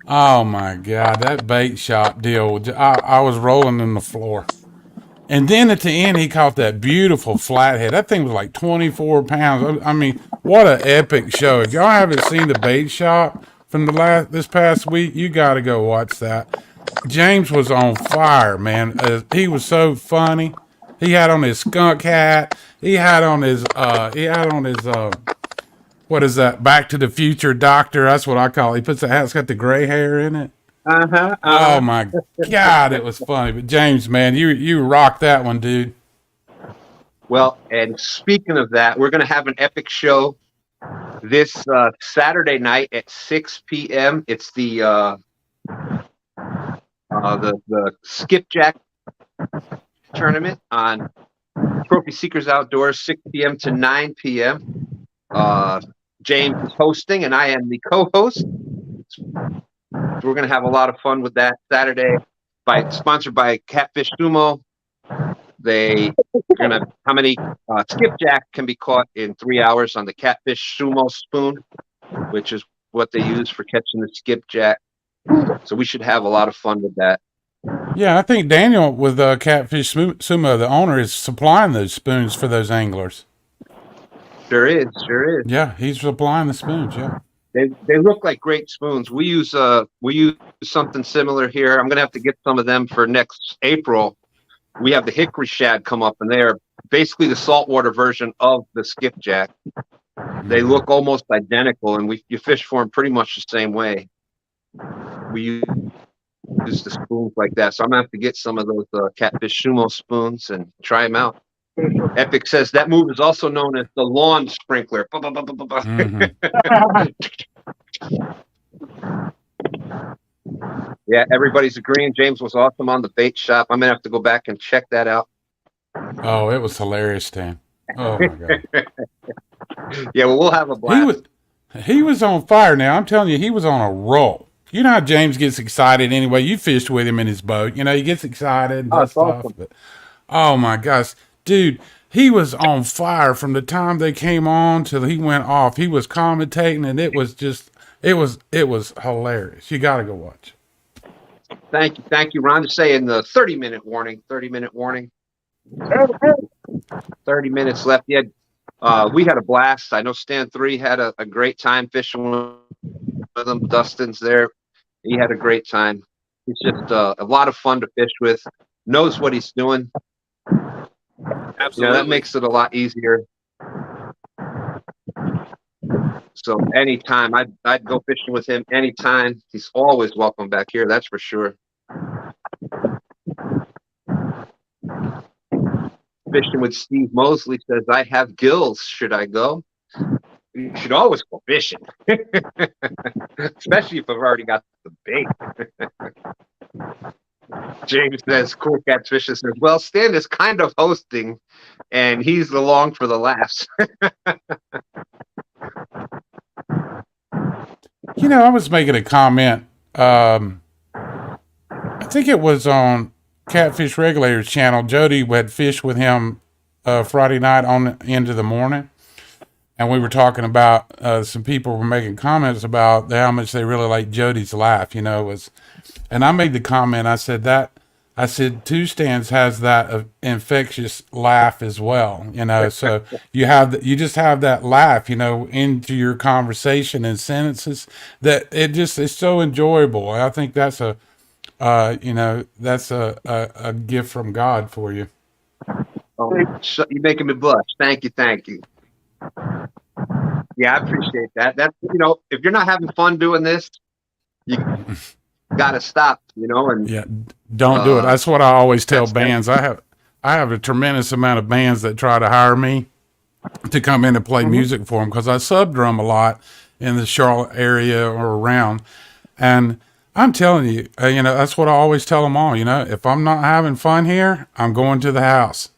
Oh my God, that bait shop deal! I was rolling on the floor, and then at the end he caught that beautiful flathead. That thing was like 24 pounds. I mean, what an epic show! If y'all haven't seen the bait shop from this past week, you got to go watch that. James was on fire, man. He was so funny. He had on his skunk hat. He had on his what is that? Back to the Future doctor. That's what I call it. He puts the hat. It's got the gray hair in it. Oh my God, it was funny. But James, man, you rocked that one, dude. Well, and speaking of that, we're going to have an epic show this Saturday night at 6 p.m. It's the skipjack tournament on Trophy Seekers Outdoors, 6 p.m. to 9 p.m. James is hosting, and I am the co-host. So we're going to have a lot of fun with that Saturday. Sponsored by Catfish Sumo. How many skipjack can be caught in 3 hours on the Catfish Sumo spoon, which is what they use for catching the skipjack. So we should have a lot of fun with that. Yeah, I think Daniel with Catfish Sumo, the owner, is supplying those spoons for those anglers. Sure is. Yeah, he's supplying the spoons. Yeah, they look like great spoons. We use something similar here. I'm gonna have to get some of them for next April. We have the hickory shad come up, and they are basically the saltwater version of the skipjack. They look almost identical, and you fish for them pretty much the same way. We use the spoons like that, so I'm gonna have to get some of those Catfish Sumo spoons and try them out. Epic says that move is also known as the lawn sprinkler. Yeah, everybody's agreeing. James was awesome on the bait shop. I'm gonna have to go back and check that out. Oh, it was hilarious, Stan. Oh my God. Yeah, well, we'll have a blast. He was on fire. Now I'm telling you, he was on a roll. You know how James gets excited anyway. You fished with him in his boat. You know, he gets excited and stuff. Awesome. But, oh my gosh, dude, he was on fire from the time they came on till he went off. He was commentating, and it was hilarious. You got to go watch. Thank you, Ron. Just saying the 30-minute warning. 30 minutes left. Yeah, we had a blast. I know Stan 3 had a great time fishing with him. Dustin's there. He had a great time. He's just a lot of fun to fish with. Knows what he's doing. Absolutely. You know, that makes it a lot easier. So anytime, I'd go fishing with him anytime. He's always welcome back here, that's for sure. Fishing with Steve Mosley says, I have gills. Should I go? You should always go fishing. Especially if I've already got the bait. James says, Cool Cats Fishes says, well, Stan is kind of hosting, and he's along for the laughs. You know, I was making a comment. I think it was on Catfish Regulator's channel. Jody had fished with him Friday night on into the morning, and we were talking about some people were making comments about how much they really like Jody's laugh. You know, and I made the comment. I said Two Stands has that infectious laugh as well, you know. So you just have that laugh, you know, into your conversation and sentences that it's so enjoyable. I think that's a gift from God for you. Oh, you're making me blush. Thank you. Yeah, I appreciate that. That's, you know, if you're not having fun doing this, you gotta stop, you know. And yeah, don't do it. That's what I always tell bands. I have a tremendous amount of bands that try to hire me to come in and play music for them because I sub drum a lot in the Charlotte area or around. And I'm telling you, you know, that's what I always tell them all. You know, if I'm not having fun here, I'm going to the house.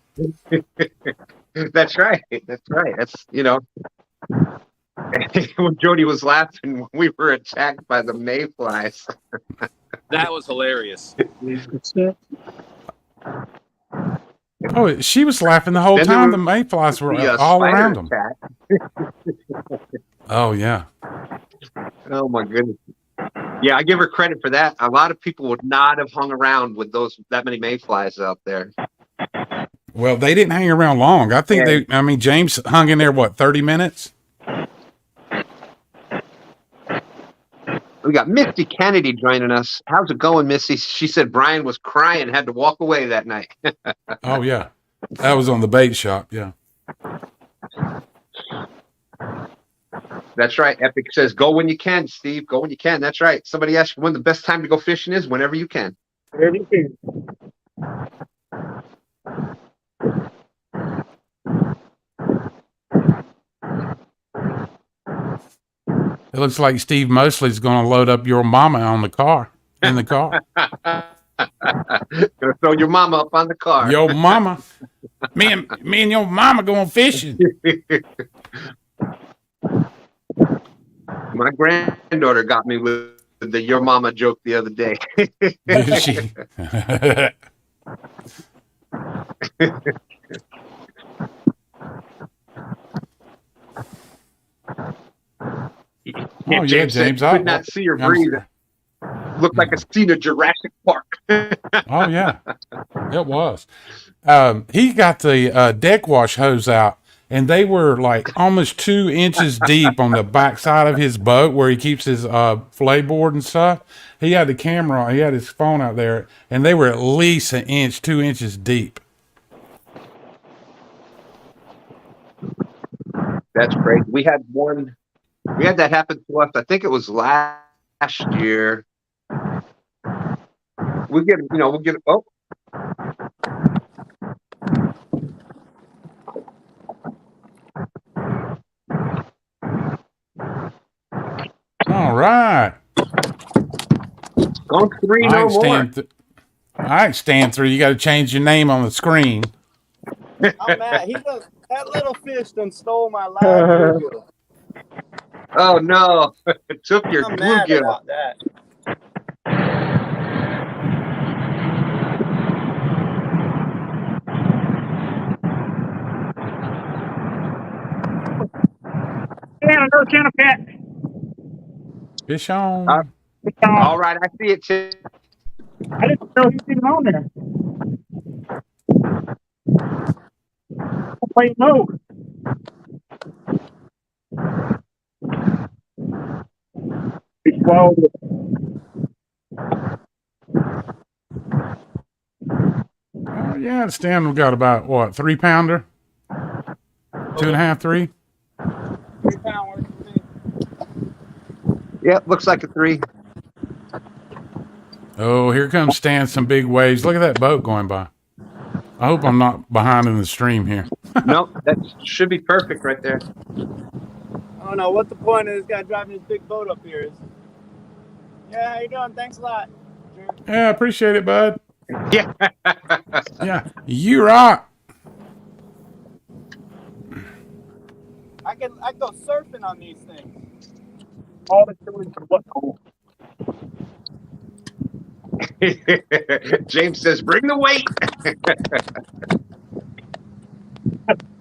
That's right. That's, you know. When Jody was laughing, we were attacked by the mayflies. That was hilarious. Oh, she was laughing the whole time. The mayflies were all around them. Oh, yeah. Oh, my goodness. Yeah, I give her credit for that. A lot of people would not have hung around with that many mayflies out there. Well, they didn't hang around long. I think James hung in there, 30 minutes? We got Misty Kennedy joining us. How's it going, Missy? She said Brian was crying and had to walk away that night. Oh, yeah. That was on the bait shop, yeah. That's right. Epic says, go when you can, Steve. Go when you can. That's right. Somebody asked when the best time to go fishing is. Whenever you can. Wherever you can. It looks like Steve Mosley's going to load up your mama on the car. In the car. Gonna throw your mama up on the car. Your mama. Me and your mama going fishing. My granddaughter got me with the your mama joke the other day. Did she? Oh, yeah, James. I could not see her breathe. Looked like a scene of Jurassic Park. Oh, yeah. It was. He got the deck wash hose out, and they were like almost 2 inches deep on the backside of his boat where he keeps his fillet board and stuff. He had the camera, he had his phone out there, and they were at least 1 inch, 2 inches deep. That's great. We had that happen to us. I think it was last year. We'll get oh. All right. Gone 3 no more. All right, stand through. You got to change your name on the screen. I'm mad. That little fish done stole my live bluegill. Oh no! It took your I'm mad bluegill. about that. And another channel cat. Fish on. All right, I see it, Tim. I didn't know he was even on there. Wait, no. He swallowed it. Oh, yeah, Stan, we got about, what, 3 pounder? 2.5, 3? 3 pound. Yeah, looks like a 3. Oh, here comes Stan, some big waves. Look at that boat going by. I hope I'm not behind in the stream here. Nope, that should be perfect right there. I don't know what the point of this guy driving his big boat up here is. Yeah, how you doing? Thanks a lot. Yeah, appreciate it, bud. Yeah. Yeah, you rock. I can go surfing on these things. All the children from what hole? James says, bring the weight.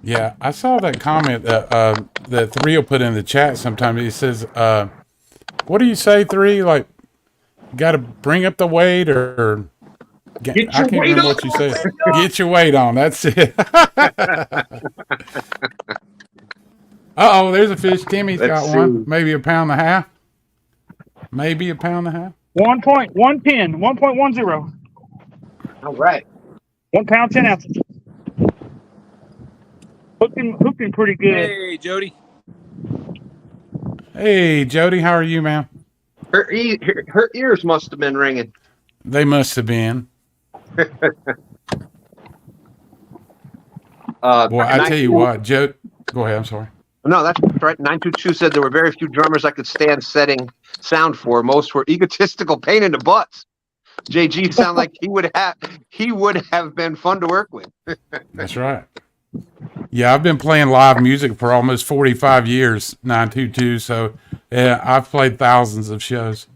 Yeah, I saw that comment that 3 will put in the chat sometime. He says, what do you say, 3? Like, got to bring up the weight or Get I your can't weight remember on. what you said. Get your weight on. That's it. Uh-oh, there's a fish. Timmy's Let's got see. one. Maybe a pound and a half. Maybe a pound and a half. 1.1 pin, 1.10. All right. 1 pound, 10 ounces. Hooking pretty good. Hey, Jody. Hey, Jody, how are you, man? Her ears must have been ringing. They must have been. Boy, I tell you what, Joe. Go ahead. I'm sorry. No, that's right. 922 said there were very few drummers I could stand setting sound for. Most were egotistical, pain in the butts. JG sound like he would have been fun to work with. That's right. Yeah, I've been playing live music for almost 45 years, 922. So yeah, I've played thousands of shows.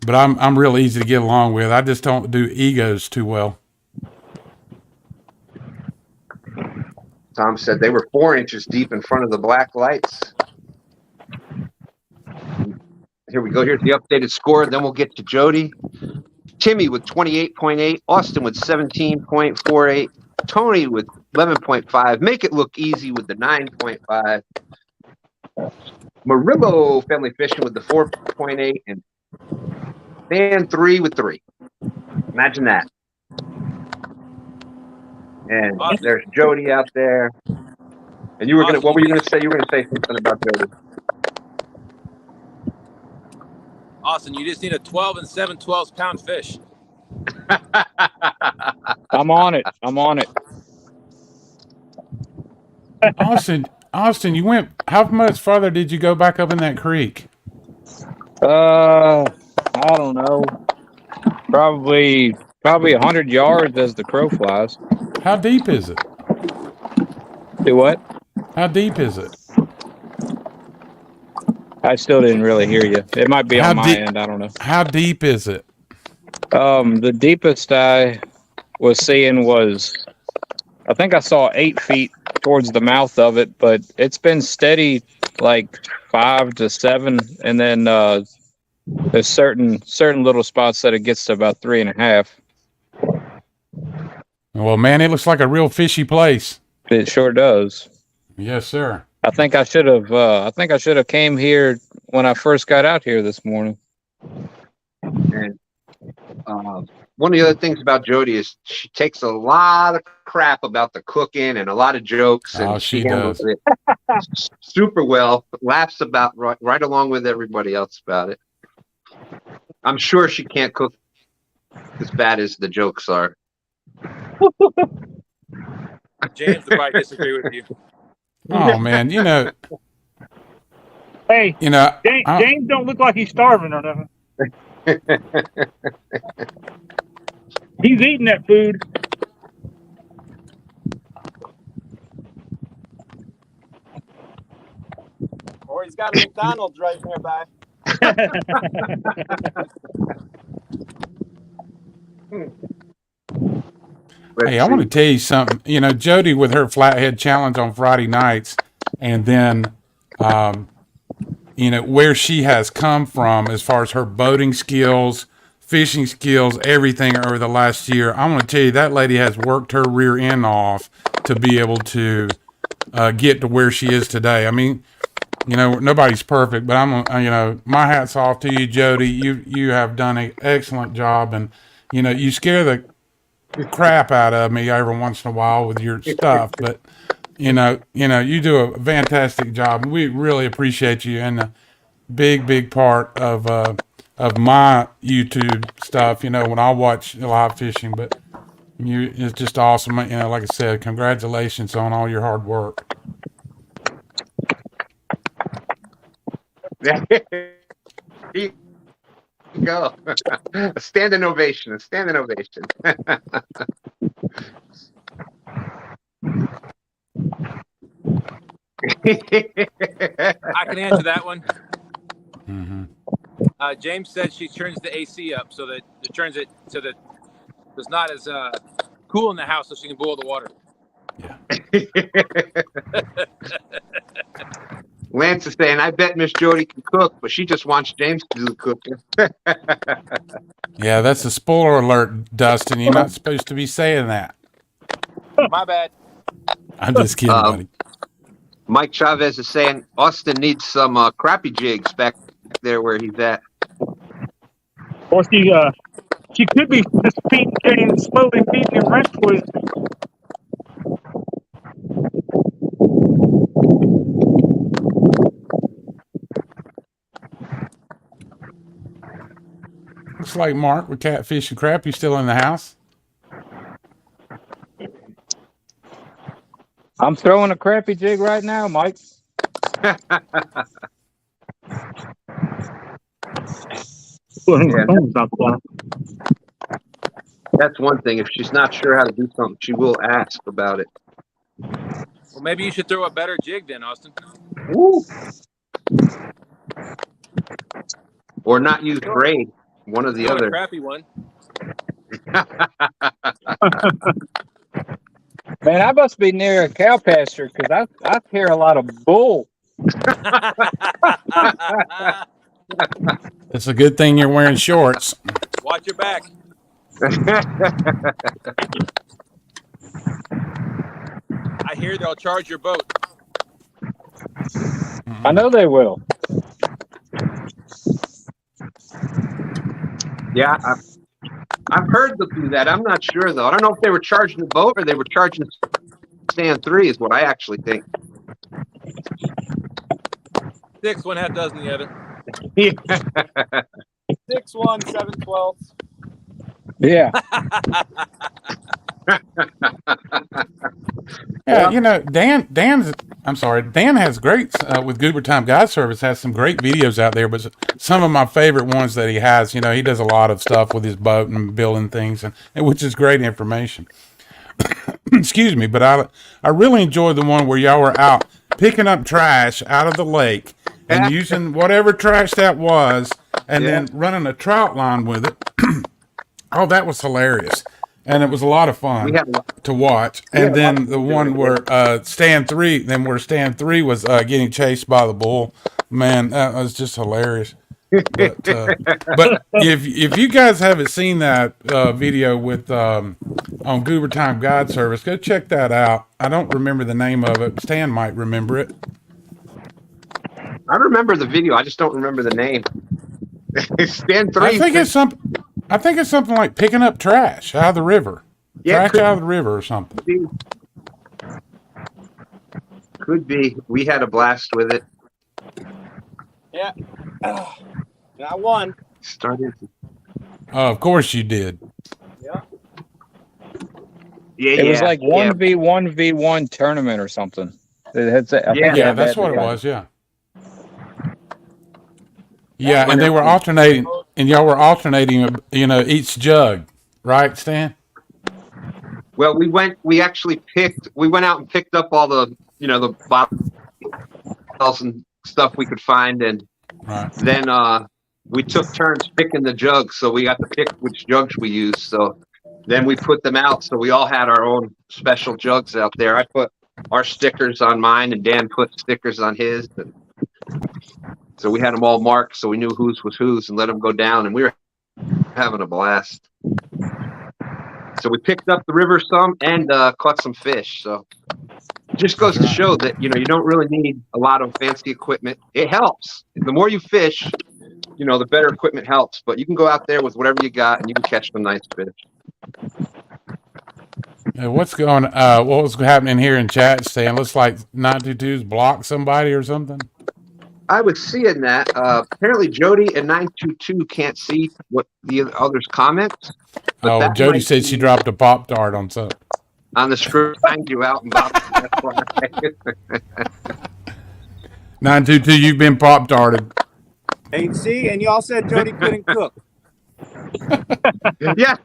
But I'm real easy to get along with. I just don't do egos too well. Tom said they were 4 inches deep in front of the black lights. Here we go. Here's the updated score. Then we'll get to Jody. Timmy with 28.8. Austin with 17.48. Tony with 11.5. Make it look easy with the 9.5. Marillo Family Fishing with the 4.8. And Dan 3 with 3. Imagine that. And Awesome. there's Jody out there. And you were gonna. What were you gonna say? You were gonna say something about Jody. Austin, you just need a 12 and 7/12 pound fish. I'm on it. I'm on it. Austin, you went. How much farther did you go back up in that creek? I don't know. Probably 100 yards as the crow flies. How deep is it? Do what? How deep is it? I still didn't really hear you. It might be How on my deep- end. I don't know. How deep is it? The deepest I was seeing was, I think I saw 8 feet towards the mouth of it, but it's been steady like 5 to 7, and then there's certain little spots that it gets to about 3.5. Well, man, it looks like a real fishy place. It sure does. Yes, sir. I think I should have. I think I should have came here when I first got out here this morning. And one of the other things about Jody is she takes a lot of crap about the cooking and a lot of jokes, and Oh, she handles does. it super well. Laughs about right along with everybody else about it. I'm sure she can't cook as bad as the jokes are. James would probably disagree with you. Oh man, Hey, James, James don't look like he's starving or nothing. He's eating that food. Or he's got a McDonald's right nearby. Hey, I want to tell you something. Jody with her flathead challenge on Friday nights, and then, where she has come from as far as her boating skills, fishing skills, everything over the last year. I want to tell you that lady has worked her rear end off to be able to get to where she is today. I mean, nobody's perfect, but my hat's off to you, Jody. You have done an excellent job, and you scare the crap out of me every once in a while with your stuff, but you do a fantastic job. We really appreciate you, and a big part of my YouTube stuff. When I watch live fishing, but it's just awesome. Like I said, congratulations on all your hard work. There you go. A standing ovation. A standing ovation. I can answer that one. Mm-hmm. James said she turns the AC up so that it turns it so that it's not as cool in the house, so she can boil the water. Yeah. Lance is saying, I bet Miss Jody can cook, but she just wants James to do the cooking. Yeah, that's a spoiler alert, Dustin. You're not supposed to be saying that. My bad. I'm just kidding, buddy. Mike Chavez is saying Austin needs some crappie jigs back there where he's at. Or she could be just slowly feeding him rest poison. Looks like Mark with Catfish and Crap. You still in the house? I'm throwing a crappie jig right now, Mike. That's one thing. If she's not sure how to do something, she will ask about it. Well, maybe you should throw a better jig then, Austin. Woo. Or not use braid. One or the Throw other. a crappy one. Man, I must be near a cow pasture because I hear a lot of bull. It's a good thing you're wearing shorts. Watch your back. I hear they'll charge your boat. I know they will. Yeah, I've heard them do that. I'm not sure, though. I don't know if they were charging the boat or they were charging stand 3 is what I actually think. 6, 1/2 dozen the other. Yeah. 6'1", 7/12. Yeah. Yeah, you know, Dan has great with Goober Time Guide Service has some great videos out there, but some of my favorite ones that he has, you know, he does a lot of stuff with his boat and building things, and which is great information. Excuse me, but I really enjoyed the one where y'all were out picking up trash out of the lake and using whatever trash that was, and then running a trout line with it. Oh, that was hilarious. And it was a lot of fun to watch. And then the one where Stand 3 was getting chased by the bull. Man, that was just hilarious. But if you guys haven't seen that video with on Goober Time Guide Service, go check that out. I don't remember the name of it. Stan might remember it. I remember the video. I just don't remember the name. Stand 3. I think it's something like picking up trash out of the river. Yeah, trash out of the river or something. Could be. We had a blast with it. Yeah. And I won. Started. Of course you did. Yeah. Yeah, It was like 1v1v1 tournament or something. Yeah, that's what it was. Yeah. Yeah, and they were alternating, and y'all were alternating, you know, each jug, right, Stan? Well, we went out and picked up all the, you know, the bottles and stuff we could find, and then we took turns picking the jugs, so we got to pick which jugs we used. So then we put them out, so we all had our own special jugs out there. I put our stickers on mine, and Dan put stickers on his. And so we had them all marked, so we knew whose was whose, and let them go down, and we were having a blast. So we picked up the river some and caught some fish. So it just goes to show that, you know, you don't really need a lot of fancy equipment. It helps. The more you fish, you know, the better equipment helps. But you can go out there with whatever you got, and you can catch some nice fish. What was happening here in chat, Stan? Looks like 922's blocked somebody or something. I was seeing that. Apparently, Jody and 922 can't see what the others' comments. Oh, Jody said she dropped a Pop-Tart on something. On the screen, find you out and Bob. 922, you've been Pop-Tarted. Hey, see, and y'all said Jody couldn't cook. Yeah.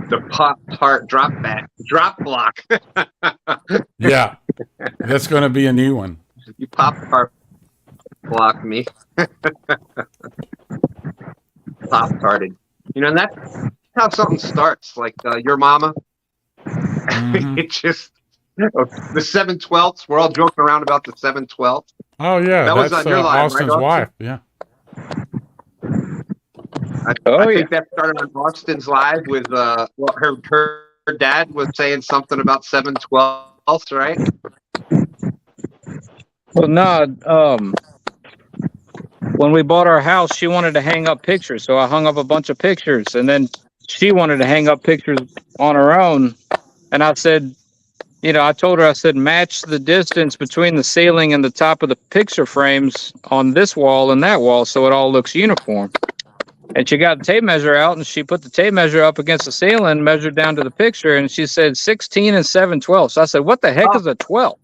The Pop-Tart drop block. Yeah, that's going to be a new one. You Pop-Tart block me. Pop-Tarted. You know, and that's how something starts. Like your mama. Mm-hmm. It just the 7/12. We're all joking around about the 7/12. Oh yeah, that was on your live, Austin's right, wife. Yeah. I think that started on Austin's live with her dad was saying something about 7/12, right? Well, no. When we bought our house, she wanted to hang up pictures, so I hung up a bunch of pictures, and then she wanted to hang up pictures on her own, and I said, you know, I told her, I said, match the distance between the ceiling and the top of the picture frames on this wall and that wall, so it all looks uniform. And she got the tape measure out, and she put the tape measure up against the ceiling, measured down to the picture, and she said 16 and 7/12. So I said, what the heck is a 12?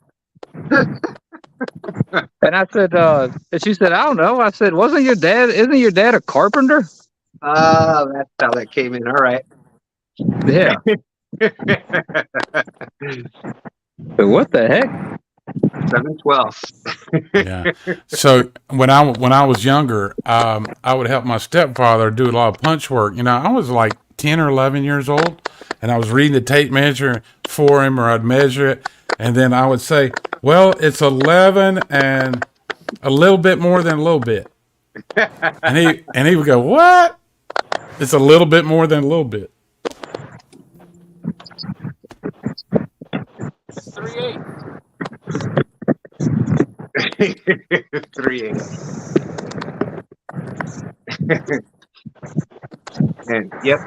And I said, and she said, I don't know. I said, isn't your dad a carpenter? That's how that came in. All right. Yeah. So what the heck? 7/12. Yeah. So when I was younger, I would help my stepfather do a lot of punch work. You know, I was like 10 or 11 years old, and I was reading the tape measure for him, or I'd measure it, and then I would say, well, it's 11 and a little bit more than a little bit. And he would go, what? It's a little bit more than a little bit. 3/8. 3/8. And yep,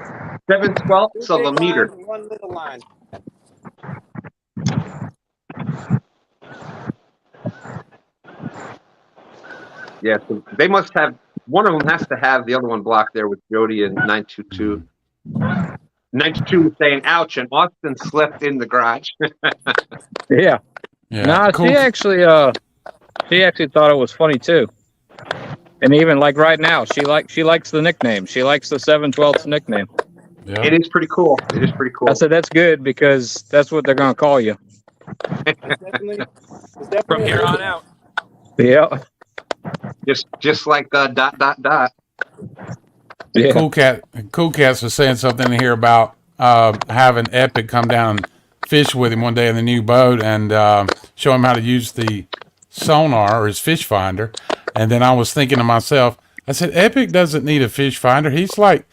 7/12 2 of a big meter. lines and 1 little line. Yeah, so they must have, one of them has to have the other one blocked there with Jody and 922. 922 was saying ouch, and Austin slept in the garage. Yeah. Yeah. Nah, Cool. she actually thought it was funny too. And even like right now, she likes the nickname. She likes the 7/12 nickname. Yeah. It is pretty cool. It is pretty cool. I said that's good because that's what they're gonna call you. It's definitely From here on out. Yeah. Just like ... Yeah. Cool Cats was saying something here about having Epic come down and fish with him one day in the new boat and show him how to use the sonar or his fish finder. And then I was thinking to myself, I said, Epic doesn't need a fish finder. He has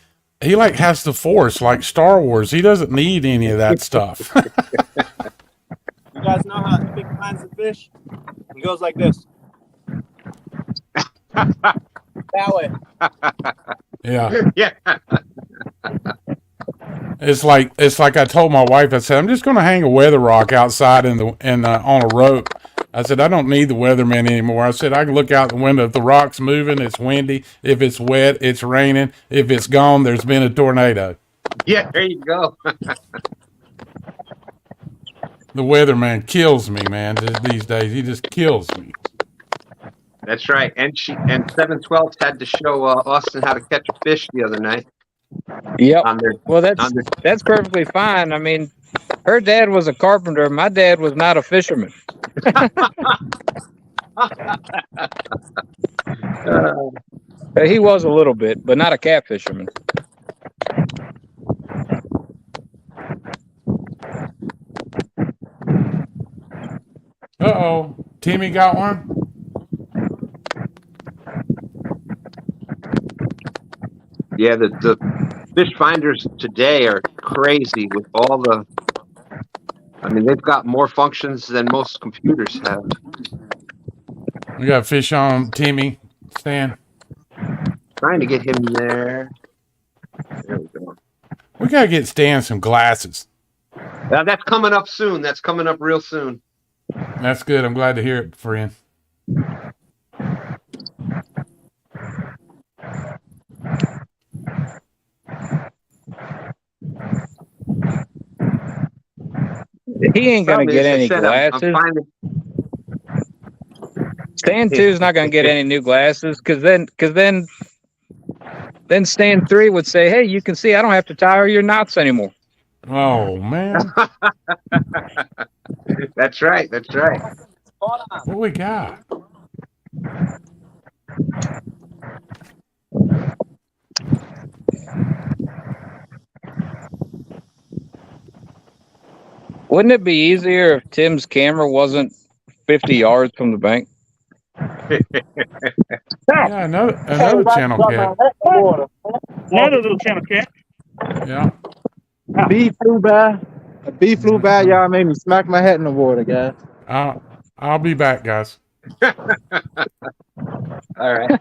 the Force like Star Wars. He doesn't need any of that stuff. You guys know how Epic finds the fish? He goes like this. That way. Yeah. Yeah. It's like I told my wife, I said, I'm just going to hang a weather rock outside on a rope. I said, I don't need the weatherman anymore. I said, I can look out the window. If the rock's moving, it's windy. If it's wet, it's raining. If it's gone, there's been a tornado. Yeah, there you go. The weatherman kills me, man, these days. He just kills me. That's right. And 7/12 had to show Austin how to catch a fish the other night. Yep. Well, on that's perfectly fine. I mean, her dad was a carpenter. My dad was not a fisherman. He was a little bit, but not a catfisherman. Uh-oh. Timmy got one? Yeah, the fish finders today are crazy with all the. I mean, they've got more functions than most computers have. We got fish on Timmy. Stan. Trying to get him there. There we go. We got to get Stan some glasses. That's coming up soon. That's coming up real soon. That's good. I'm glad to hear it, friend. He ain't gonna get any glasses. Stan 2 is not gonna get any new glasses because then Stan 3 would say, "Hey, you can see I don't have to tie your knots anymore." Oh man. That's right. That's right. What we got? Wouldn't it be easier if Tim's camera wasn't 50 yards from the bank? Yeah, another channel cat. Another little channel cat. Yeah. A bee flew by. A bee flew by. Y'all made me smack my head in the water, guys. I'll be back, guys. All right.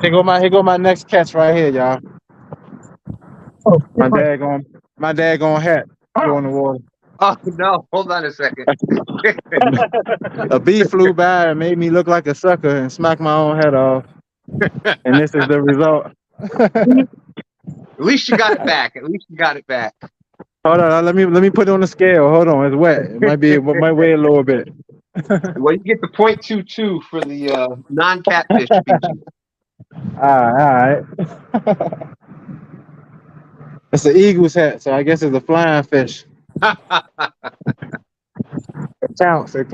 Here go my next catch right here, y'all. Oh, my daggone hat go in the water. Oh no! Hold on a second. A bee flew by and made me look like a sucker and smack my own head off. And this is the result. At least you got it back. Hold on, let me put it on the scale. Hold on, it's wet. It might weigh a little bit. Well, you get the 0.22 for the non-catfish species. All right. It's an eagle's hat, so I guess it's a flying fish. It counts. That's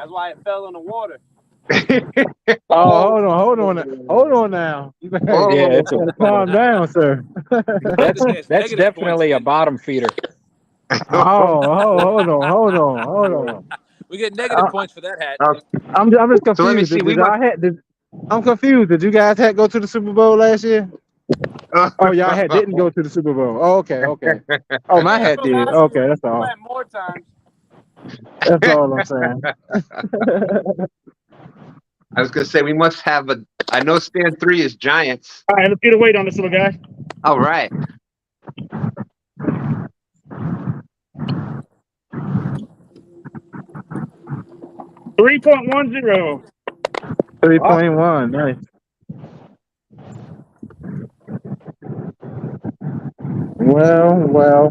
why it fell in the water. Oh, hold on now. You gotta calm down, sir. That's definitely a bottom feeder. Hold on. We get negative points for that hat. I'm just confused. So let me see. I'm confused. Did you guys go to the Super Bowl last year? Oh, y'all hat didn't go to the Super Bowl. Oh, okay. Oh, my hat did. Okay, that's all. More times. That's all I'm saying. I was going to say we must have a. I know stand 3 is giants. All right, let's get a weight on this little guy. All right. 3.10. 3.1. Nice. Well.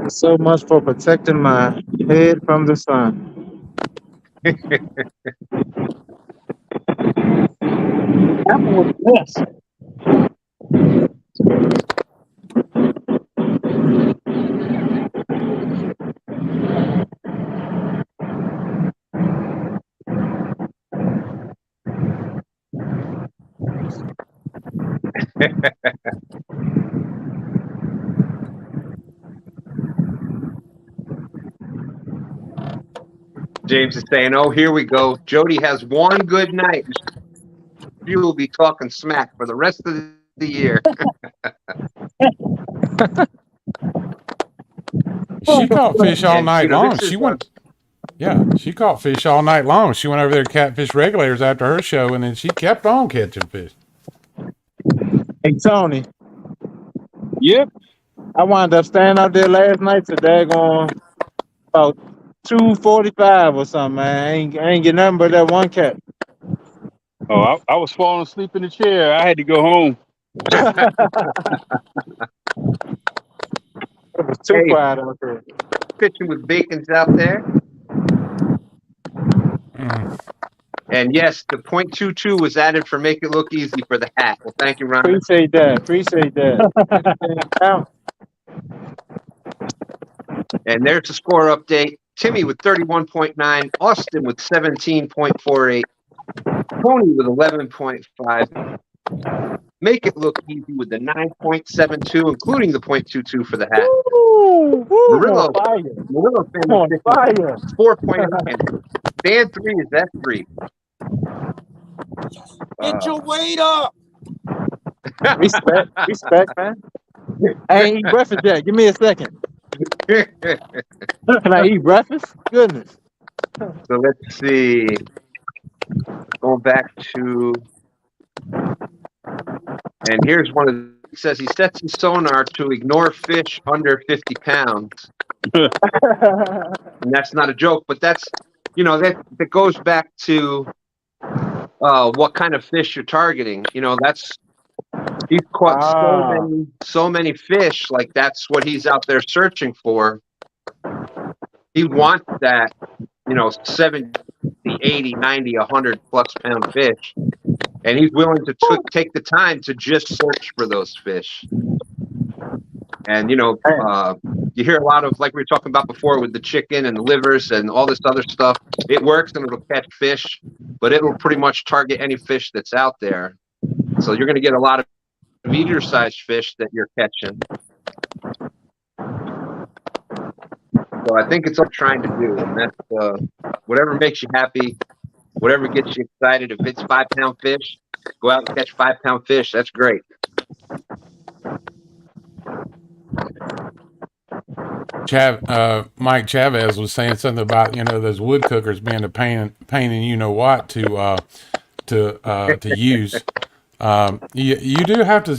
So much for protecting my head from the sun. That was this. James is saying, "Oh, here we go. Jody has one good night. You will be talking smack for the rest of the year." She caught fish all And, night you know, long. this is She went. Yeah, she caught fish all night long. She went over there to Catfish Regulators after her show, and then she kept on catching fish. Hey, Tony, Yep. I wound up standing out there last night to daggone about 2:45 or something, man. I ain't get nothing but that one cat. Oh, I was falling asleep in the chair. I had to go home. It was too Hey. quiet out there. fishing with Bacon's out there. And yes, the .22 was added for make it look easy for the hat. Well, thank you, Ron. Appreciate that. And there's the score update. Timmy with 31.9, Austin with 17.48, Tony with 11.5. Make it look easy with the 9.72, including the .22 for the hat. Murillo On fire. 4.9. Band 3 is F3. Get your weight up. Respect, man. I ain't eat breakfast yet. Give me a second. Can I eat breakfast? Goodness. So let's see. Going back to, and here's one of the, it says he sets his sonar to ignore fish under 50 pounds. And that's not a joke, but that's, you know, that goes back to what kind of fish you're targeting. You know, that's, he's caught so many fish, like that's what he's out there searching for. He wants that, you know, 70, 80, 90, 100 plus pound fish. And he's willing to take the time to just search for those fish. And, you know, you hear a lot of, like we were talking about before with the chicken and the livers and all this other stuff. It works and it'll catch fish, but it'll pretty much target any fish that's out there. So you're going to get a lot of medium-sized fish that you're catching. So I think it's what I'm trying to do. And that's whatever makes you happy, whatever gets you excited. If it's 5 pound fish, go out and catch 5 pound fish. That's great. Mike Chavez was saying something about, you know, those wood cookers being a pain in you know what to use. You do have to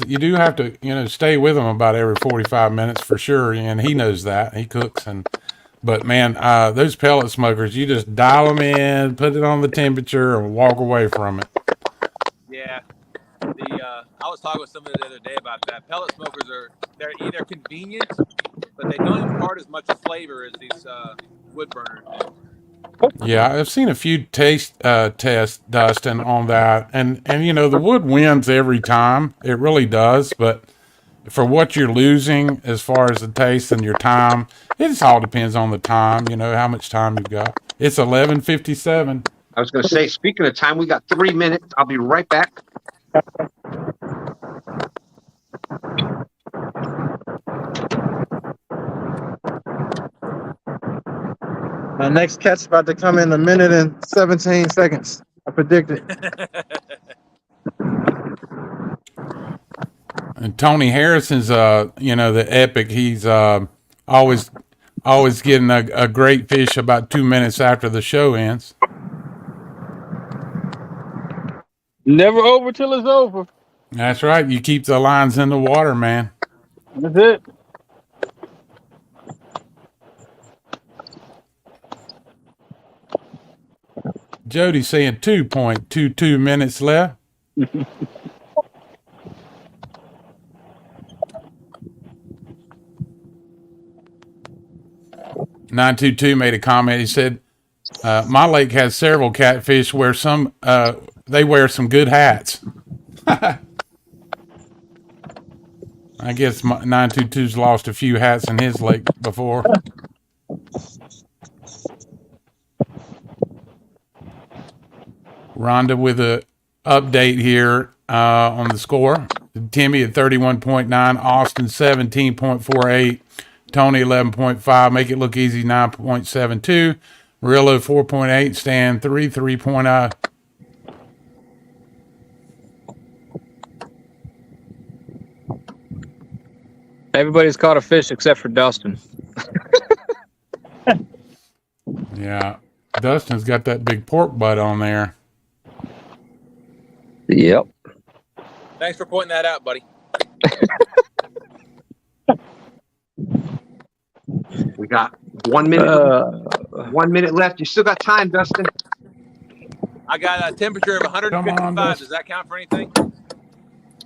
you know, stay with them about every 45 minutes for sure, and he knows that. He cooks, but man, those pellet smokers, you just dial them in, put it on the temperature, and walk away from it. Yeah. I was talking with somebody the other day about that. Pellet smokers they're either convenient, but they don't impart as much flavor as these wood burners do. Yeah, I've seen a few taste tests, Dustin, on that, and you know, the wood wins every time. It really does, but for what you're losing as far as the taste and your time, it just all depends on the time. You know, how much time you've got. It's 11:57. I was going to say, speaking of time, we got 3 minutes. I'll be right back. My next catch about to come in 1 minute and 17 seconds. I predict it. And Tony Harrison's, you know, the epic. He's always always getting a great fish about 2 minutes after the show ends. Never over till it's over. That's right. You keep the lines in the water, man. That's it. Jody's saying 2.22 minutes left. 922 made a comment. He said, my lake has several catfish where they wear some good hats. I guess 922's lost a few hats in his lake before. Rhonda with a update here on the score. Timmy at 31.9, Austin 17.48, Tony 11.5, Make It Look Easy 9.72, Murillo 4.8, Stan 3.0. Everybody's caught a fish except for Dustin. Yeah, Dustin's got that big pork butt on there. Yep. Thanks for pointing that out, buddy. We got 1 minute. 1 minute left. You still got time, Dustin. I got a temperature of 155. Does that count for anything?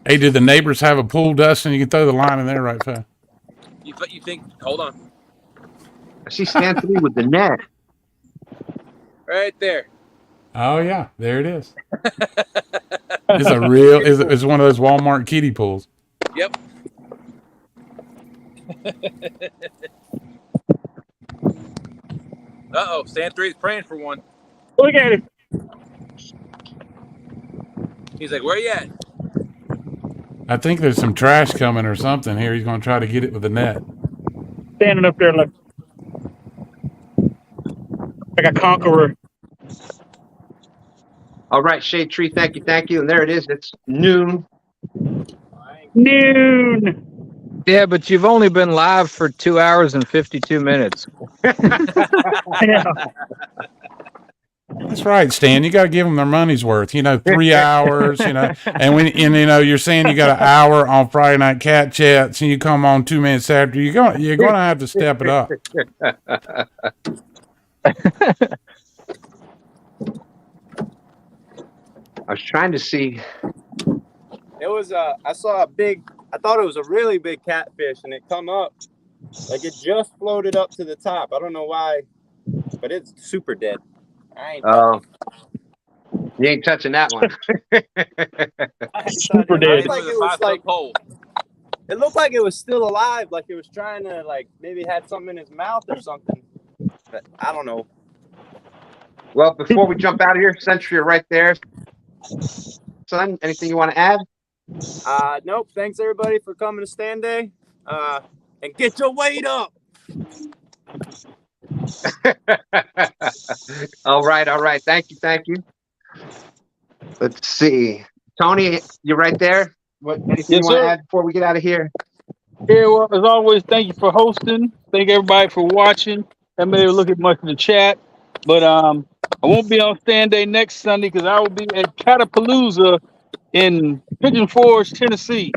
Hey, do the neighbors have a pool, Dustin? You can throw the line in there right fast. You think? Hold on. I see Stan 3 with the net. Right there. Oh yeah, there it is. It's one of those Walmart kiddie pools. Yep. Uh-oh, Stan 3 is praying for one. Look at him. He's like, where you at? I think there's some trash coming or something here. He's going to try to get it with a net. Standing up there like a conqueror. All right, Shade Tree, thank you. And there it is. It's noon. Noon. Yeah, but you've only been live for 2 hours and 52 minutes. Yeah. That's right, Stan. You got to give them their money's worth. 3 hours. And you're saying you got an hour on Friday Night Cat Chats, and you come on 2 minutes after. You're going to have to step it up. I was trying to see. It was I saw I thought it was a really big catfish, and it come up like it just floated up to the top. I don't know why, but it's super dead. I ain't you ain't touching that one. Super dead. It looked like it was still alive, like it was trying to maybe had something in his mouth or something. But I don't know. Well, before we jump out of here, Sentry, you're right there. Son, anything you want to add? Nope. Thanks everybody for coming to STANday. And get your weight up. All right. Thank you. Let's see. Tony, you're right there. Anything you want to add before we get out of here? Yeah, well, as always, thank you for hosting. Thank everybody for watching. I may look at much of the chat, but I won't be on STANday next Sunday because I will be at Catapalooza in Pigeon Forge, Tennessee.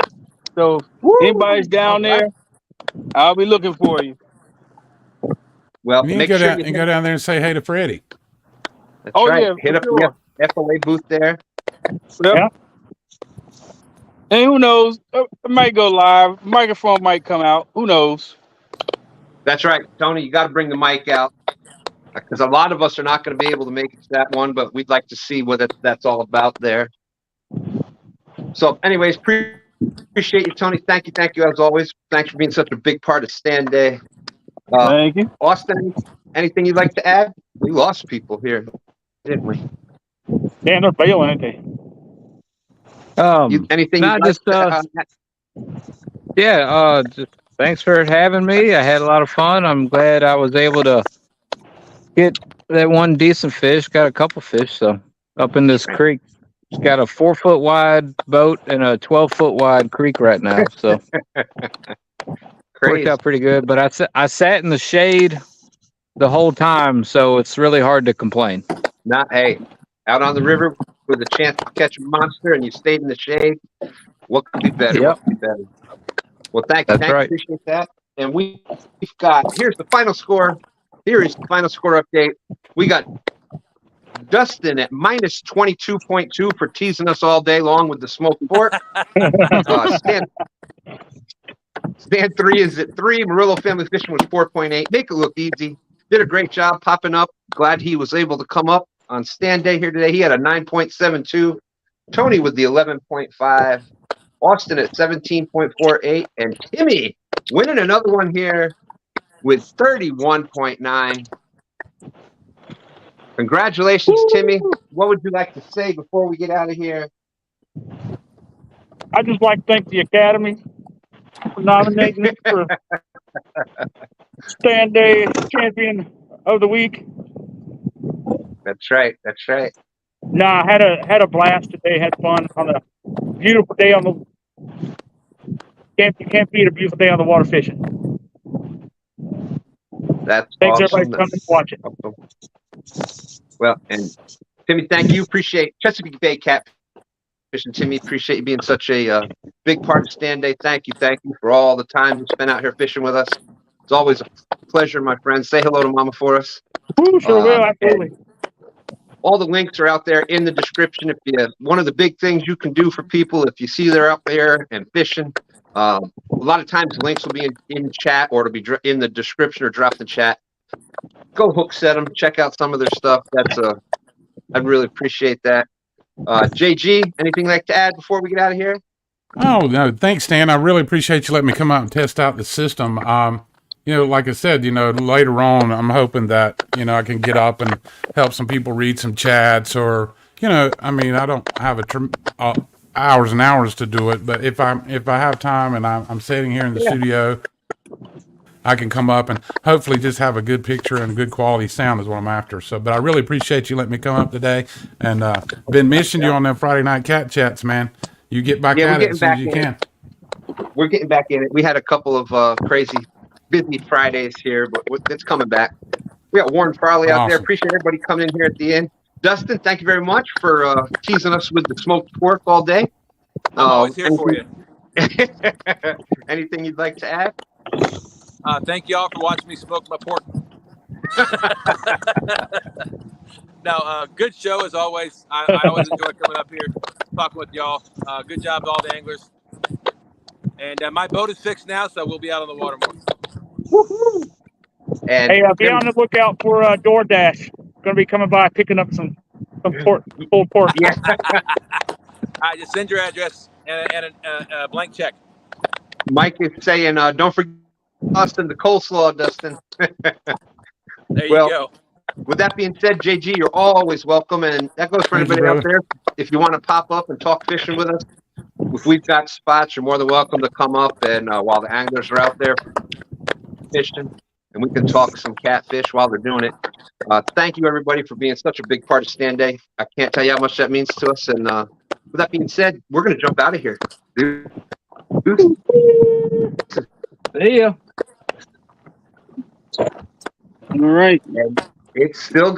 So anybody's down there, I'll be looking for you. Well, you go down there and say hey to Freddie. That's right. Yeah, hit up the FOA booth there. Yep. Yeah. And who knows? It might go live. Microphone might come out. Who knows? That's right, Tony. You got to bring the mic out because a lot of us are not going to be able to make it to that one, but we'd like to see what that's all about there. So, anyways, appreciate you, Tony. Thank you as always. Thanks for being such a big part of STANday. Thank you, Austin. Anything you'd like to add? We lost people here, didn't we? Yeah, they're bailing, ain't they? Anything? Just thanks for having me. I had a lot of fun. I'm glad I was able to get that one decent fish. Got a couple fish, so up in this creek. It's got a 4-foot wide boat and a 12-foot wide creek right now. So worked crazy. out pretty good. But I sat in the shade the whole time, so it's really hard to complain. Not hey, out on the river with a chance to catch a monster, and you stayed in the shade. What could be better? Yep. What could be better? Well, thank you, That's right. appreciate that. And we've got here's the final score. Here is the final score update. We got Dustin at minus 22.2 for teasing us all day long with the smoked pork. Stan 3 is at 3. Murillo Family Fishing was 4.8. Make it look easy. Did a great job popping up. Glad he was able to come up on STANday here today. He had a 9.72. Tony with the 11.5. Austin at 17.48. And Timmy winning another one here with 31.9. Congratulations, Timmy. What would you like to say before we get out of here? I'd just like to thank the Academy for nominating me for STANday Champion of the Week. That's right. That's right. No, I had a blast today. Had fun on a beautiful day on the. You can't beat a beautiful day on the water fishing. That's Thanks awesome. everybody for coming and watching. Awesome. Well, and Timmy, thank you. Appreciate Chesapeake Bay Catfish and Timmy. Appreciate you being such a big part of STANday. Thank you for all the time you spent out here fishing with us. It's always a pleasure, my friend. Say hello to Mama for us. Ooh, sure will, absolutely. All the links are out there in the description. If you one of the big things you can do for people if you see they're out there and fishing, a lot of times links will be in chat or it'll be in the description or dropped in chat. Go hook set them, check out some of their stuff. I'd really appreciate that. JG, anything you'd like to add before we get out of here? Oh, no, thanks, Stan. I really appreciate you letting me come out and test out the system. Like I said, later on, I'm hoping that, I can get up and help some people read some chats or, I don't have hours and hours to do it, but if I have time and I'm sitting here in the studio, I can come up and hopefully just have a good picture and a good quality sound is what I'm after. So, but I really appreciate you letting me come up today and been missing you on them Friday night cat chats, man. You get back at it as soon as you can. We're getting back in it. We had a couple of crazy busy Fridays here, but it's coming back. We got Warren Farley out there. Appreciate everybody coming in here at the end. Dustin, thank you very much for teasing us with the smoked pork all day. I'm always here for you. Anything you'd like to add? Thank you all for watching me smoke my pork. No, good show as always. I always enjoy coming up here, talking with y'all. Good job to all the anglers. And my boat is fixed now, so we'll be out on the water more. Woo-hoo. And hey, be on the lookout for DoorDash. Going to be coming by picking up some pork, pulled pork. Yeah. All right, just send your address and a blank check. Mike is saying, don't forget Dustin, the coleslaw, Dustin. There you go. With that being said, JG, you're always welcome, and that goes for anybody out there. If you want to pop up and talk fishing with us, if we've got spots, you're more than welcome to come up and while the anglers are out there fishing, and we can talk some catfish while they're doing it. Thank you, everybody, for being such a big part of STANday. I can't tell you how much that means to us. And with that being said, we're going to jump out of here. See ya. All right. And it's still